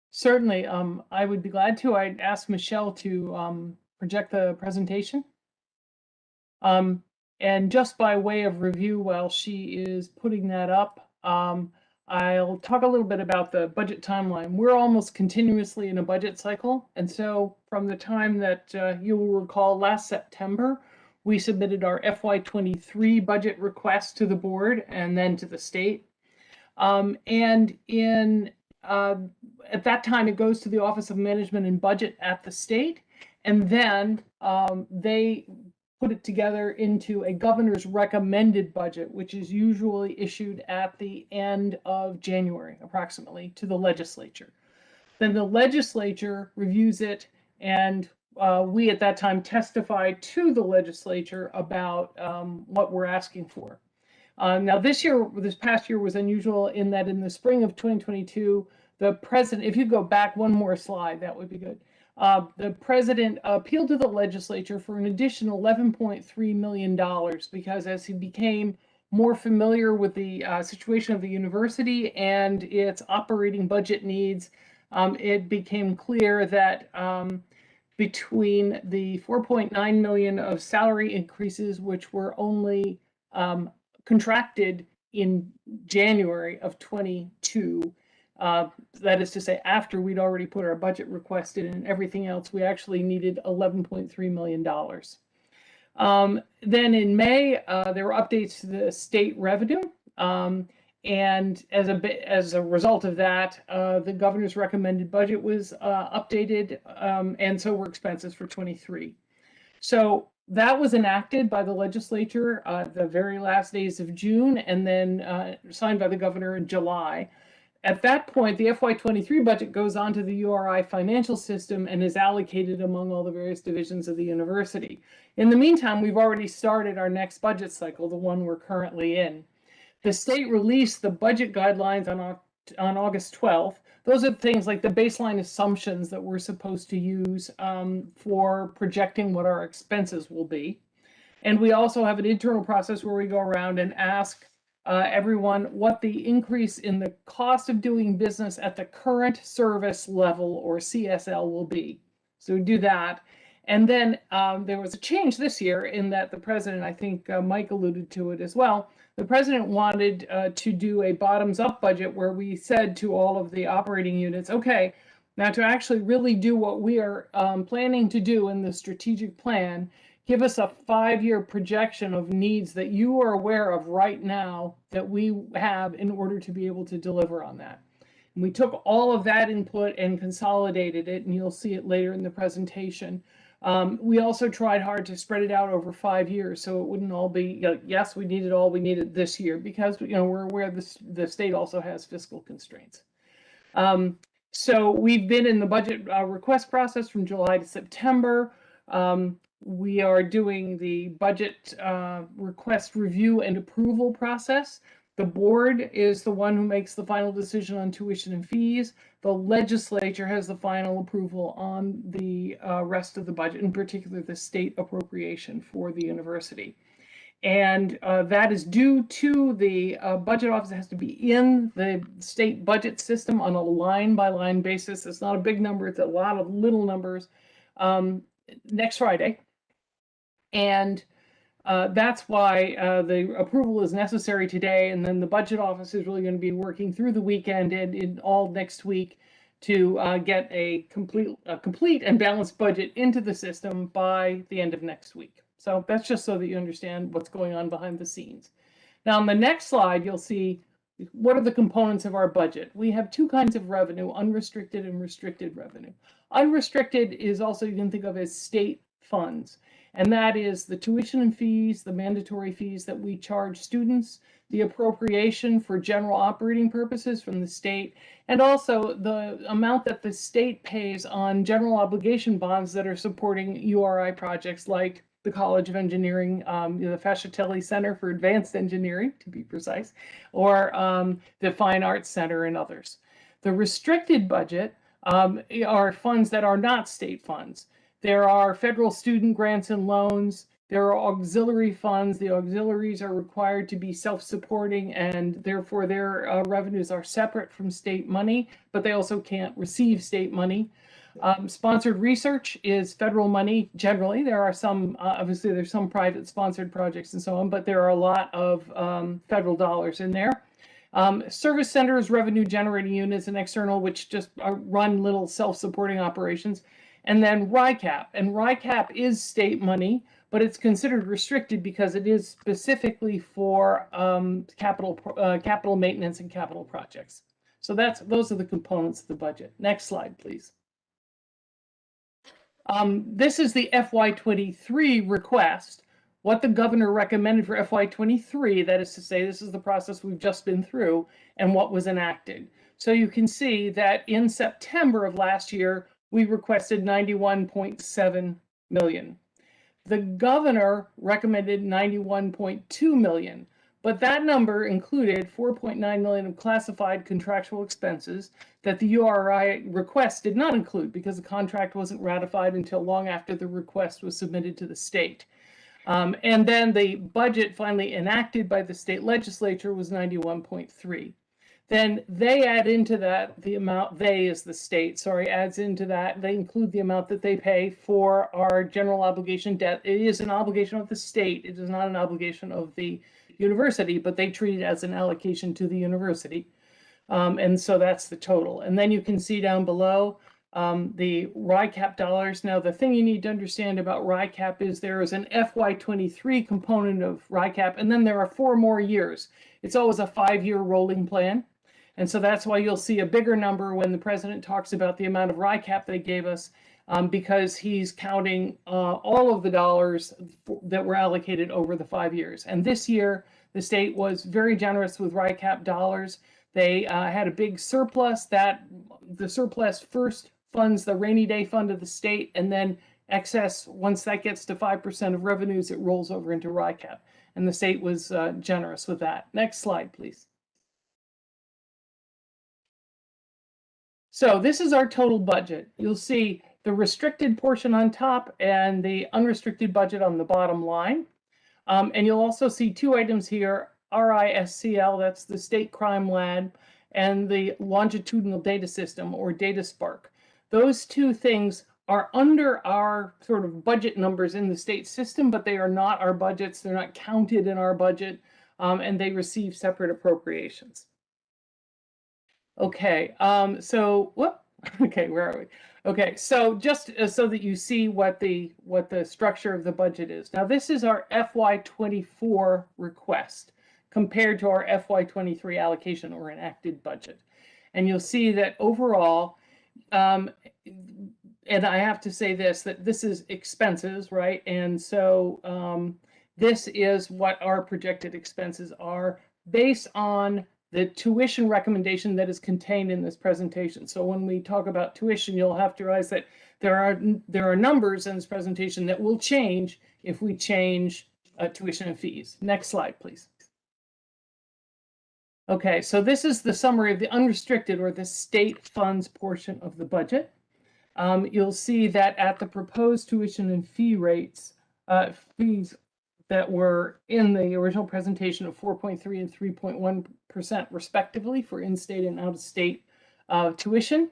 Certainly, I would be glad to. I'd ask Michelle to project the presentation. And just by way of review, while she is putting that up, I'll talk a little bit about the budget timeline. We're almost continuously in a budget cycle. And so from the time that you will recall last September, we submitted our FY23 budget request to the board and then to the state. And at that time, it goes to the Office of Management and Budget at the state. And then they put it together into a governor's recommended budget, which is usually issued at the end of January, approximately, to the legislature. Then the legislature reviews it, and we at that time testify to the legislature about what we're asking for. Now this past year was unusual in that in the spring of 2022, the president, if you go back one more slide, that would be good. The president appealed to the legislature for an additional $11.3 million because as he became more familiar with the situation of the university and its operating budget needs, it became clear that between the 4.9 million of salary increases, which were only contracted in January of 22, that is to say, after we'd already put our budget request in and everything else, we actually needed $11.3 million. Then in May, there were updates to the state revenue. And as a result of that, the governor's recommended budget was updated, and so were expenses for 23. So that was enacted by the legislature the very last days of June and then signed by the governor in July. At that point, the FY23 budget goes on to the URI financial system and is allocated among all the various divisions of the university. In the meantime, we've already started our next budget cycle, the one we're currently in. The state released the budget guidelines on August 12th. Those are things like the baseline assumptions that we're supposed to use for projecting what our expenses will be. And we also have an internal process where we go around and ask everyone what the increase in the cost of doing business at the current service level or CSL will be. So we do that. And then there was a change this year in that the president, I think Mike alluded to it as well, the president wanted to do a bottoms-up budget where we said to all of the operating units, okay, now to actually really do what we are planning to do in the strategic plan, give us a 5-year projection of needs that you are aware of right now that we have in order to be able to deliver on that. And we took all of that input and consolidated it, and you'll see it later in the presentation. We also tried hard to spread it out over 5 years, so it wouldn't all be, yes, we needed all we needed this year, because we're aware the state also has fiscal constraints. So we've been in the budget request process from July to September. We are doing the budget request review and approval process. The board is the one who makes the final decision on tuition and fees. The legislature has the final approval on the rest of the budget, in particular the state appropriation for the university. And that is due to the budget office. It has to be in the state budget system on a line-by-line basis. It's not a big number. It's a lot of little numbers next Friday. And that's why the approval is necessary today. And then the budget office is really going to be working through the weekend and in all next week to get a complete and balanced budget into the system by the end of next week. So that's just so that you understand what's going on behind the scenes. Now on the next slide, you'll see what are the components of our budget. We have two kinds of revenue, unrestricted and restricted revenue. Unrestricted is also, you can think of as state funds. And that is the tuition and fees, the mandatory fees that we charge students, the appropriation for general operating purposes from the state, and also the amount that the state pays on general obligation bonds that are supporting URI projects like the College of Engineering, the Fascitelli Center for Advanced Engineering, to be precise, or the Fine Arts Center and others. The restricted budget are funds that are not state funds. There are federal student grants and loans. There are auxiliary funds. The auxiliaries are required to be self-supporting, and therefore their revenues are separate from state money, but they also can't receive state money. Sponsored research is federal money generally. There are some, obviously there's some private sponsored projects and so on, but there are a lot of federal dollars in there. Service centers, revenue generating units, and external, which just run little self-supporting operations. And then RICAP. And RICAP is state money, but it's considered restricted because it is specifically for capital maintenance and capital projects. So those are the components of the budget. Next slide, please. This is the FY23 request, what the governor recommended for FY23, that is to say, this is the process we've just been through, and what was enacted. So you can see that in September of last year, we requested 91.7 million. The governor recommended 91.2 million, but that number included 4.9 million of classified contractual expenses that the URI request did not include because the contract wasn't ratified until long after the request was submitted to the state. And then the budget finally enacted by the state legislature was 91.3. Then they add into that the amount, they is the state, sorry, adds into that, they include the amount that they pay for our general obligation debt. It is an obligation of the state. It is not an obligation of the university, but they treat it as an allocation to the university. And so that's the total. And then you can see down below the RICAP dollars. Now, the thing you need to understand about RICAP is there is an FY23 component of RICAP, and then there are 4 more years. It's always a 5-year rolling plan. And so that's why you'll see a bigger number when the president talks about the amount of RICAP they gave us, because he's counting all of the dollars that were allocated over the 5 years. And this year, the state was very generous with RICAP dollars. They had a big surplus. That the surplus first funds the rainy day fund of the state, and then excess, once that gets to 5% of revenues, it rolls over into RICAP. And the state was generous with that. Next slide, please. So this is our total budget. You'll see the restricted portion on top and the unrestricted budget on the bottom line. And you'll also see 2 items here, RISCL, that's the State Crime Lab, and the Longitudinal Data System, or DataSpark. Those 2 things are under our sort of budget numbers in the state system, but they are not our budgets. They're not counted in our budget. and they receive separate appropriations. Okay, okay, where are we? Okay, so just so that you see what the structure of the budget is. Now, this is our FY24 request compared to our FY23 allocation or enacted budget. And you'll see that overall, and I have to say that this is expenses, right? And so this is what our projected expenses are based on the tuition recommendation that is contained in this presentation. So when we talk about tuition, you'll have to realize that there are numbers in this presentation that will change if we change tuition and fees. Next slide, please. Okay, so this is the summary of the unrestricted or the state funds portion of the budget. You'll see that at the proposed tuition and fee rates, fees that were in the original presentation of 4.3 and 3.1% respectively for in-state and out-of-state tuition,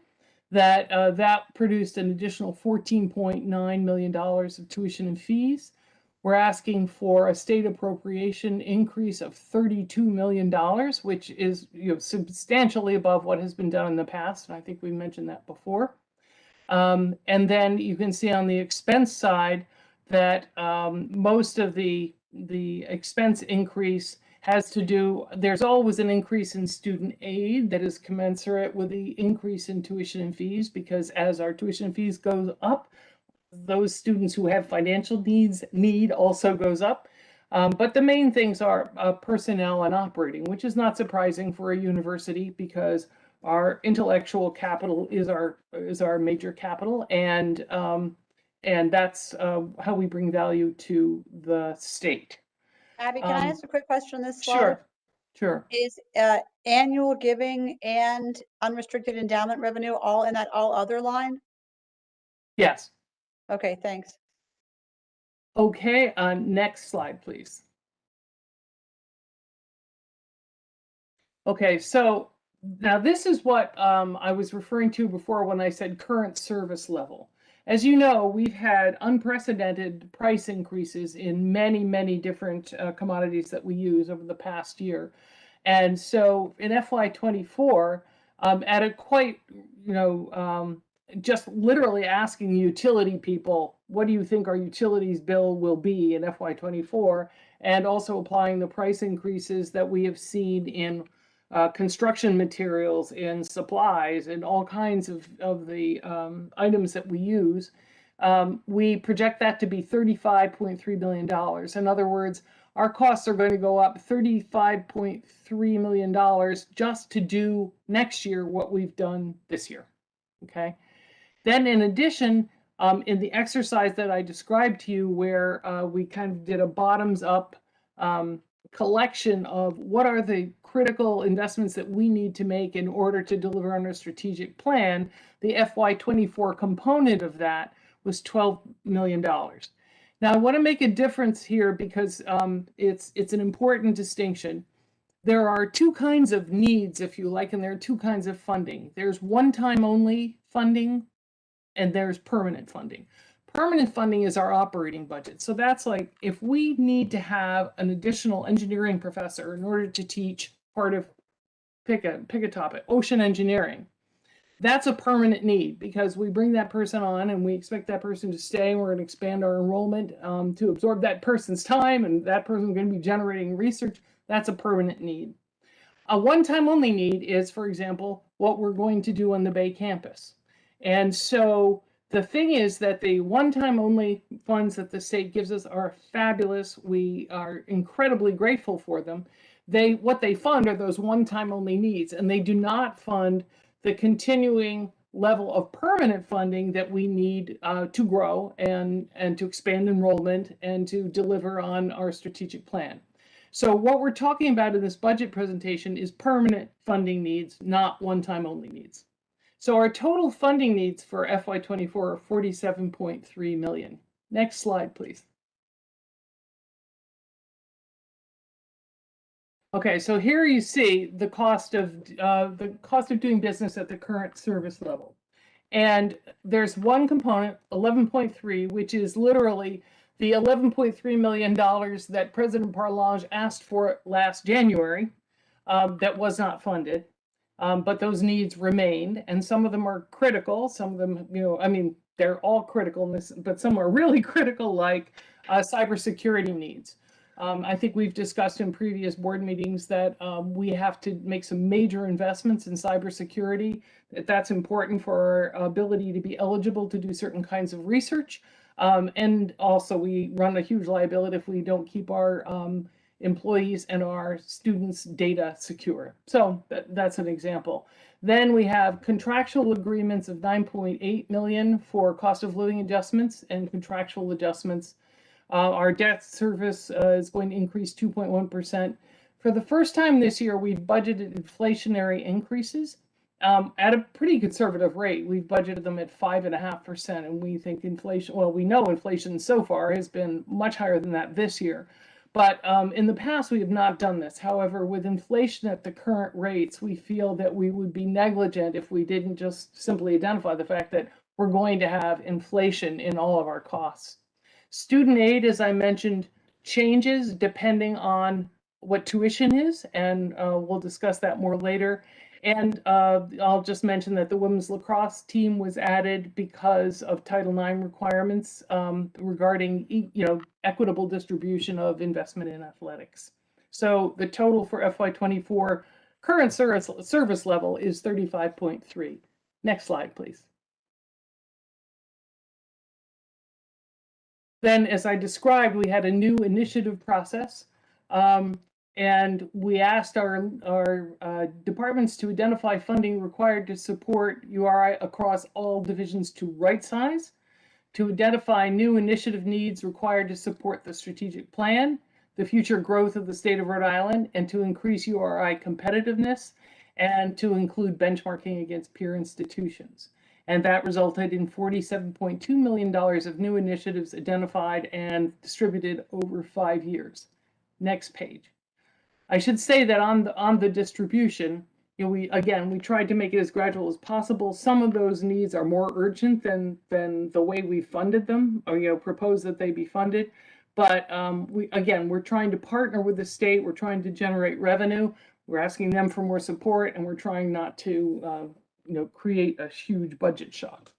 that produced an additional $14.9 million of tuition and fees. We're asking for a state appropriation increase of $32 million, which is substantially above what has been done in the past, and I think we mentioned that before. And then you can see on the expense side that most of the expense increase has to do, there's always an increase in student aid that is commensurate with the increase in tuition and fees, because as our tuition and fees goes up, those students who have financial need also goes up. But the main things are personnel and operating, which is not surprising for a university because our intellectual capital is our major capital, and that's how we bring value to the state. Abby, can I ask a quick question on this slide? Sure. Is annual giving and unrestricted endowment revenue all in that all other line? Yes. Okay, thanks. Okay, next slide, please. Okay, so now this is what I was referring to before when I said current service level. As you know, we've had unprecedented price increases in many, many different commodities that we use over the past year. And so in FY24, at a quite, just literally asking utility people, what do you think our utilities bill will be in FY24? And also applying the price increases that we have seen in construction materials, in supplies, and all kinds of the items that we use, we project that to be $35.3 billion. In other words, our costs are going to go up $35.3 million just to do next year what we've done this year. Okay. Then in addition, in the exercise that I described to you, where we kind of did a bottoms up collection of what are the critical investments that we need to make in order to deliver on our strategic plan, the FY24 component of that was $12 million. Now, I want to make a difference here because it's an important distinction. There are two kinds of needs, if you like, and there are two kinds of funding. There's one-time only funding, and there's permanent funding. Permanent funding is our operating budget. So that's like if we need to have an additional engineering professor in order to teach part of, pick a topic, ocean engineering. That's a permanent need because we bring that person on and we expect that person to stay, and we're going to expand our enrollment to absorb that person's time, and that person's going to be generating research. That's a permanent need. A one-time only need is, for example, what we're going to do on the Bay campus. And so the thing is that the one-time only funds that the state gives us are fabulous. We are incredibly grateful for them. What they fund are those one-time only needs, and they do not fund the continuing level of permanent funding that we need to grow and to expand enrollment and to deliver on our strategic plan. So what we're talking about in this budget presentation is permanent funding needs, not one-time only needs. So our total funding needs for FY24 are $47.3 million. Next slide, please. Okay, so here you see the cost of doing business at the current service level. And there's one component, 11.3, which is literally the $11.3 million that President Parlage asked for last January that was not funded. But those needs remained, and some of them are critical. Some of them, I mean, they're all critical, but some are really critical, like cybersecurity needs. I think we've discussed in previous board meetings that we have to make some major investments in cybersecurity. That's important for our ability to be eligible to do certain kinds of research. And also, we run a huge liability if we don't keep our employees and our students' data secure. So that's an example. Then we have contractual agreements of $9.8 million for cost of living adjustments and contractual adjustments. Our debt service is going to increase 2.1%. For the first time this year, we've budgeted inflationary increases at a pretty conservative rate. We've budgeted them at 5.5%, and we think inflation, well, we know inflation so far has been much higher than that this year. But in the past, we have not done this. However, with inflation at the current rates, we feel that we would be negligent if we didn't just simply identify the fact that we're going to have inflation in all of our costs. Student aid, as I mentioned, changes depending on what tuition is, and we'll discuss that more later. And I'll just mention that the women's lacrosse team was added because of Title IX requirements regarding, equitable distribution of investment in athletics. So the total for FY24 current service level is 35.3. Next slide, please. Then, as I described, we had a new initiative process. And we asked our departments to identify funding required to support URI across all divisions to right size, to identify new initiative needs required to support the strategic plan, the future growth of the state of Rhode Island, and to increase URI competitiveness, and to include benchmarking against peer institutions. And that resulted in $47.2 million of new initiatives identified and distributed over 5 years. Next page. I should say that on the distribution, we tried to make it as gradual as possible. Some of those needs are more urgent than the way we funded them, or propose that they be funded. But we're trying to partner with the state. We're trying to generate revenue. We're asking them for more support, and we're trying not to create a huge budget shock.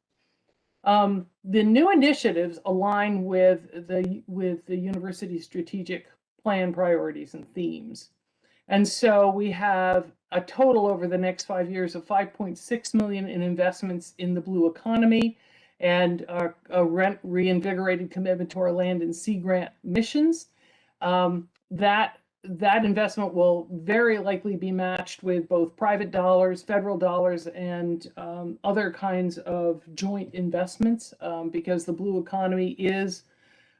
The new initiatives align with the university's strategic plan priorities and themes. And so we have a total over the next 5 years of $5.6 million in investments in the blue economy and a reinvigorated commitment to our land and sea grant missions. That investment will very likely be matched with both private dollars, federal dollars, and other kinds of joint investments because the blue economy is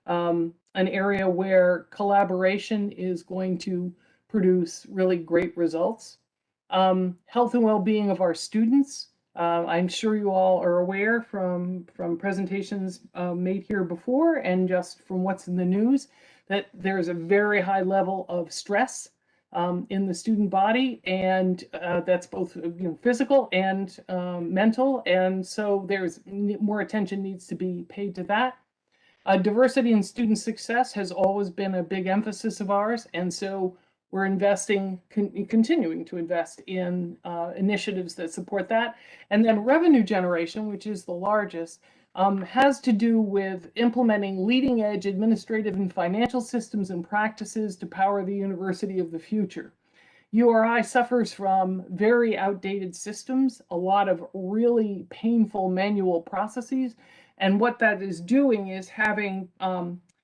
an area where collaboration is going to produce really great results. Health and well-being of our students. I'm sure you all are aware from presentations made here before and just from what's in the news that there's a very high level of stress in the student body, and that's both physical and mental, and so there's more attention needs to be paid to that. Diversity and student success has always been a big emphasis of ours, and so we're continuing to invest in initiatives that support that. And then revenue generation, which is the largest, has to do with implementing leading edge administrative and financial systems and practices to power the university of the future. URI suffers from very outdated systems, a lot of really painful manual processes. And what that is doing is having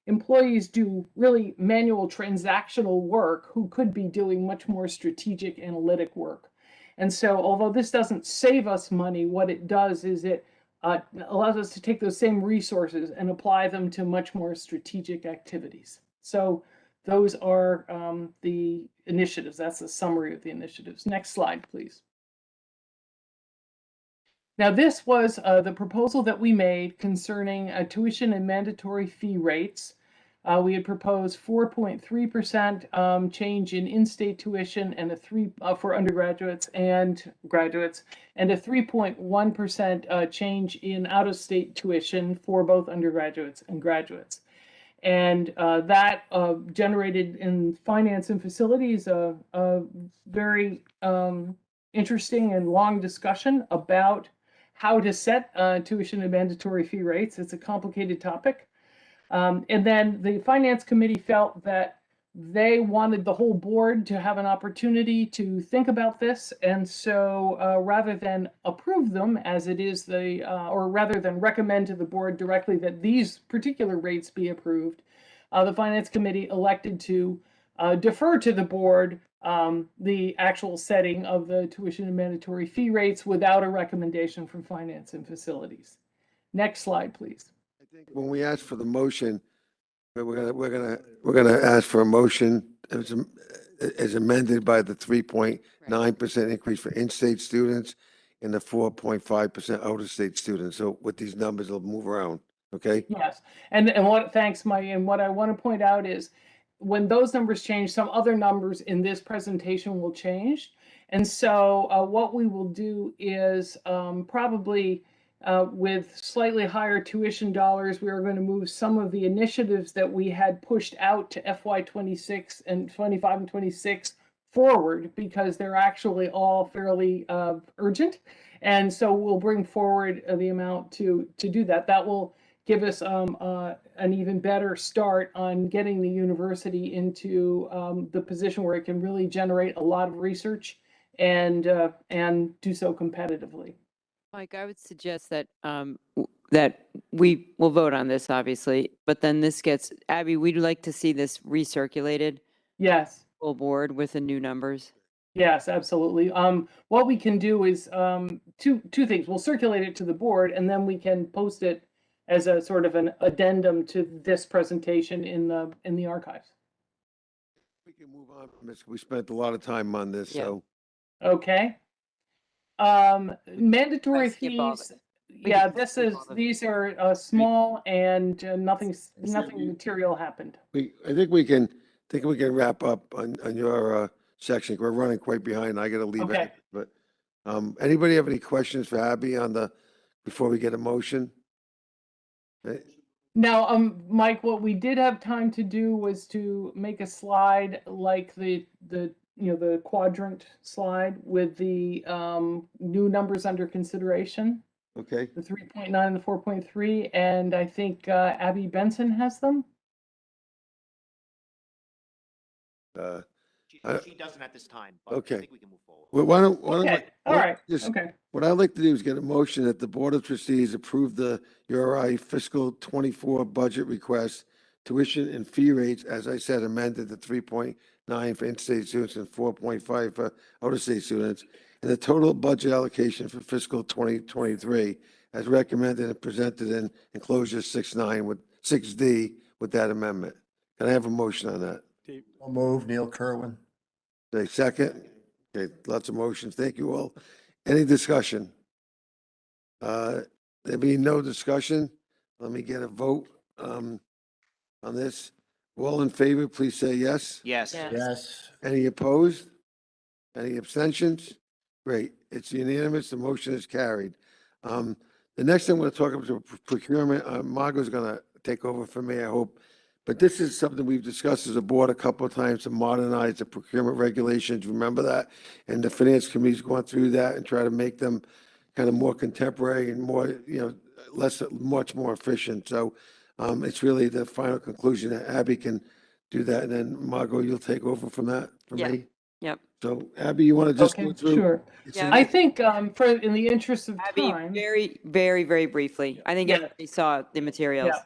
employees do really manual transactional work who could be doing much more strategic analytic work. And so although this doesn't save us money, what it does is it allows us to take those same resources and apply them to much more strategic activities. So those are the initiatives. That's a summary of the initiatives. Next slide, please. Now, this was the proposal that we made concerning tuition and mandatory fee rates. We had proposed 4.3% change in in-state tuition and for undergraduates and graduates, and a 3.1% change in out-of-state tuition for both undergraduates and graduates. And that generated in finance and facilities a very interesting and long discussion about how to set tuition and mandatory fee rates. It's a complicated topic. And then the finance committee felt that they wanted the whole board to have an opportunity to think about this. And so rather than approve them as it is or rather than recommend to the board directly that these particular rates be approved, the finance committee elected to defer to the board the actual setting of the tuition and mandatory fee rates without a recommendation from finance and facilities. Next slide, please. When we ask for the motion, we're gonna ask for a motion as amended by the 3.9% increase for in-state students and the 4.5% out-of-state students. So with these numbers, they'll move around, okay? Yes, and thanks, Mike. And what I want to point out is when those numbers change, some other numbers in this presentation will change. And so what we will do is probably with slightly higher tuition dollars, we are going to move some of the initiatives that we had pushed out to FY26 and 25 and 26 forward because they're actually all fairly urgent. And so we'll bring forward the amount to do that. That will give us an even better start on getting the university into the position where it can really generate a lot of research and do so competitively. Mike, I would suggest that that we will vote on this, obviously, but then this gets, Abby, we'd like to see this recirculated. Yes. Full board with the new numbers. Yes, absolutely. What we can do is two things. We'll circulate it to the board, and then we can post it as a sort of an addendum to this presentation in the archives. We can move on from this. We spent a lot of time on this, so. Okay. Mandatory fees. Yeah, these are small and nothing material happened. I think we can wrap up on your section. We're running quite behind. I gotta leave Okay. it. But anybody have any questions for Abby before we get a motion? Now, Mike, what we did have time to do was to make a slide like the quadrant slide with the new numbers under consideration. Okay. The 3.9 and the 4.3, and I think Abby Benson has them. She doesn't at this time, but Okay. I think we can move forward. Well, why don't All right. Okay. What I'd like to do is get a motion that the Board of Trustees approve the URI fiscal 24 budget request, tuition and fee rates, as I said, amended to 3.9 for in-state students and 4.5 for out-of-state students, and the total budget allocation for fiscal 2023 as recommended and presented in enclosure 6D with that amendment. Can I have a motion on that? I'll move, Neil Kerwin. Say second. Okay, lots of motions. Thank you all. Any discussion? There being no discussion, let me get a vote on this. All in favor, please say yes. Yes. Yes. Any opposed? Any abstentions? Great. It's unanimous. The motion is carried. The next thing I'm going to talk about is procurement. Margot's going to take over for me, I hope. But this is something we've discussed as a board a couple of times to modernize the procurement regulations. Remember that? And the finance committee's gone through that and try to make them kind of more contemporary and more, much more efficient. So it's really the final conclusion that Abby can do that. And then Margot, you'll take over from that for me. Yep. So Abby, you want to just go through? Sure. Yeah. I think in the interest of Abby, time. very, very, very briefly. I think everybody saw the materials. Yeah.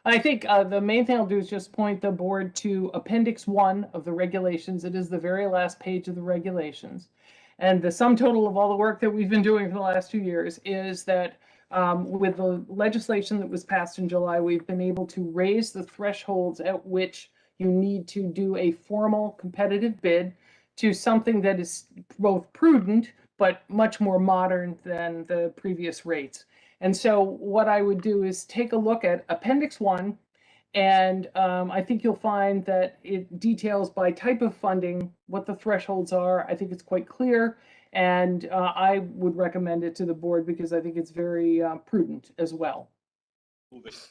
I think the main thing I'll do is just point the board to Appendix 1 of the regulations. It is the very last page of the regulations. And the sum total of all the work that we've been doing for the last 2 years is that with the legislation that was passed in July, we've been able to raise the thresholds at which you need to do a formal competitive bid to something that is both prudent but much more modern than the previous rates. And so what I would do is take a look at Appendix 1, and I think you'll find that it details by type of funding what the thresholds are. I think it's quite clear, and I would recommend it to the board because I think it's very prudent as well.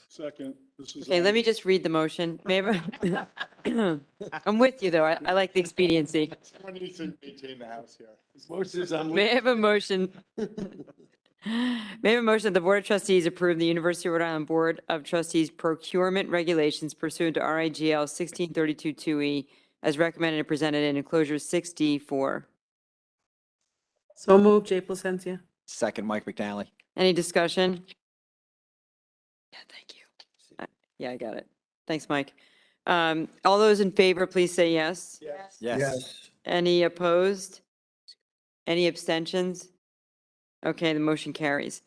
Second, this is. Okay, let me just read the motion. May I have I'm with you, though. I like the expediency. Someone needs to maintain the house here. May I have a motion? May I have a motion that the Board of Trustees approve the University of Rhode Island Board of Trustees procurement regulations pursuant to RIGL 16322E as recommended and presented in enclosure 6D4. So moved, Jay Placencia. Second, Mike McNally. Any discussion? Yeah, thank you. Yeah, I got it. Thanks, Mike. All those in favor, please say yes. Yes. Any opposed? Any abstentions? Okay, the motion carries.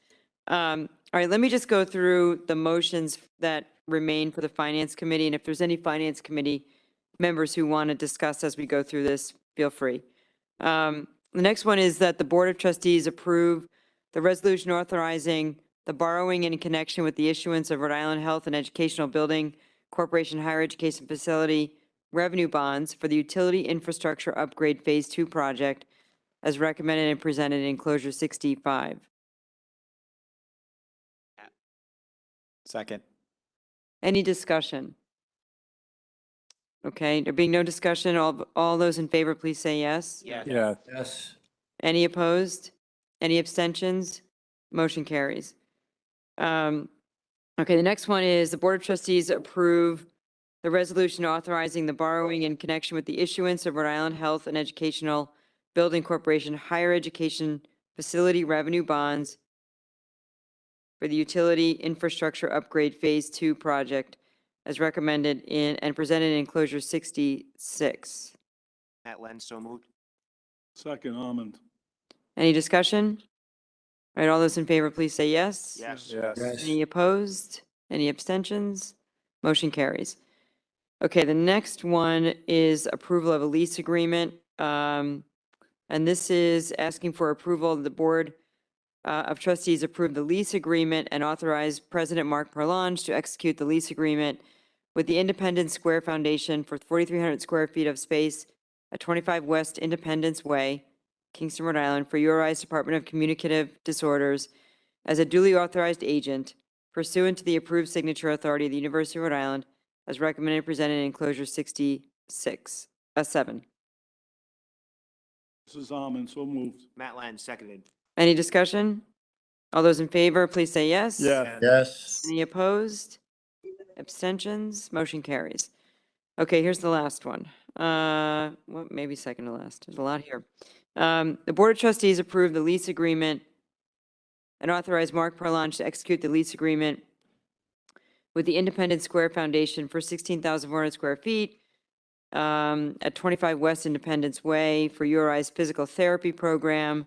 All right, let me just go through the motions that remain for the Finance Committee, and if there's any Finance Committee members who want to discuss as we go through this, feel free. The next one is that the Board of Trustees approve the resolution authorizing the borrowing in connection with the issuance of Rhode Island Health and Educational Building Corporation Higher Education Facility revenue bonds for the utility infrastructure upgrade Phase 2 project as recommended and presented in enclosure 65. Second. Any discussion? Okay, there being no discussion, all those in favor, please say yes. Yes. Yeah. Yes. Any opposed? Any abstentions? Motion carries. Okay, the next one is the Board of Trustees approve the resolution authorizing the borrowing in connection with the issuance of Rhode Island Health and Educational Building Corporation Higher Education Facility Revenue Bonds for the Utility Infrastructure Upgrade Phase 2 project as recommended in and presented in enclosure 66. Matt Lenz, so moved. Second, Almond. Any discussion? All right, all those in favor, please say yes. Yes. Any opposed? Any abstentions? Motion carries. Okay, the next one is approval of a lease agreement. And this is asking for approval of the Board of Trustees approve the lease agreement and authorize President Mark Perlange to execute the lease agreement with the Independence Square Foundation for 4,300 square feet of space at 25 West Independence Way, Kingston, Rhode Island, for URI's Department of Communicative Disorders as a duly authorized agent pursuant to the approved signature authority of the University of Rhode Island as recommended and presented in enclosure 7. This is Almond, so moved. Matt Lenz, seconded. Any discussion? All those in favor, please say yes. Yes. Any opposed? Abstentions? Motion carries. Okay, here's the last one. Well, maybe second to last. There's a lot here. The Board of Trustees approved the lease agreement and authorized Mark Perlange to execute the lease agreement with the Independence Square Foundation for 16,400 square feet at 25 West Independence Way for URI's physical therapy program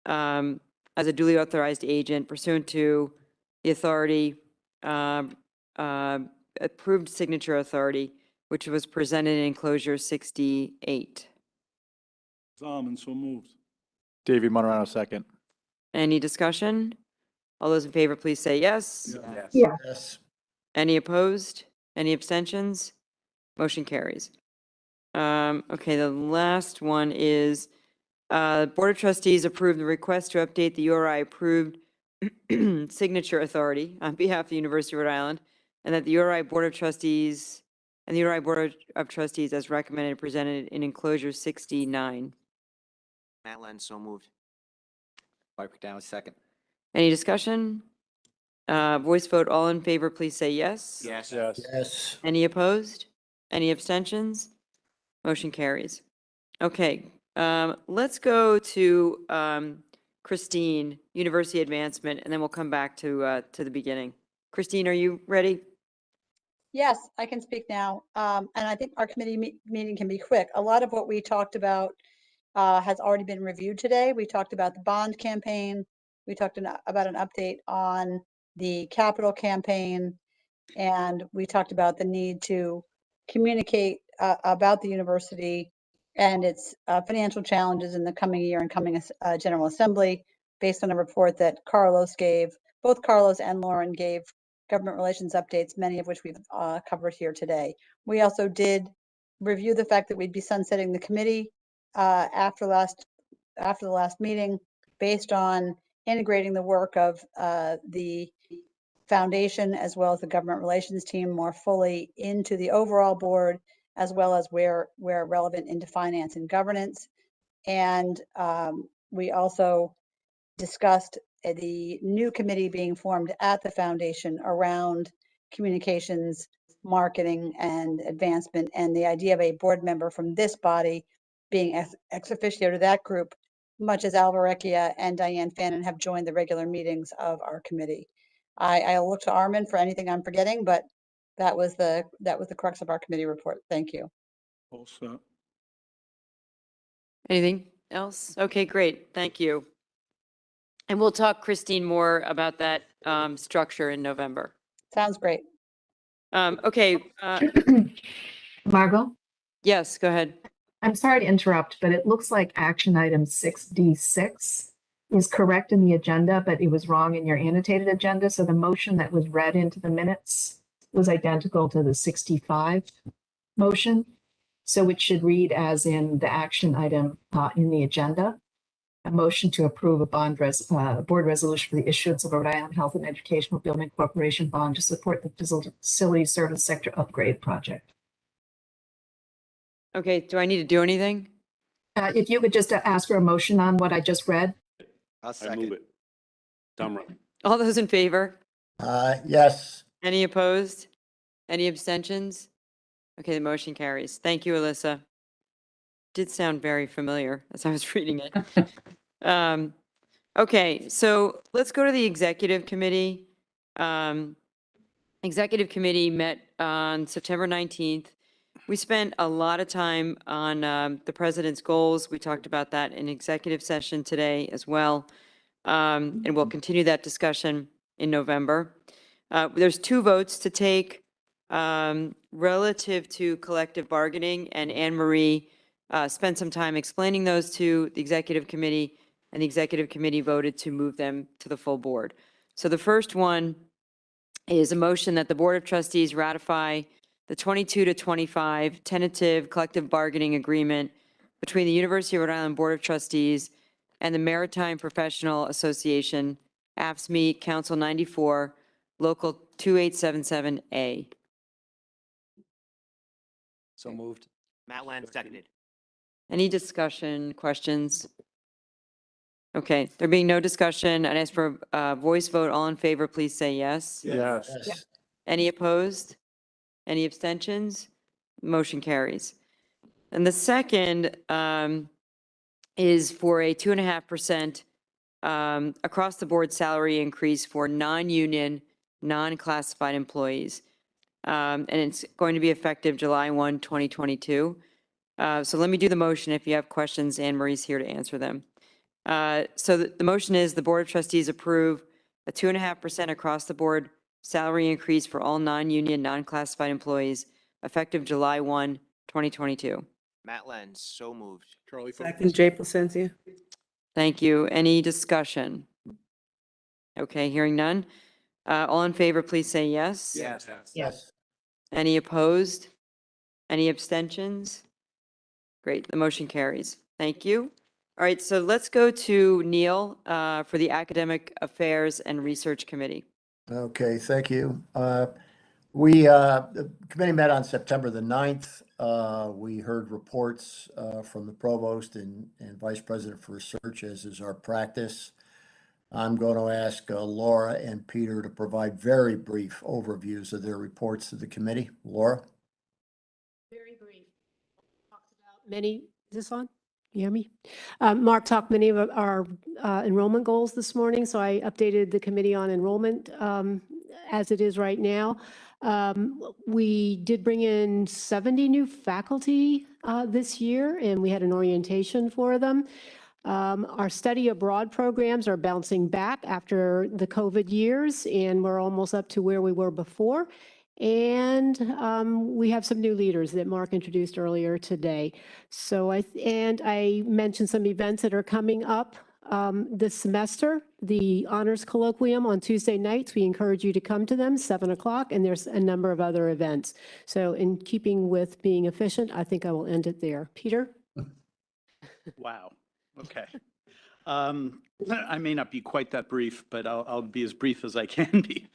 as a duly authorized agent pursuant to the authority, approved signature authority, which was presented in enclosure 68. Almond, so moved. Davey Monterano, second. Any discussion? All those in favor, please say yes. Yes. Any opposed? Any abstentions? Motion carries. Okay, the last one is Board of Trustees approved the request to update the URI approved signature authority on behalf of the University of Rhode Island, and that the URI Board of Trustees and the URI Board of Trustees as recommended and presented in enclosure 69. Matt Lenz, so moved. Mike McNally, second. Any discussion? Voice vote, all in favor, please say yes. Yes. Yes. Any opposed? Any abstentions? Motion carries. Okay, let's go to Christine, University Advancement, and then we'll come back to the beginning. Christine, are you ready? Yes, I can speak now. And I think our committee meeting can be quick. A lot of what we talked about has already been reviewed today. We talked about the bond campaign. We talked about an update on the capital campaign. And we talked about the need to communicate about the university and its financial challenges in the coming year and coming General Assembly based on a report that Carlos gave, both Carlos and Lauren gave government relations updates, many of which we've covered here today. We also did review the fact that we'd be sunsetting the committee after the last meeting based on integrating the work of the foundation as well as the government relations team more fully into the overall board, as well as where relevant into finance and governance. And we also discussed the new committee being formed at the foundation around communications, marketing, and advancement, and the idea of a board member from this body being ex officio to that group, much as Al Verrecchia and Diane Fannin have joined the regular meetings of our committee. I'll look to Armin for anything I'm forgetting, but that was the crux of our committee report. Thank you. All set. Anything else? Okay, great. Thank you. And we'll talk, Christine, more about that structure in November. Sounds great. Okay. Margot, Yes, go ahead. I'm sorry to interrupt, but it looks like action item 6D6 is correct in the agenda, but it was wrong in your annotated agenda. So the motion that was read into the minutes was identical to the 65 motion. So it should read as in the action item in the agenda. A motion to approve a board resolution for the issuance of a Rhode Island Health and Educational Building Corporation bond to support the facility service sector upgrade project. Okay, do I need to do anything? If you could just ask for a motion on what I just read. I'll I move second. it. Tom Rowe. All those in favor? Yes. Any opposed? Any abstentions? Okay, the motion carries. Thank you, Alyssa. Did sound very familiar as I was reading it. Okay, so let's go to the executive committee. Executive committee met on September 19th. We spent a lot of time on the president's goals. We talked about that in executive session today as well. And we'll continue that discussion in November. There's 2 votes to take relative to collective bargaining, and Anne Marie spent some time explaining those to the executive committee, and the executive committee voted to move them to the full board. So the first one is a motion that the Board of Trustees ratify the 22 to 25 tentative collective bargaining agreement between the University of Rhode Island Board of Trustees and the Maritime Professional Association, AFSCME Council 94, Local 2877A. So moved. Matt Len, seconded. Any discussion, questions? Okay, there being no discussion, I'd ask for a voice vote. All in favor, please say yes. Yes. Any opposed? Any abstentions? Motion carries. And the second is for a 2.5% across-the-board salary increase for non-union, non-classified employees. And it's going to be effective July 1, 2022. So let me do the motion. If you have questions, Anne Marie's here to answer them. So the motion is the Board of Trustees approve a 2.5% across-the-board salary increase for all non-union, non-classified employees effective July 1, 2022. Matt Len, so moved. Charlie. Second, Jay Placencia. Thank you. Any discussion? Okay, hearing none. All in favor, please say yes. Yes. Any opposed? Any abstentions? Great, the motion carries. Thank you. All right, so let's go to Neil for the Academic Affairs and Research Committee. Okay, thank you. The committee met on September the 9th. We heard reports from the provost and vice president for research, as is our practice. I'm going to ask Laura and Peter to provide very brief overviews of their reports to the committee. Laura? Very brief. Talked about many, is this on? You hear me? Mark talked many of our enrollment goals this morning, so I updated the committee on enrollment as it is right now. We did bring in 70 new faculty this year, and we had an orientation for them. Our study abroad programs are bouncing back after the COVID years, and we're almost up to where we were before. And we have some new leaders that Mark introduced earlier today. So I mentioned some events that are coming up this semester. The honors colloquium on Tuesday nights, we encourage you to come to them, 7 o'clock, and there's a number of other events. So in keeping with being efficient, I think I will end it there. Peter? Wow. Okay. I may not be quite that brief, but I'll be as brief as I can be.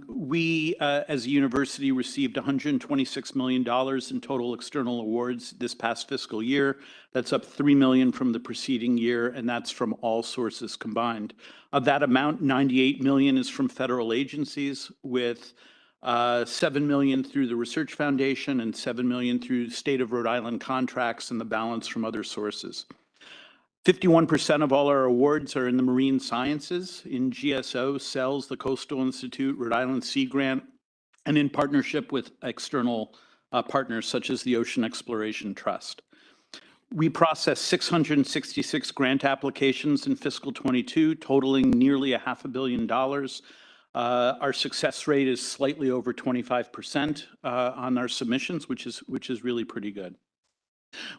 We, as a university, received $126 million in total external awards this past fiscal year. That's up $3 million from the preceding year, and that's from all sources combined. Of that amount, $98 million is from federal agencies, with $7 million through the Research Foundation and $7 million through State of Rhode Island contracts, and the balance from other sources. 51% of all our awards are in the marine sciences, in GSO, CELS, the Coastal Institute, Rhode Island Sea Grant, and in partnership with external partners such as the Ocean Exploration Trust. We processed 666 grant applications in fiscal '22, totaling nearly $500 million. Our success rate is slightly over 25% on our submissions, which is really pretty good.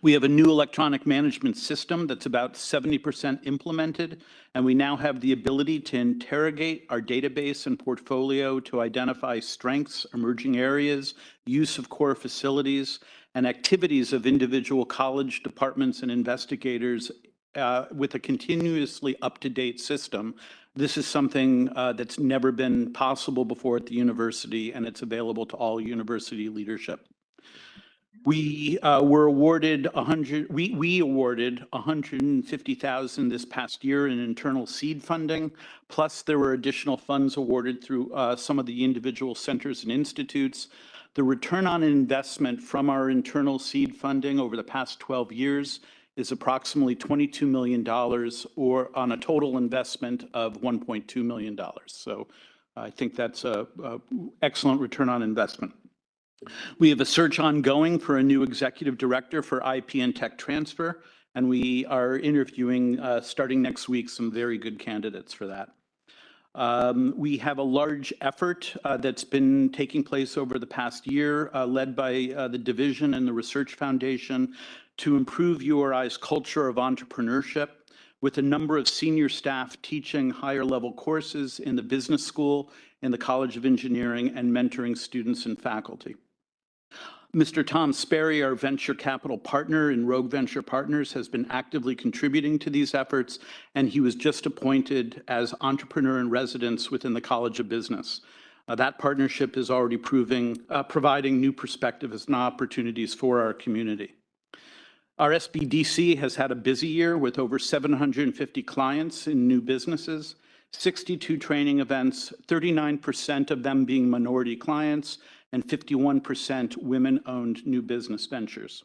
We have a new electronic management system that's about 70% implemented, and we now have the ability to interrogate our database and portfolio to identify strengths, emerging areas, use of core facilities, and activities of individual college departments and investigators with a continuously up-to-date system. This is something that's never been possible before at the university, and it's available to all university leadership. We were awarded we awarded $150,000 this past year in internal seed funding. Plus, there were additional funds awarded through some of the individual centers and institutes. The return on investment from our internal seed funding over the past 12 years is approximately $22 million, or on a total investment of $1.2 million. So I think that's an excellent return on investment. We have a search ongoing for a new executive director for IP and tech transfer, and we are interviewing, starting next week, some very good candidates for that. We have a large effort that's been taking place over the past year, led by the division and the Research Foundation, to improve URI's culture of entrepreneurship, with a number of senior staff teaching higher level courses in the business school, in the College of Engineering, and mentoring students and faculty. Mr. Tom Sperry, our venture capital partner in Rogue Venture Partners, has been actively contributing to these efforts, and he was just appointed as entrepreneur in residence within the College of Business. That partnership is already providing new perspectives and opportunities for our community. Our SBDC has had a busy year with over 750 clients in new businesses, 62 training events, 39% of them being minority clients, and 51% women-owned new business ventures.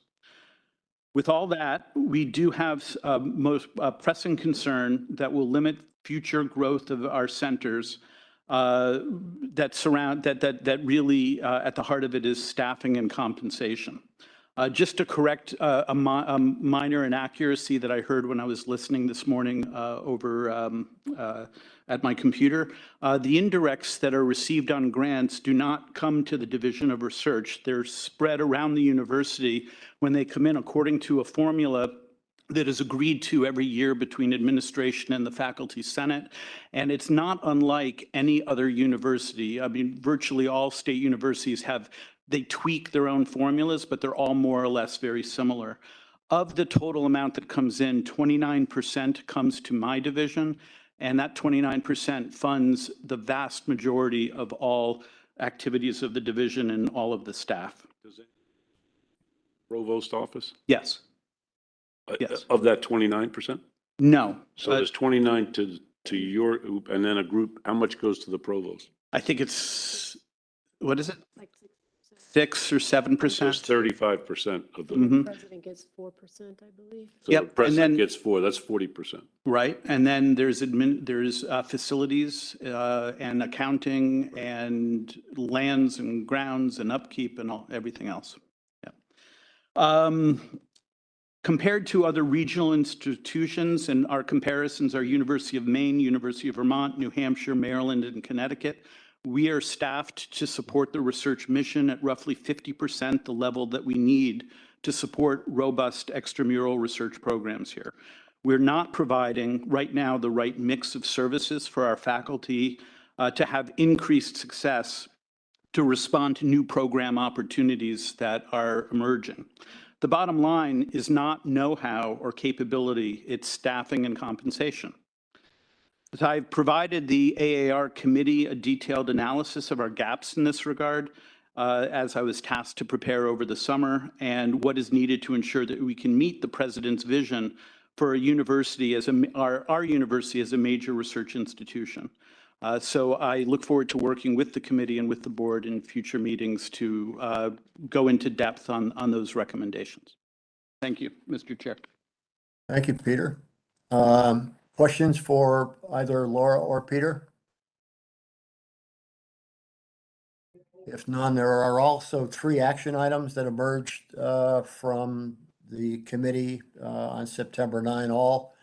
With all that, we do have most pressing concern that will limit future growth of our centers that really at the heart of it is staffing and compensation. Just to correct a minor inaccuracy that I heard when I was listening this morning over at my computer, the indirects that are received on grants do not come to the Division of Research. They're spread around the university when they come in according to a formula that is agreed to every year between administration and the faculty senate. And it's not unlike any other university. I mean, virtually all state universities they tweak their own formulas, but they're all more or less very similar. Of the total amount that comes in, 29% comes to my division, and that 29% funds the vast majority of all activities of the division and all of the staff. Provost office? Yes. Yes. Of that 29%? No. So there's 29 to your group, and then a group, how much goes to the provost? I think it's, what is it? Like 6 or 7%. There's 35% of the. Mm-hmm. The president gets 4%, I believe. So the president gets 4, that's 40%. Right, and then there's facilities and accounting and lands and grounds and upkeep and everything else. Yeah. Compared to other regional institutions, and our comparisons are University of Maine, University of Vermont, New Hampshire, Maryland, and Connecticut. We are staffed to support the research mission at roughly 50% the level that we need to support robust extramural research programs here. We're not providing right now the right mix of services for our faculty to have increased success to respond to new program opportunities that are emerging. The bottom line is not know-how or capability, it's staffing and compensation. I've provided the AAR committee a detailed analysis of our gaps in this regard, as I was tasked to prepare over the summer, and what is needed to ensure that we can meet the president's vision for a university as our university as a major research institution. So I look forward to working with the committee and with the board in future meetings to go into depth on those recommendations. Thank you, Mr. Chair. Thank you, Peter. Questions for either Laura or Peter? If none, there are also 3 action items that emerged from the committee on September 9. All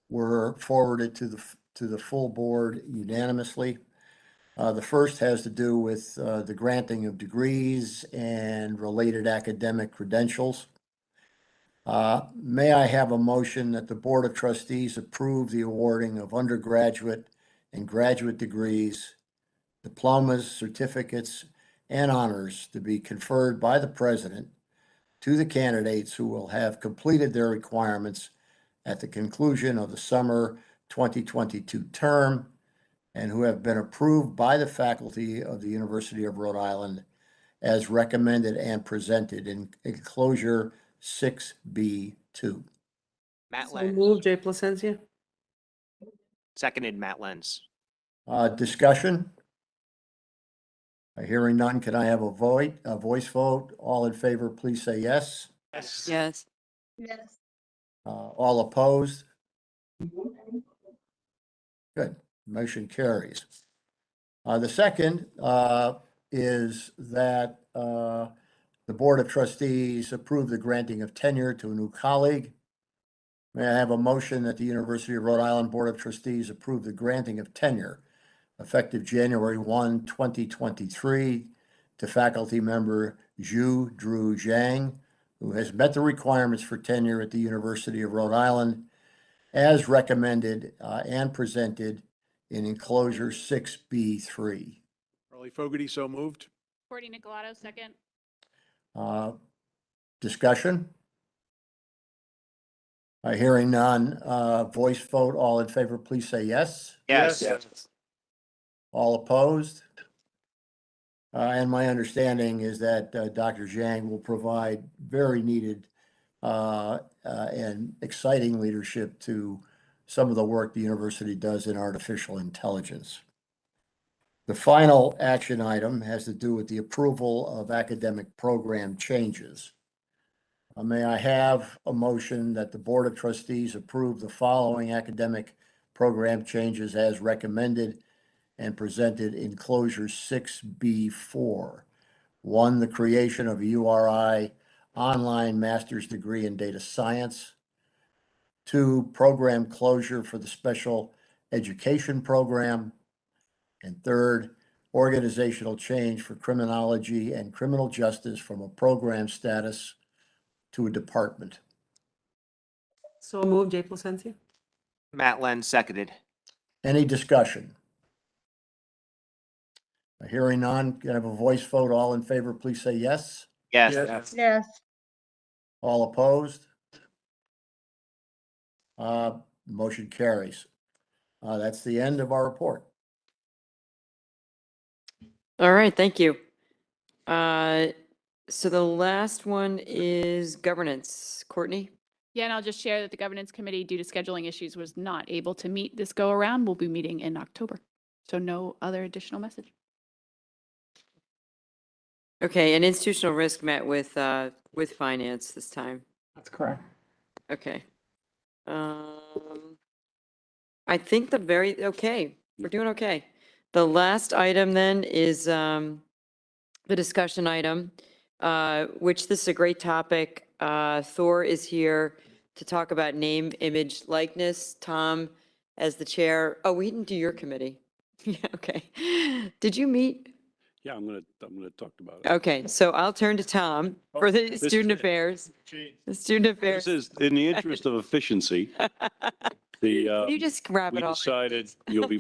were forwarded to the full board unanimously. The first has to do with the granting of degrees and related academic credentials. May I have a motion that the Board of Trustees approve the awarding of undergraduate and graduate degrees, diplomas, certificates, and honors to be conferred by the President to the candidates who will have completed their requirements at the conclusion of the summer 2022 term and who have been approved by the faculty of the University of Rhode Island as recommended and presented in enclosure 6B2. Matt So Lenz. moved, Jay Placencia. Seconded, Matt Lenz. Discussion? Hearing none, can I have a voice vote? All in favor, please say yes. Yes. Yes. Yes. All opposed? Good, motion carries. The second is that the Board of Trustees approve the granting of tenure to a new colleague. May I have a motion that the University of Rhode Island Board of Trustees approve the granting of tenure effective January 1, 2023 to faculty member Zhu Drew Zhang, who has met the requirements for tenure at the University of Rhode Island as recommended and presented in enclosure 6B3. Charlie Fogarty, so moved. Courtney Nicolato, second. Discussion? Hearing none, voice vote, all in favor, please say yes. Yes. All opposed? And my understanding is that Dr. Zhang will provide very needed and exciting leadership to some of the work the university does in artificial intelligence. The final action item has to do with the approval of academic program changes. May I have a motion that the Board of Trustees approve the following academic program changes as recommended and presented in closure 6B4. 1, the creation of a URI online master's degree in data science. 2, program closure for the special education program. And 3rd, organizational change for criminology and criminal justice from a program status to a department. So moved, Jay Placencia. Matt Lenz, seconded. Any discussion? Hearing none, can I have a voice vote? All in favor, please say yes. Yes. Yes. All opposed? Motion carries. That's the end of our report. All right, thank you. So the last one is governance. Courtney? Yeah, and I'll just share that the governance committee, due to scheduling issues, was not able to meet this go around. We'll be meeting in October. So no other additional message. Okay, and institutional risk met with finance this time. That's correct. Okay. I think okay, we're doing okay. The last item then is the discussion item, which this is a great topic. Thor is here to talk about name, image, likeness. Tom, as the chair. Oh, we didn't do your committee. Yeah, okay. Did you meet? Yeah, I'm gonna talk about it. Okay, so I'll turn to Tom for the This- student affairs. The student affairs. This is in the interest of efficiency. Can you just wrap We it all? decided, you'll be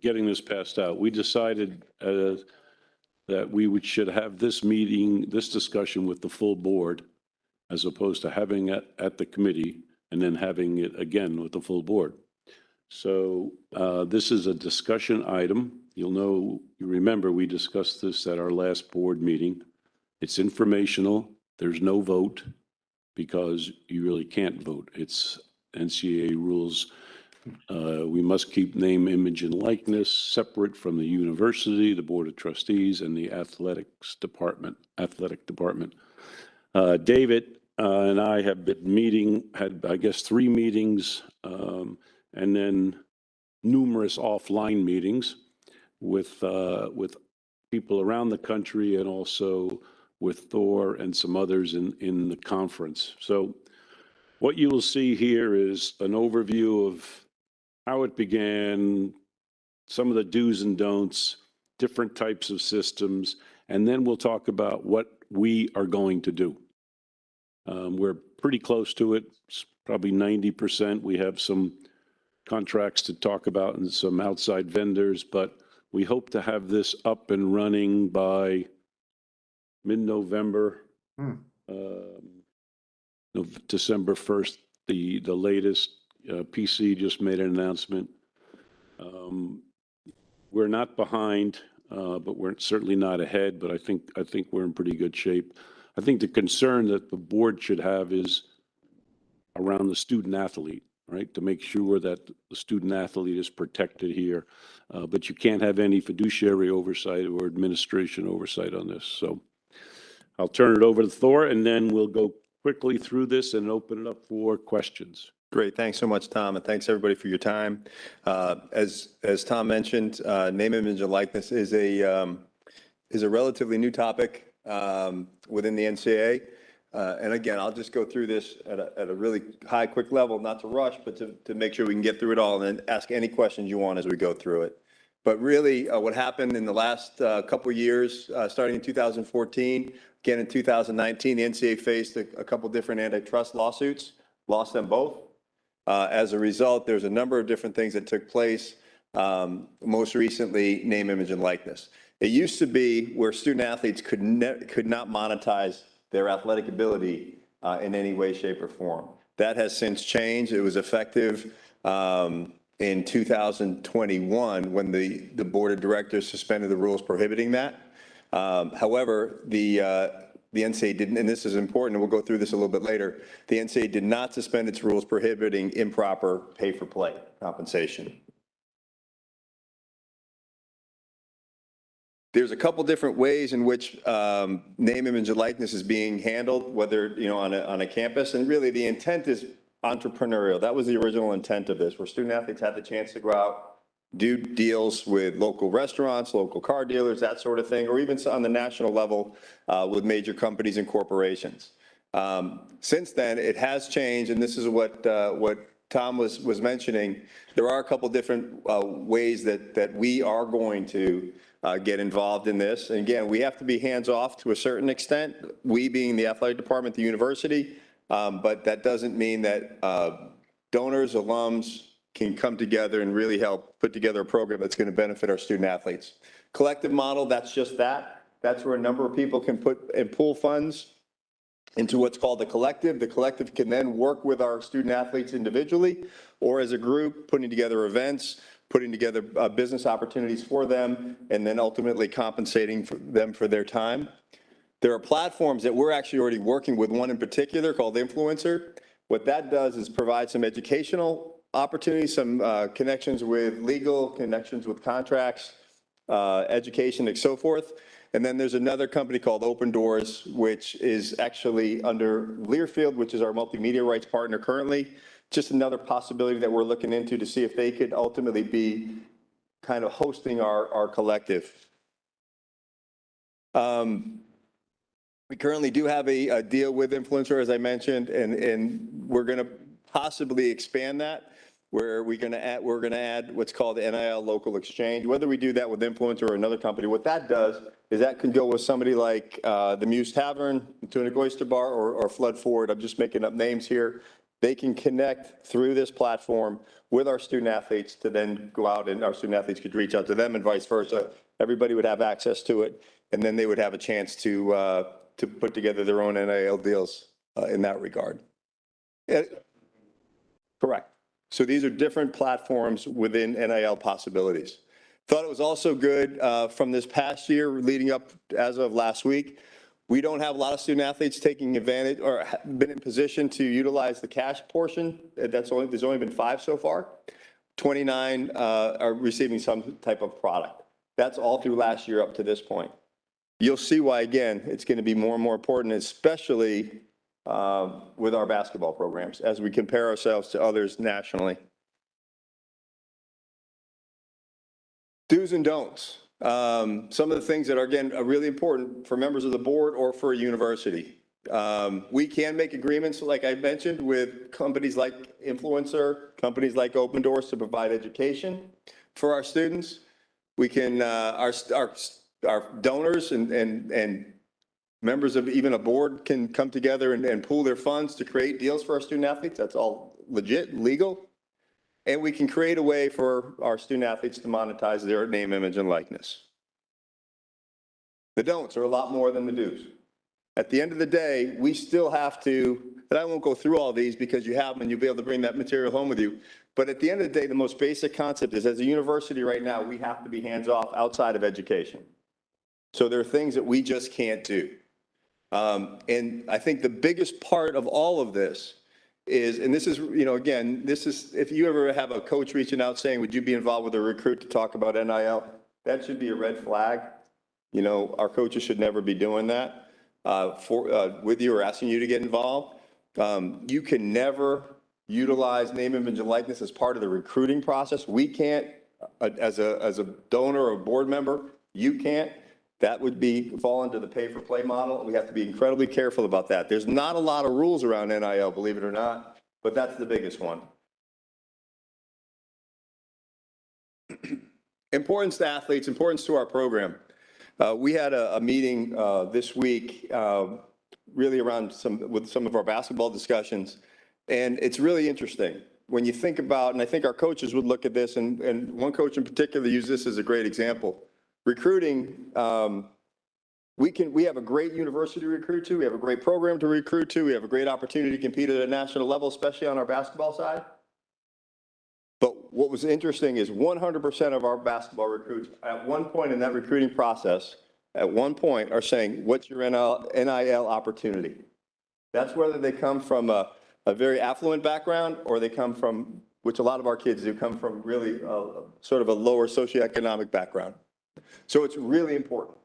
getting this passed out. We decided that we should have this meeting, this discussion with the full board as opposed to having it at the committee and then having it again with the full board. So this is a discussion item. You remember we discussed this at our last board meeting. It's informational. There's no vote because you really can't vote. It's NCAA rules. We must keep name, image, and likeness separate from the university, the Board of Trustees, and the athletic department. David and I have been had, I guess, 3 meetings, and then numerous offline meetings with people around the country and also with Thor and some others in the conference. So what you will see here is an overview of how it began, some of the do's and don'ts, different types of systems, and then we'll talk about what we are going to do. We're pretty close to it, it's probably 90%. We have some contracts to talk about and some outside vendors, but we hope to have this up and running by mid-November, December 1st, the latest. PC just made an announcement. We're not behind, but we're certainly not ahead, but I think we're in pretty good shape. I think the concern that the board should have is around the student athlete, right? To make sure that the student athlete is protected here. But you can't have any fiduciary oversight or administration oversight on this. So I'll turn it over to Thor, and then we'll go quickly through this and open it up for questions. Great. Thanks so much, Tom, and thanks everybody for your time. As Tom mentioned, name, image, and likeness is a relatively new topic within the NCAA. And again, I'll just go through this at a really high, quick level, not to rush, but to make sure we can get through it all and then ask any questions you want as we go through it. But really, what happened in the last couple of years, starting in 2014, again in 2019, the NCAA faced a couple different antitrust lawsuits, lost them both. As a result, there's a number of different things that took place, most recently name, image, and likeness. It used to be where student athletes could not monetize their athletic ability in any way, shape, or form. That has since changed. It was effective in 2021 when the board of directors suspended the rules prohibiting that. However, the NCAA didn't, and this is important, and we'll go through this a little bit later, the NCAA did not suspend its rules prohibiting improper pay-for-play compensation. There's a couple different ways in which name, image, and likeness is being handled, whether on a campus, and really the intent is entrepreneurial. That was the original intent of this, where student athletes had the chance to go out, do deals with local restaurants, local car dealers, that sort of thing, or even on the national level with major companies and corporations. Since then, it has changed, and this is what Tom was mentioning. There are a couple different ways that we are going to get involved in this. And again, we have to be hands-off to a certain extent, we being the athletic department, the university, but that doesn't mean that donors, alums can come together and really help put together a program that's going to benefit our student athletes. Collective model, that's just that. That's where a number of people can put and pool funds into what's called the collective. The collective can then work with our student athletes individually or as a group, putting together events, putting together business opportunities for them, and then ultimately compensating them for their time. There are platforms that we're actually already working with, one in particular called Influencer. What that does is provide some educational opportunities, some connections with legal, connections with contracts, education, and so forth. And then there's another company called Open Doors, which is actually under Learfield, which is our multimedia rights partner currently. Just another possibility that we're looking into to see if they could ultimately be kind of hosting our collective. We currently do have a deal with Influencer, as I mentioned, and we're going to possibly expand that, where we're going to add what's called the NIL local exchange. Whether we do that with Influencer or another company, what that does is that can go with somebody like the Muse Tavern, Tunic Oyster Bar, or Flood Forward. I'm just making up names here. They can connect through this platform with our student athletes to then go out, and our student athletes could reach out to them and vice versa. Everybody would have access to it, and then they would have a chance to put together their own NIL deals. in that regard. Correct. So these are different platforms within NIL possibilities. Thought it was also good from this past year leading up as of last week. We don't have a lot of student athletes taking advantage or been in position to utilize the cash portion. There's only been 5 so far. 29 are receiving some type of product. That's all through last year up to this point. You'll see why, again, it's going to be more and more important, especially with our basketball programs as we compare ourselves to others nationally. Do's and don'ts. Some of the things that are, again, are really important for members of the board or for a university. We can make agreements, like I mentioned, with companies like Influencer, companies like Open Doors to provide education for our students. We can, our donors and members of even a board can come together and pool their funds to create deals for our student athletes. That's all legit, legal. And we can create a way for our student athletes to monetize their name, image, and likeness. The don'ts are a lot more than the do's. At the end of the day, we still have to, and I won't go through all these because you have them and you'll be able to bring that material home with you. But at the end of the day, the most basic concept is as a university right now, we have to be hands-off outside of education. So there are things that we just can't do. And I think the biggest part of all of this is, and this is, you know, again, this is, if you ever have a coach reaching out saying, would you be involved with a recruit to talk about NIL? That should be a red flag. You know, our coaches should never be doing that with you or asking you to get involved. You can never utilize name, image, and likeness as part of the recruiting process. We can't, as a donor or board member, you can't. That would fall into the pay-for-play model. We have to be incredibly careful about that. There's not a lot of rules around NIL, believe it or not, but that's the biggest one. Importance to athletes, importance to our program. We had a meeting this week, really around with some of our basketball discussions, and it's really interesting when you think about, and I think our coaches would look at this, and one coach in particular used this as a great example. Recruiting, we have a great university to recruit to, we have a great program to recruit to, we have a great opportunity to compete at a national level, especially on our basketball side. But what was interesting is 100% of our basketball recruits at one point in that recruiting process, at one point are saying, what's your NIL opportunity? That's whether they come from a very affluent background or they come from, which a lot of our kids do, come from really sort of a lower socioeconomic background. So it's really important.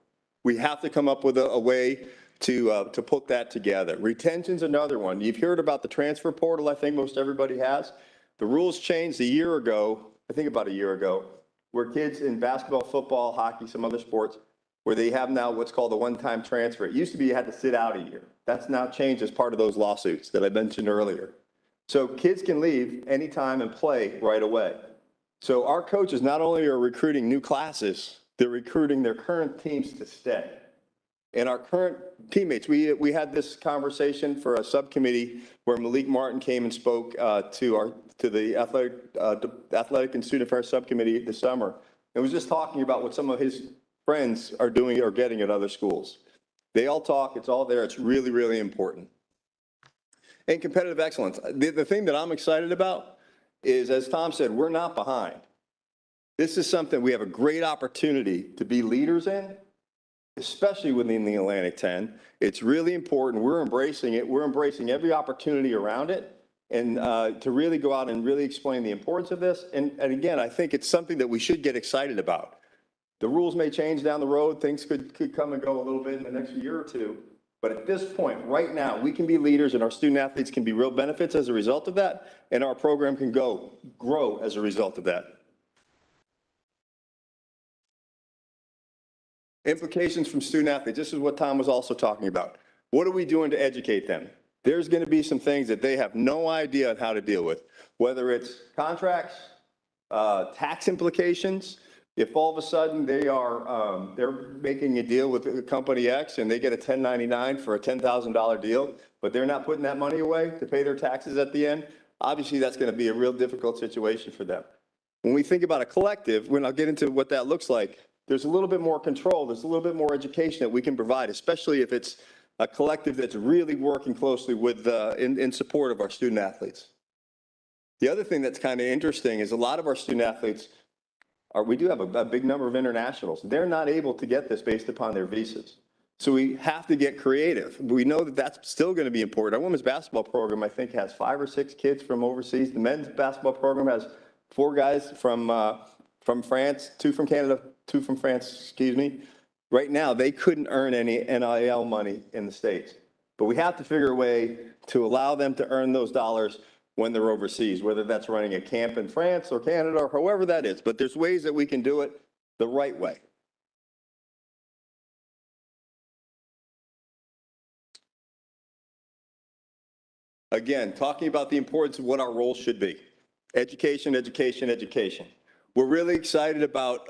We have to come up with a way to put that together. Retention's another one. You've heard about the transfer portal, I think most everybody has. The rules changed a year ago, I think about a year ago, where kids in basketball, football, hockey, some other sports, where they have now what's called a one-time transfer. It used to be you had to sit out a year. That's now changed as part of those lawsuits that I mentioned earlier. So kids can leave anytime and play right away. So our coaches not only are recruiting new classes, they're recruiting their current teams to stay. And our current teammates, we had this conversation for a subcommittee where Malik Martin came and spoke to the athletic and student affairs subcommittee this summer, and was just talking about what some of his friends are doing or getting at other schools. They all talk, it's all there, it's really, really important. And competitive excellence. The thing that I'm excited about is, as Tom said, we're not behind. This is something we have a great opportunity to be leaders in, especially within the Atlantic 10. It's really important. We're embracing it. We're embracing every opportunity around it, and to really go out and really explain the importance of this. And again, I think it's something that we should get excited about. The rules may change down the road. Things could come and go a little bit in the next year or two. But at this point, right now, we can be leaders and our student athletes can be real benefits as a result of that, and our program can grow as a result of that. Implications from student athletes. This is what Tom was also talking about. What are we doing to educate them? There's going to be some things that they have no idea how to deal with, whether it's contracts, tax implications. If all of a sudden they're making a deal with company X and they get a 1099 for a $10,000 deal, but they're not putting that money away to pay their taxes at the end, obviously that's going to be a real difficult situation for them. When we think about a collective, when I'll get into what that looks like, there's a little bit more control, there's a little bit more education that we can provide, especially if it's a collective that's really working closely with, in support of our student athletes. The other thing that's kind of interesting is a lot of our student athletes we do have a big number of internationals. They're not able to get this based upon their visas. So we have to get creative. We know that that's still going to be important. Our women's basketball program, I think, has 5 or 6 kids from overseas. The men's basketball program has 4 guys from France, 2 from Canada, 2 from France, excuse me. Right now, they couldn't earn any NIL money in the States. But we have to figure a way to allow them to earn those dollars when they're overseas, whether that's running a camp in France or Canada or however that is. But there's ways that we can do it the right way. Again, talking about the importance of what our role should be. Education, education, education. We're really excited about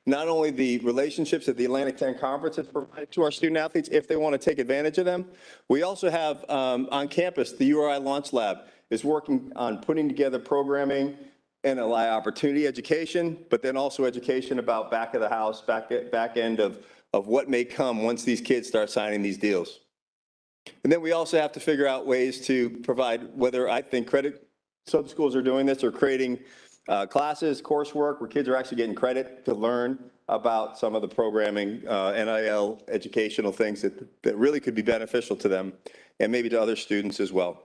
not only the relationships that the Atlantic 10 Conference has provided to our student athletes if they want to take advantage of them. We also have on campus, the URI Launch Lab is working on putting together programming and opportunity education, but then also education about back of the house, back end of what may come once these kids start signing these deals. And then we also have to figure out ways to provide, whether I think some schools are doing this or creating classes, coursework, where kids are actually getting credit to learn about some of the programming, NIL, educational things that really could be beneficial to them and maybe to other students as well.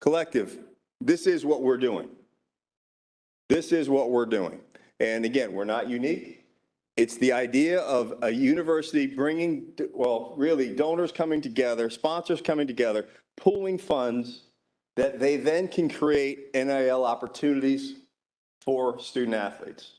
Collective, this is what we're doing. This is what we're doing. And again, we're not unique. It's the idea of a university bringing, well, really donors coming together, sponsors coming together, pooling funds that they then can create NIL opportunities for student athletes.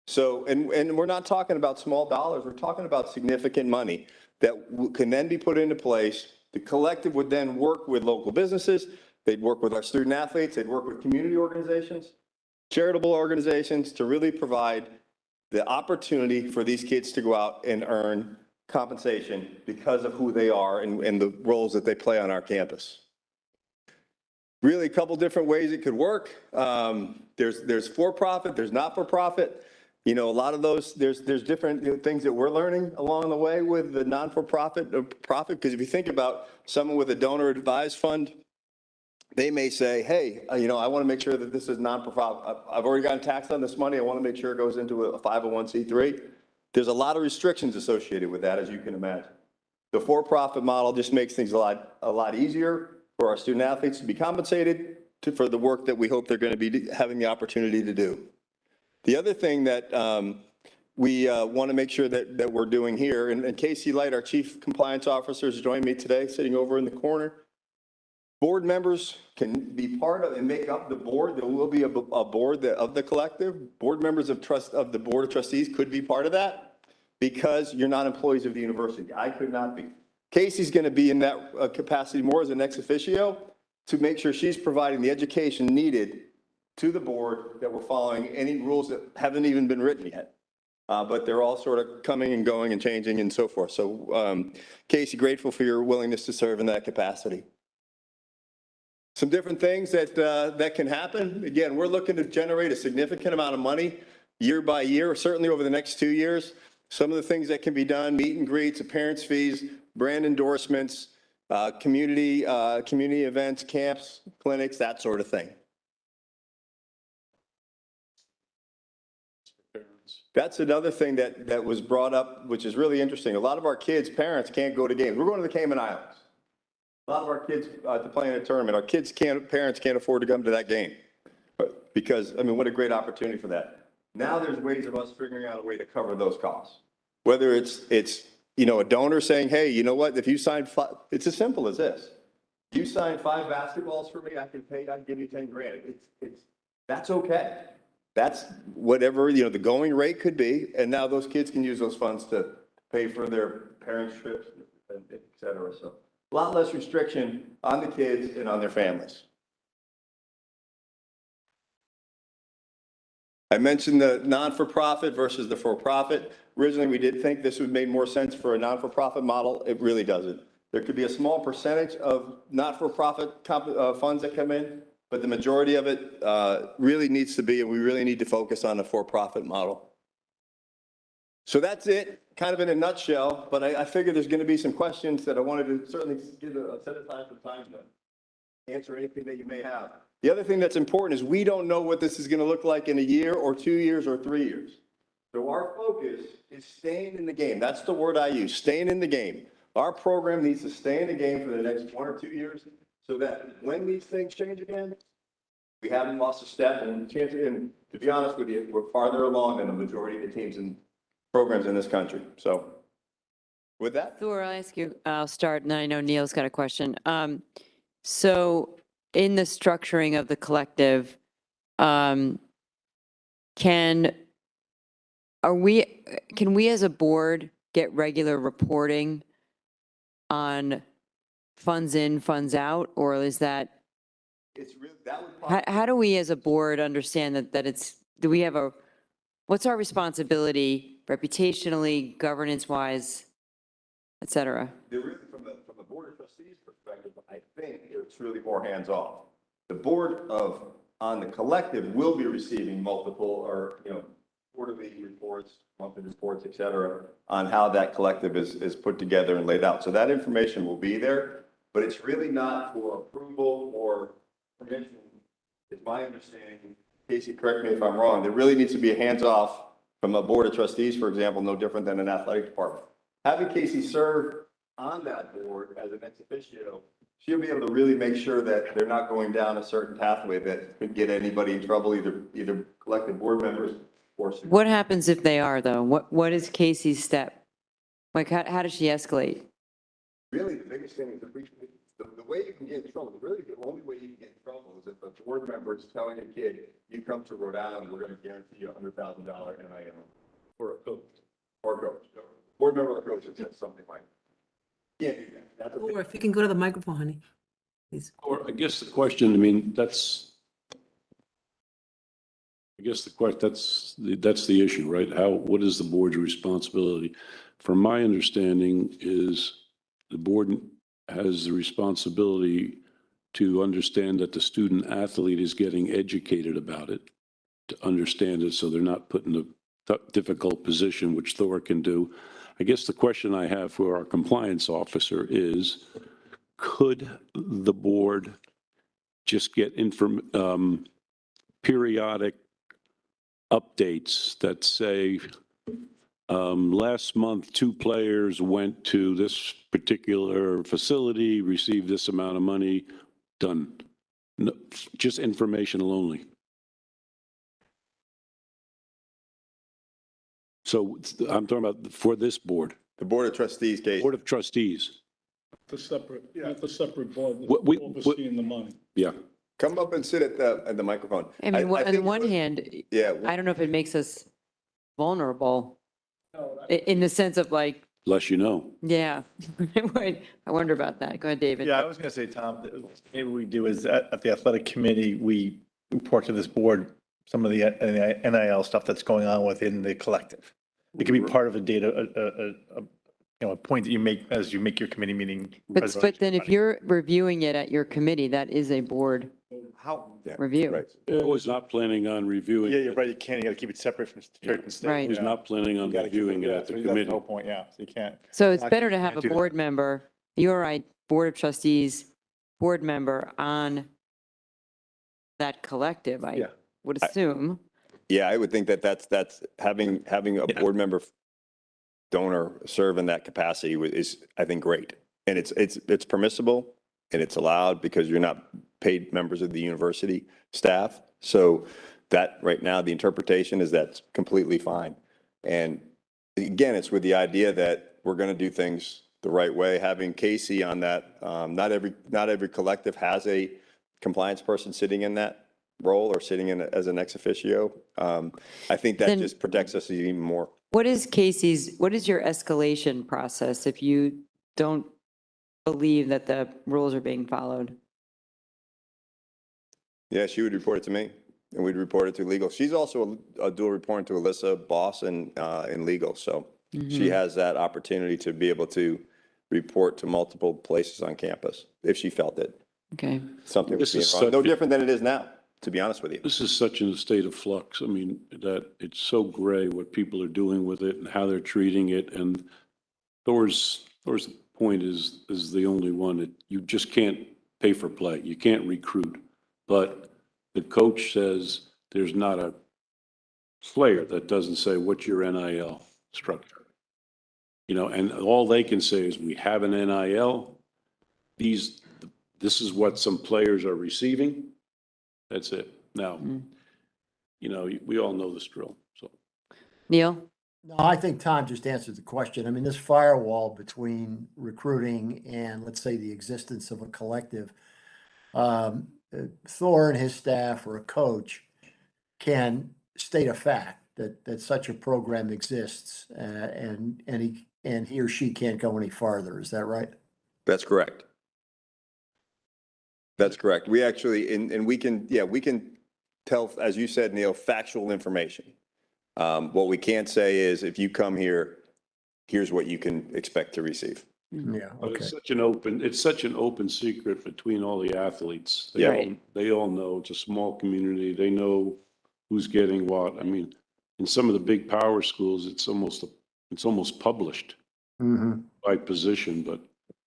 So, and we're not talking about small dollars, we're talking about significant money that can then be put into place. The collective would then work with local businesses, they'd work with our student athletes, they'd work with community organizations, charitable organizations to really provide the opportunity for these kids to go out and earn compensation because of who they are and the roles that they play on our campus. Really a couple different ways it could work. There's for-profit, there's not-for-profit. You know, a lot of those, there's different things that we're learning along the way with the non-for-profit, profit, because if you think about someone with a donor advised fund, they may say, hey, you know, I want to make sure that this is non-profit. I've already gotten taxed on this money. I want to make sure it goes into a 501c3. There's a lot of restrictions associated with that, as you can imagine. The for-profit model just makes things a lot easier for our student athletes to be compensated for the work that we hope they're going to be having the opportunity to do. The other thing that we want to make sure that we're doing here, and Casey Light, our Chief Compliance Officer, has joined me today, sitting over in the corner. Board members can be part of and make up the board. There will be a board of the collective. Board members of the Board of Trustees could be part of that because you're not employees of the university. I could not be. Casey's going to be in that capacity more as an ex officio to make sure she's providing the education needed to the board that we're following any rules that haven't even been written yet. But they're all sort of coming and going and changing and so forth. So Casey, grateful for your willingness to serve in that capacity. Some different things that can happen. Again, we're looking to generate a significant amount of money year by year, certainly over the next 2 years. Some of the things that can be done, meet and greets, appearance fees, brand endorsements, community events, camps, clinics, that sort of thing. That's another thing that was brought up, which is really interesting. A lot of our kids' parents can't go to games. We're going to the Cayman Islands. A lot of our kids to play in a tournament. Our kids' parents can't afford to come to that game. But because, I mean, what a great opportunity for that. Now there's ways of us figuring out a way to cover those costs. Whether it's you know, a donor saying, hey, you know what, if you sign it's as simple as this. You sign 5 basketballs for me, I can give you 10 grand. That's okay. That's whatever, you know, the going rate could be. And now those kids can use those funds to pay for their parents' trips, et cetera. So a lot less restriction on the kids and on their families. I mentioned the non-for-profit versus the for-profit. Originally, we did think this would make more sense for a non-for-profit model. It really doesn't. There could be a small percentage of not-for-profit funds that come in, but the majority of it really needs to be, and we really need to focus on the for-profit model. So that's it, kind of in a nutshell, but I figured there's going to be some questions that I wanted to certainly give a set of time to answer anything that you may have. The other thing that's important is we don't know what this is going to look like in a year or 2 years or 3 years. So our focus is staying in the game. That's the word I use, staying in the game. Our program needs to stay in the game for the next 1 or 2 years so that when these things change again, we haven't lost a step. And to be honest with you, we're farther along than the majority of the teams and programs in this country. So with that. Thor, I'll ask you, I'll start, and then I know Neil's got a question. So in the structuring of the collective, can we as a board get regular reporting on funds in, funds out, or is that? It's really, that would How do we as a board understand that it's, what's our responsibility reputationally, governance-wise, et cetera? Really, from a board of trustees perspective, I think it's really more hands-off. The board on the collective will be receiving multiple or, quarterly reports, monthly reports, et cetera, on how that collective is put together and laid out. So that information will be there, but it's really not for approval or permission. It's my understanding, Casey, correct me if I'm wrong, there really needs to be a hands-off from a board of trustees, for example, no different than an athletic department. Having Casey serve on that board as an ex officio, she'll be able to really make sure that they're not going down a certain pathway that could get anybody in trouble, either collective board members or. What happens if they are, though? What is Casey's step? Like, how does she escalate? Really, the biggest thing is the way you can get in trouble, really the only way you can get in trouble is if a board member is telling a kid, you come to Rhode Island, we're going to guarantee you $100,000 NIL for a coach or coach. Board member or coach says something like, yeah, that's Or if you can go to the microphone, honey, please. Or I guess the question, I mean, that's the issue, right? What is the board's responsibility? From my understanding is the board has the responsibility to understand that the student athlete is getting educated about it, to understand it so they're not put in a difficult position, which Thor can do. I guess the question I have for our compliance officer is, could the board just get periodic updates that say, last month, 2 players went to this particular facility, received this amount of money, done. No, just informational only. So I'm talking about for this board. The board of trustees, Casey. Board of trustees. The separate board We- overseeing the money. Yeah. Come up and sit at the microphone. I mean, on think one hand, yeah, I don't know if it makes us vulnerable in the sense of like, Less you know. yeah. I wonder about that. Go ahead, David. Yeah, I was going to say, Tom, that maybe what we do is at the athletic committee, we report to this board some of the NIL stuff that's going on within the collective. It could be part of a data, a point that you make as you make your committee meeting. But then if you're reviewing it at your committee, that is a board review. Right. I was not planning on reviewing. Yeah, you're right. You can't, you got to keep it separate from church and state. Right. I was not planning on You gotta keep reviewing it yeah, at the so that's committee. whole point, yeah. So you can't. So it's Not- better to have can't a do that. board member, URI Board of Trustees, board member on that collective, I Yeah. would assume. Yeah, I would think that's having a board member donor serve in that capacity is, I think, great. And it's permissible and it's allowed because you're not paid members of the university staff. So that right now, the interpretation is that's completely fine. And again, it's with the idea that we're going to do things the right way. Having Casey on that, not every collective has a compliance person sitting in that role or sitting in as an ex officio. I think that Then- just protects us even more. What is your escalation process if you don't believe that the rules are being followed? Yeah, she would report it to me and we'd report it to legal. She's also a dual reporting to Alyssa Boss in legal. So she has that opportunity to be able to report to multiple places on campus if she felt it. Okay. Something was This being is wrong. No subject- different than it is now. to be honest with you. This is such in a state of flux. I mean, that it's so gray what people are doing with it and how they're treating it. And Thor's point is the only one that you just can't pay for play. You can't recruit. But the coach says there's not a player that doesn't say, what's your NIL structure? You know, and all they can say is we have an NIL. This is what some players are receiving. That's it. Now, you know, we all know this drill, so. Neil? No, I think Tom just answered the question. I mean, this firewall between recruiting and, let's say, the existence of a collective, Thor and his staff or a coach can state a fact that such a program exists, and he or she can't go any farther. Is that right? That's correct. That's correct. We actually, and we can tell, as you said, Neil, factual information. What we can't say is if you come here, here's what you can expect to receive. Yeah, But okay. it's such an open secret between all the athletes. Yeah. They all know. It's a small community. They know who's getting what. I mean, in some of the big power schools, it's almost published by position. But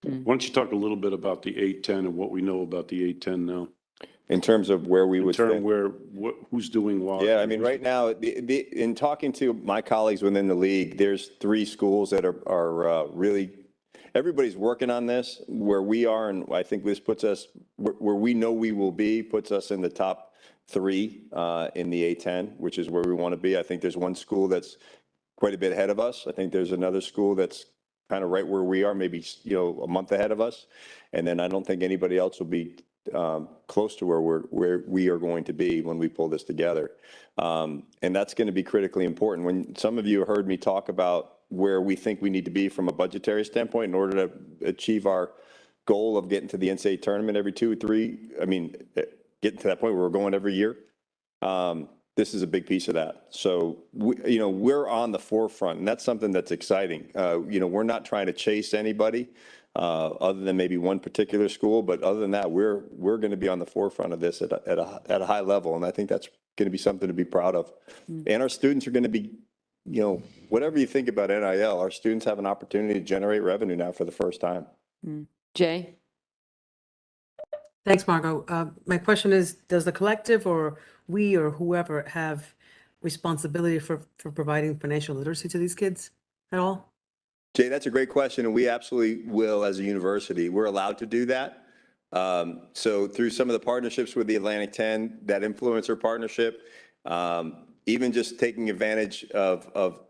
why don't you talk a little bit about the 8-10 and what we know about the 8-10 now? In terms of where we would stand. Who's doing what? Yeah, I mean, right now, in talking to my colleagues within the league, there's 3 schools that are really, everybody's working on this where we are, and I think this puts us where we know we will be, puts us in the top 3 in the A10, which is where we want to be. I think there's one school that's quite a bit ahead of us. I think there's another school that's kind of right where we are, maybe, you know, a month ahead of us. And then I don't think anybody else will be close to where we are going to be when we pull this together. And that's going to be critically important. When some of you heard me talk about where we think we need to be from a budgetary standpoint in order to achieve our goal of getting to the NCAA tournament every 2 or 3, I mean, getting to that point where we're going every year. This is a big piece of that. So, we're on the forefront, and that's something that's exciting. We're not trying to chase anybody other than maybe one particular school, but other than that, we're going to be on the forefront of this at a high level, and I think that's going to be something to be proud of. And our students are going to be, whatever you think about NIL, our students have an opportunity to generate revenue now for the first time. Jay? Thanks, Margot. My question is, does the collective or we or whoever have responsibility for providing financial literacy to these kids at all? Jay, that's a great question, and we absolutely will as a university. We're allowed to do that. So through some of the partnerships with the Atlantic 10, that influencer partnership, even just taking advantage of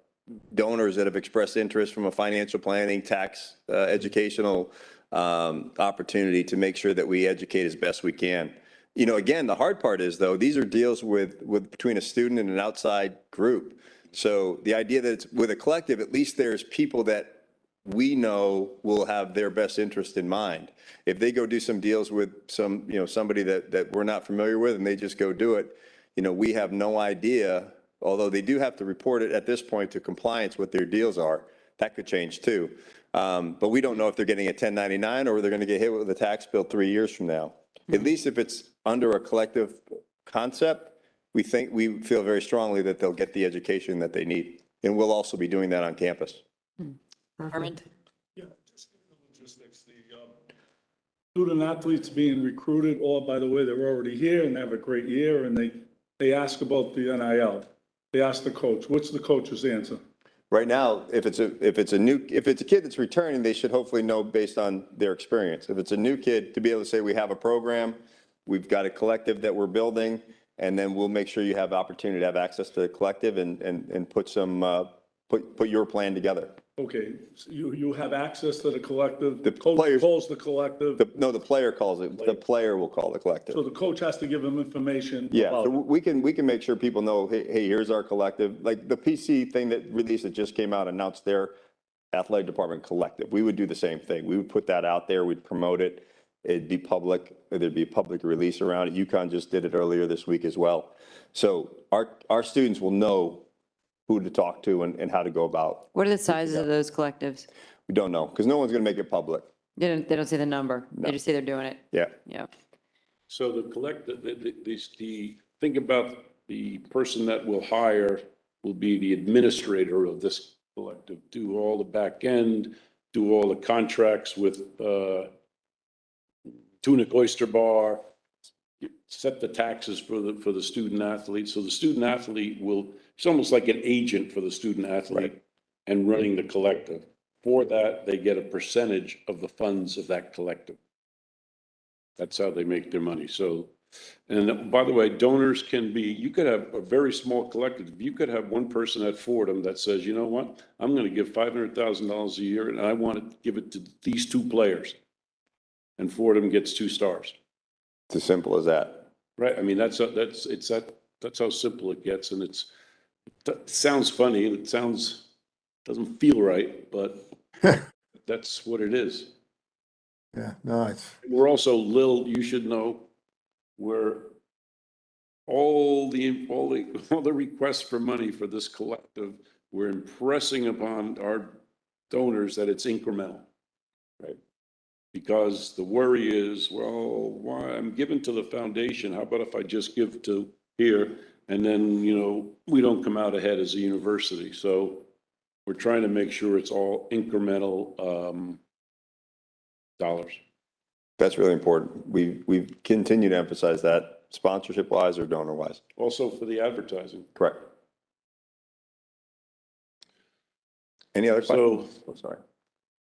donors that have expressed interest from a financial planning, tax, educational opportunity to make sure that we educate as best we can. Again, the hard part is, though, these are deals between a student and an outside group. So the idea that it's with a collective, at least there's people that we know will have their best interest in mind. If they go do some deals with somebody that we're not familiar with and they just go do it, we have no idea, although they do have to report it at this point to compliance what their deals are. That could change too. But we don't know if they're getting a 1099 or they're going to get hit with a tax bill 3 years from now. At least if it's under a collective concept, we feel very strongly that they'll get the education that they need. And we'll also be doing that on campus. Armand? Yeah, just the logistics, the student athletes being recruited, or by the way, they're already here and they have a great year, and they ask about the NIL. They ask the coach. What's the coach's answer? Right now, if it's a kid that's returning, they should hopefully know based on their experience. If it's a new kid, to be able to say we have a program, we've got a collective that we're building, and then we'll make sure you have opportunity to have access to the collective and put your plan together. Okay, so you have access to the collective. The coach players calls the collective. No, the player calls it. The player will call the collective. So the coach has to give them information. Yeah, about so we can make sure people know, hey, here's our collective. Like the PC thing that released that just came out announced their athletic department collective. We would do the same thing. We would put that out there. We'd promote it. It'd be public. There'd be a public release around it. UConn just did it earlier this week as well. So our students will know who to talk to and how to go about. What are the sizes of those collectives? We don't know because no one's going to make it public. They don't say the number. No. They just say they're doing it. Yeah. Yeah. So the think about the person that will hire will be the administrator of this collective, do all the back end, do all the contracts with Tunic Oyster Bar, set the taxes for the student athlete. So the student athlete it's almost like an agent for the student athlete and running the collective. For that, they get a percentage of the funds of that collective. That's how they make their money. So, and by the way, donors you could have a very small collective. You could have one person at Fordham that says, you know what, I'm going to give $500,000 a year and I want to give it to these 2 players. And Fordham gets 2 stars. It's as simple as that. Right. I mean, that's how simple it gets. And it sounds funny. It doesn't feel right, but that's what it is. Yeah, no, We're also, Lil, you should know, we're all the requests for money for this collective, we're impressing upon our donors that it's incremental, right? Because the worry is, well, why I'm giving to the foundation, how about if I just give to here and then, we don't come out ahead as a university. So we're trying to make sure it's all incremental dollars. That's really important. We've continued to emphasize that, sponsorship wise or donor wise. Also for the advertising. Correct. Any other questions? Oh, sorry.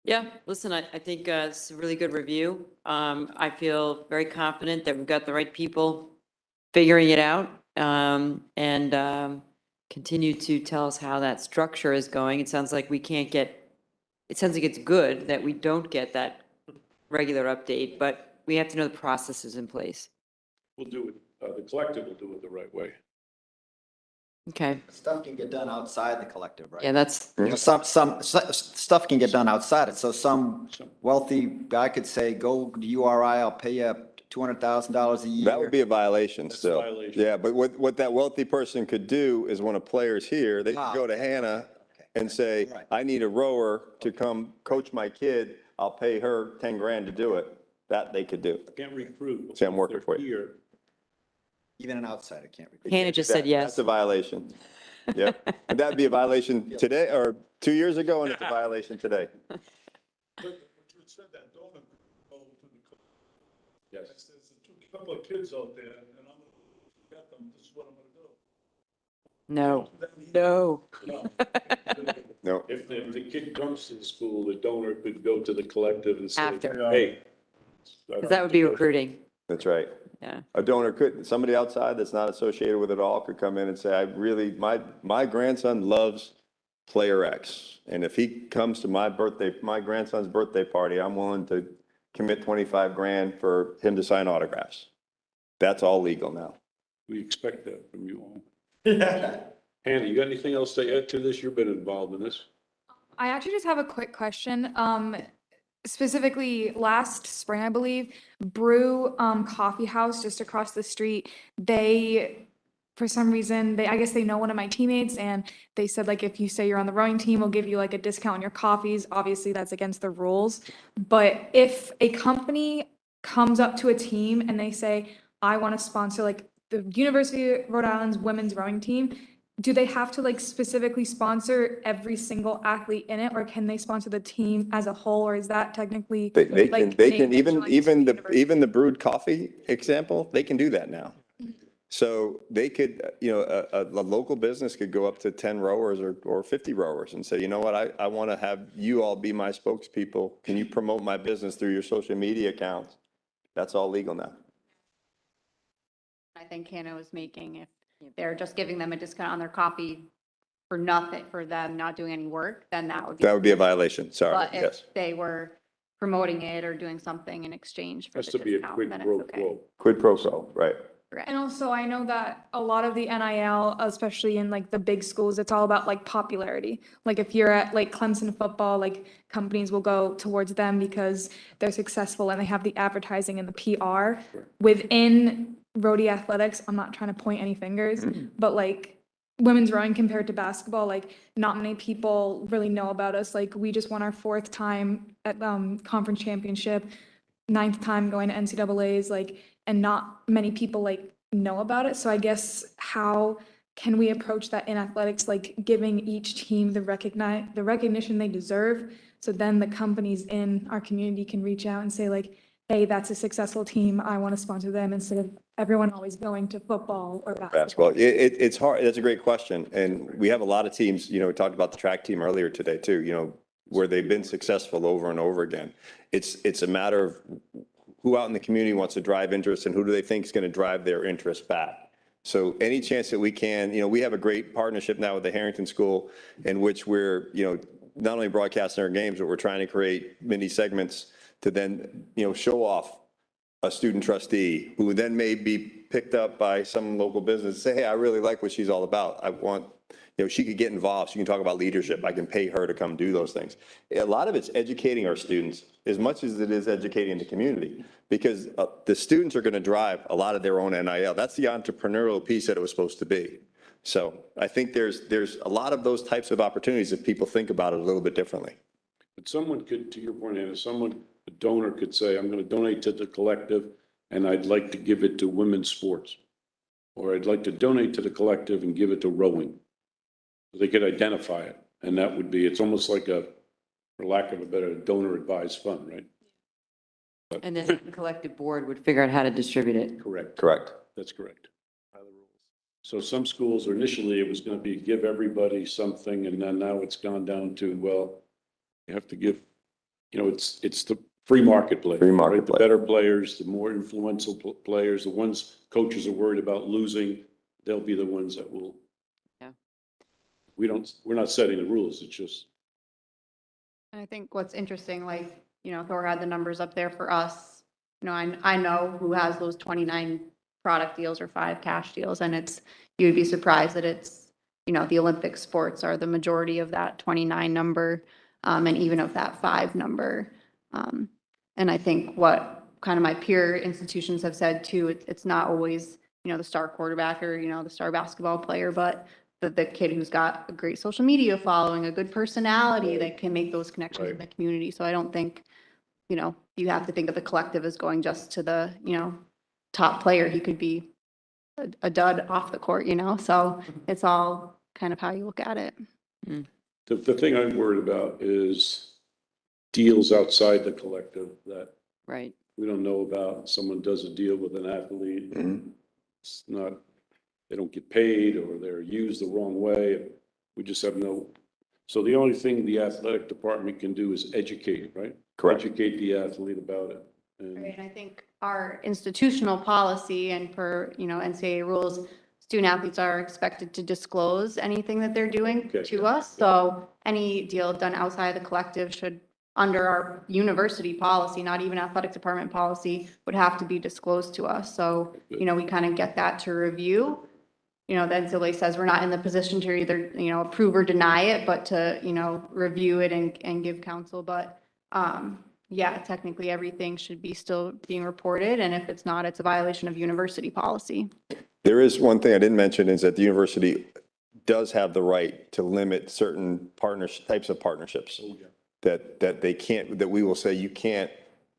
Yeah, listen, I think it's a really good review. I feel very confident that we've got the right people figuring it out, and continue to tell us how that structure is going. It sounds like it sounds like it's good that we don't get that regular update, but we have to know the process is in place. We'll do it, the collective will do it the right way. Okay. Stuff can get done outside the collective, right? Yeah, that's. You know, some stuff can get done outside it. So some wealthy guy could say, go to URI, I'll pay you $200,000 a year. That would be a violation still. Violation. Yeah, but what that wealthy person could do is when a player's here, they could go to Hannah and say, I need a rower to come coach my kid. I'll pay her 10 grand to do it. That they could do. Can't recruit. Say I'm working for you. Here. Even an outsider can't recruit. Hannah just said yes. That's a violation. Yep. And that'd be a viation today or 2 years ago, and it's a violation today. But you said that donor could go to the club. Yes. There's a couple of kids out there, and I'm gonna get them, this is what I'm gonna do. No. No. No. If the kid comes to the school, the donor could go to the collective and say, After. hey. Because that would be recruiting. That's right. Yeah. A donor could, somebody outside that's not associated with it all could come in and say, my grandson loves player X. And if he comes to my grandson's birthday party, I'm willing to commit 25 grand for him to sign autographs. That's all legal now. We expect that from you all. Hannah, you got anything else to add to this? You've been involved in this. I actually just have a quick question. Specifically last spring, I believe, Brew Coffee House just across the street, they, for some reason, I guess they know one of my teammates, and they said, like, if you say you're on the rowing team, we'll give you like a discount on your coffees. Obviously, that's against the rules. But if a company comes up to a team and they say, I want to sponsor like the University of Rhode Island's women's rowing team, do they have to like specifically sponsor every single athlete in it, or can they sponsor the team as a whole, or is that technically They like can named even the brewed coffee example, they can do that now. So they could, a local business could go up to 10 rowers or 50 rowers and say, you know what, I want to have you all be my spokespeople. Can you promote my business through your social media accounts? That's all legal now. I think Hannah was making, if they're just giving them a discount on their coffee for nothing, for them not doing any work, then that would be. A violation, sorry, But yes. if they were promoting it or doing something in exchange for Has the to be a discount, quid then pro it's okay. quo. Quid pro quo, right. And also, I know that a lot of the NIL, especially in like the big schools, it's all about like popularity. Like if you're at like Clemson football, like companies will go towards them because they're successful and they have the advertising and the PR. Within Rhody athletics, I'm not trying to point any fingers, but like women's rowing compared to basketball, like not many people really know about us. Like we just won our 4th time at conference championship, 9th time going to NCAAs. Like and not many people like know about it. So I guess how can we approach that in athletics, like giving each team the recognition they deserve? So then the companies in our community can reach out and say like, hey, that's a successful team. I want to sponsor them, instead of everyone always going to football or basketball. It's hard. That's a great question. And we have a lot of teams, we talked about the track team earlier today too, where they've been successful over and over again. It's a matter of who out in the community wants to drive interest and who do they think is going to drive their interest back. So any chance that we can, we have a great partnership now with the Harrington School, in which we're, not only broadcasting our games, but we're trying to create mini segments to then, show off a student trustee who then may be picked up by some local business and say, hey, I really like what she's all about. I want, she could get involved. She can talk about leadership. I can pay her to come do those things. A lot of it's educating our students as much as it is educating the community, because the students are going to drive a lot of their own NIL. That's the entrepreneurial piece that it was supposed to be. So I think there's a lot of those types of opportunities if people think about it a little bit differently. But someone could, to your point, Anna, a donor could say, I'm going to donate to the collective and I'd like to give it to women's sports. Or I'd like to donate to the collective and give it to rowing. They could identify it. And that would be, it's almost like a, for lack of a better, donor advised fund, right? And then the collective board would figure out how to distribute it. Correct. Correct. That's correct. So some schools, initially it was going to be give everybody something, and then now it's gone down to, well, you have to give, it's the free marketplace. Free right? marketplace. The better players, the more influential players, the ones coaches are worried about losing, they'll be the ones that will. Yeah. We're not setting the rules. It's just. And I think what's interesting, like, Thor had the numbers up there for us. I know who has those 29 product deals or 5 cash deals, and you would be surprised that it's, the Olympic sports are the majority of that 29 number, and even of that 5 number. And I think what kind of my peer institutions have said too, it's not always, the star quarterback or, the star basketball player, but the kid who's got a great social media following, a good personality that can make those connections in the community. So I don't think, you have to think of the collective as going just to the, top player. He could be a dud off the court, so it's all kind of how you look at it. The thing I'm worried about is deals outside the collective that right. we don't know about. Someone does a deal with an athlete. It's not, they don't get paid or they're used the wrong way. We just have no. So the only thing the athletic department can do is educate, right? Correct. Educate the athlete about it. Right, and I think our institutional policy and per, NCAA rules, student athletes are expected to disclose anything that they're doing to us. So any deal done outside the collective should, under our university policy, not even athletic department policy, would have to be disclosed to us. So, we kind of get that to review. The NCAA says we're not in the position to either, approve or deny it, but to, review it and give counsel. But, yeah, technically everything should be still being reported. And if it's not, it's a violation of university policy. There is one thing I didn't mention is that the university does have the right to limit certain types of partnerships that they can't, that we will say you can't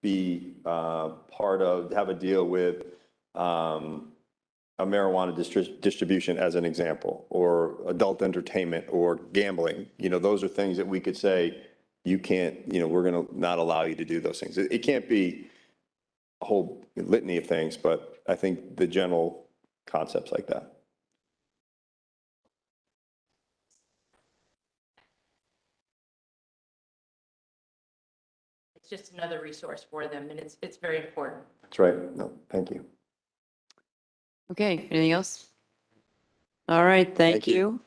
be part of, have a deal with a marijuana distribution as an example, or adult entertainment or gambling. Those are things that we could say, you can't, we're going to not allow you to do those things. It can't be a whole litany of things, but I think the general concepts like that. It's just another resource for them, and it's very important. That's right. No, thank you. Okay, anything else? All right, thank you.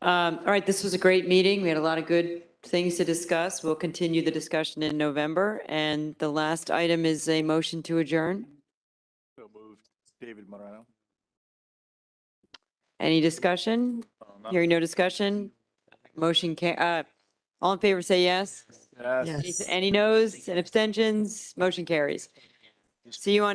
All right, this was a great meeting. We had a lot of good things to discuss. We'll continue the discussion in November. And the last item is a motion to adjourn. So moved. David Morano. Any discussion? Hearing no discussion? Motion all in favor, say yes. Yes. Any noes and abstentions? Motion carries. See you on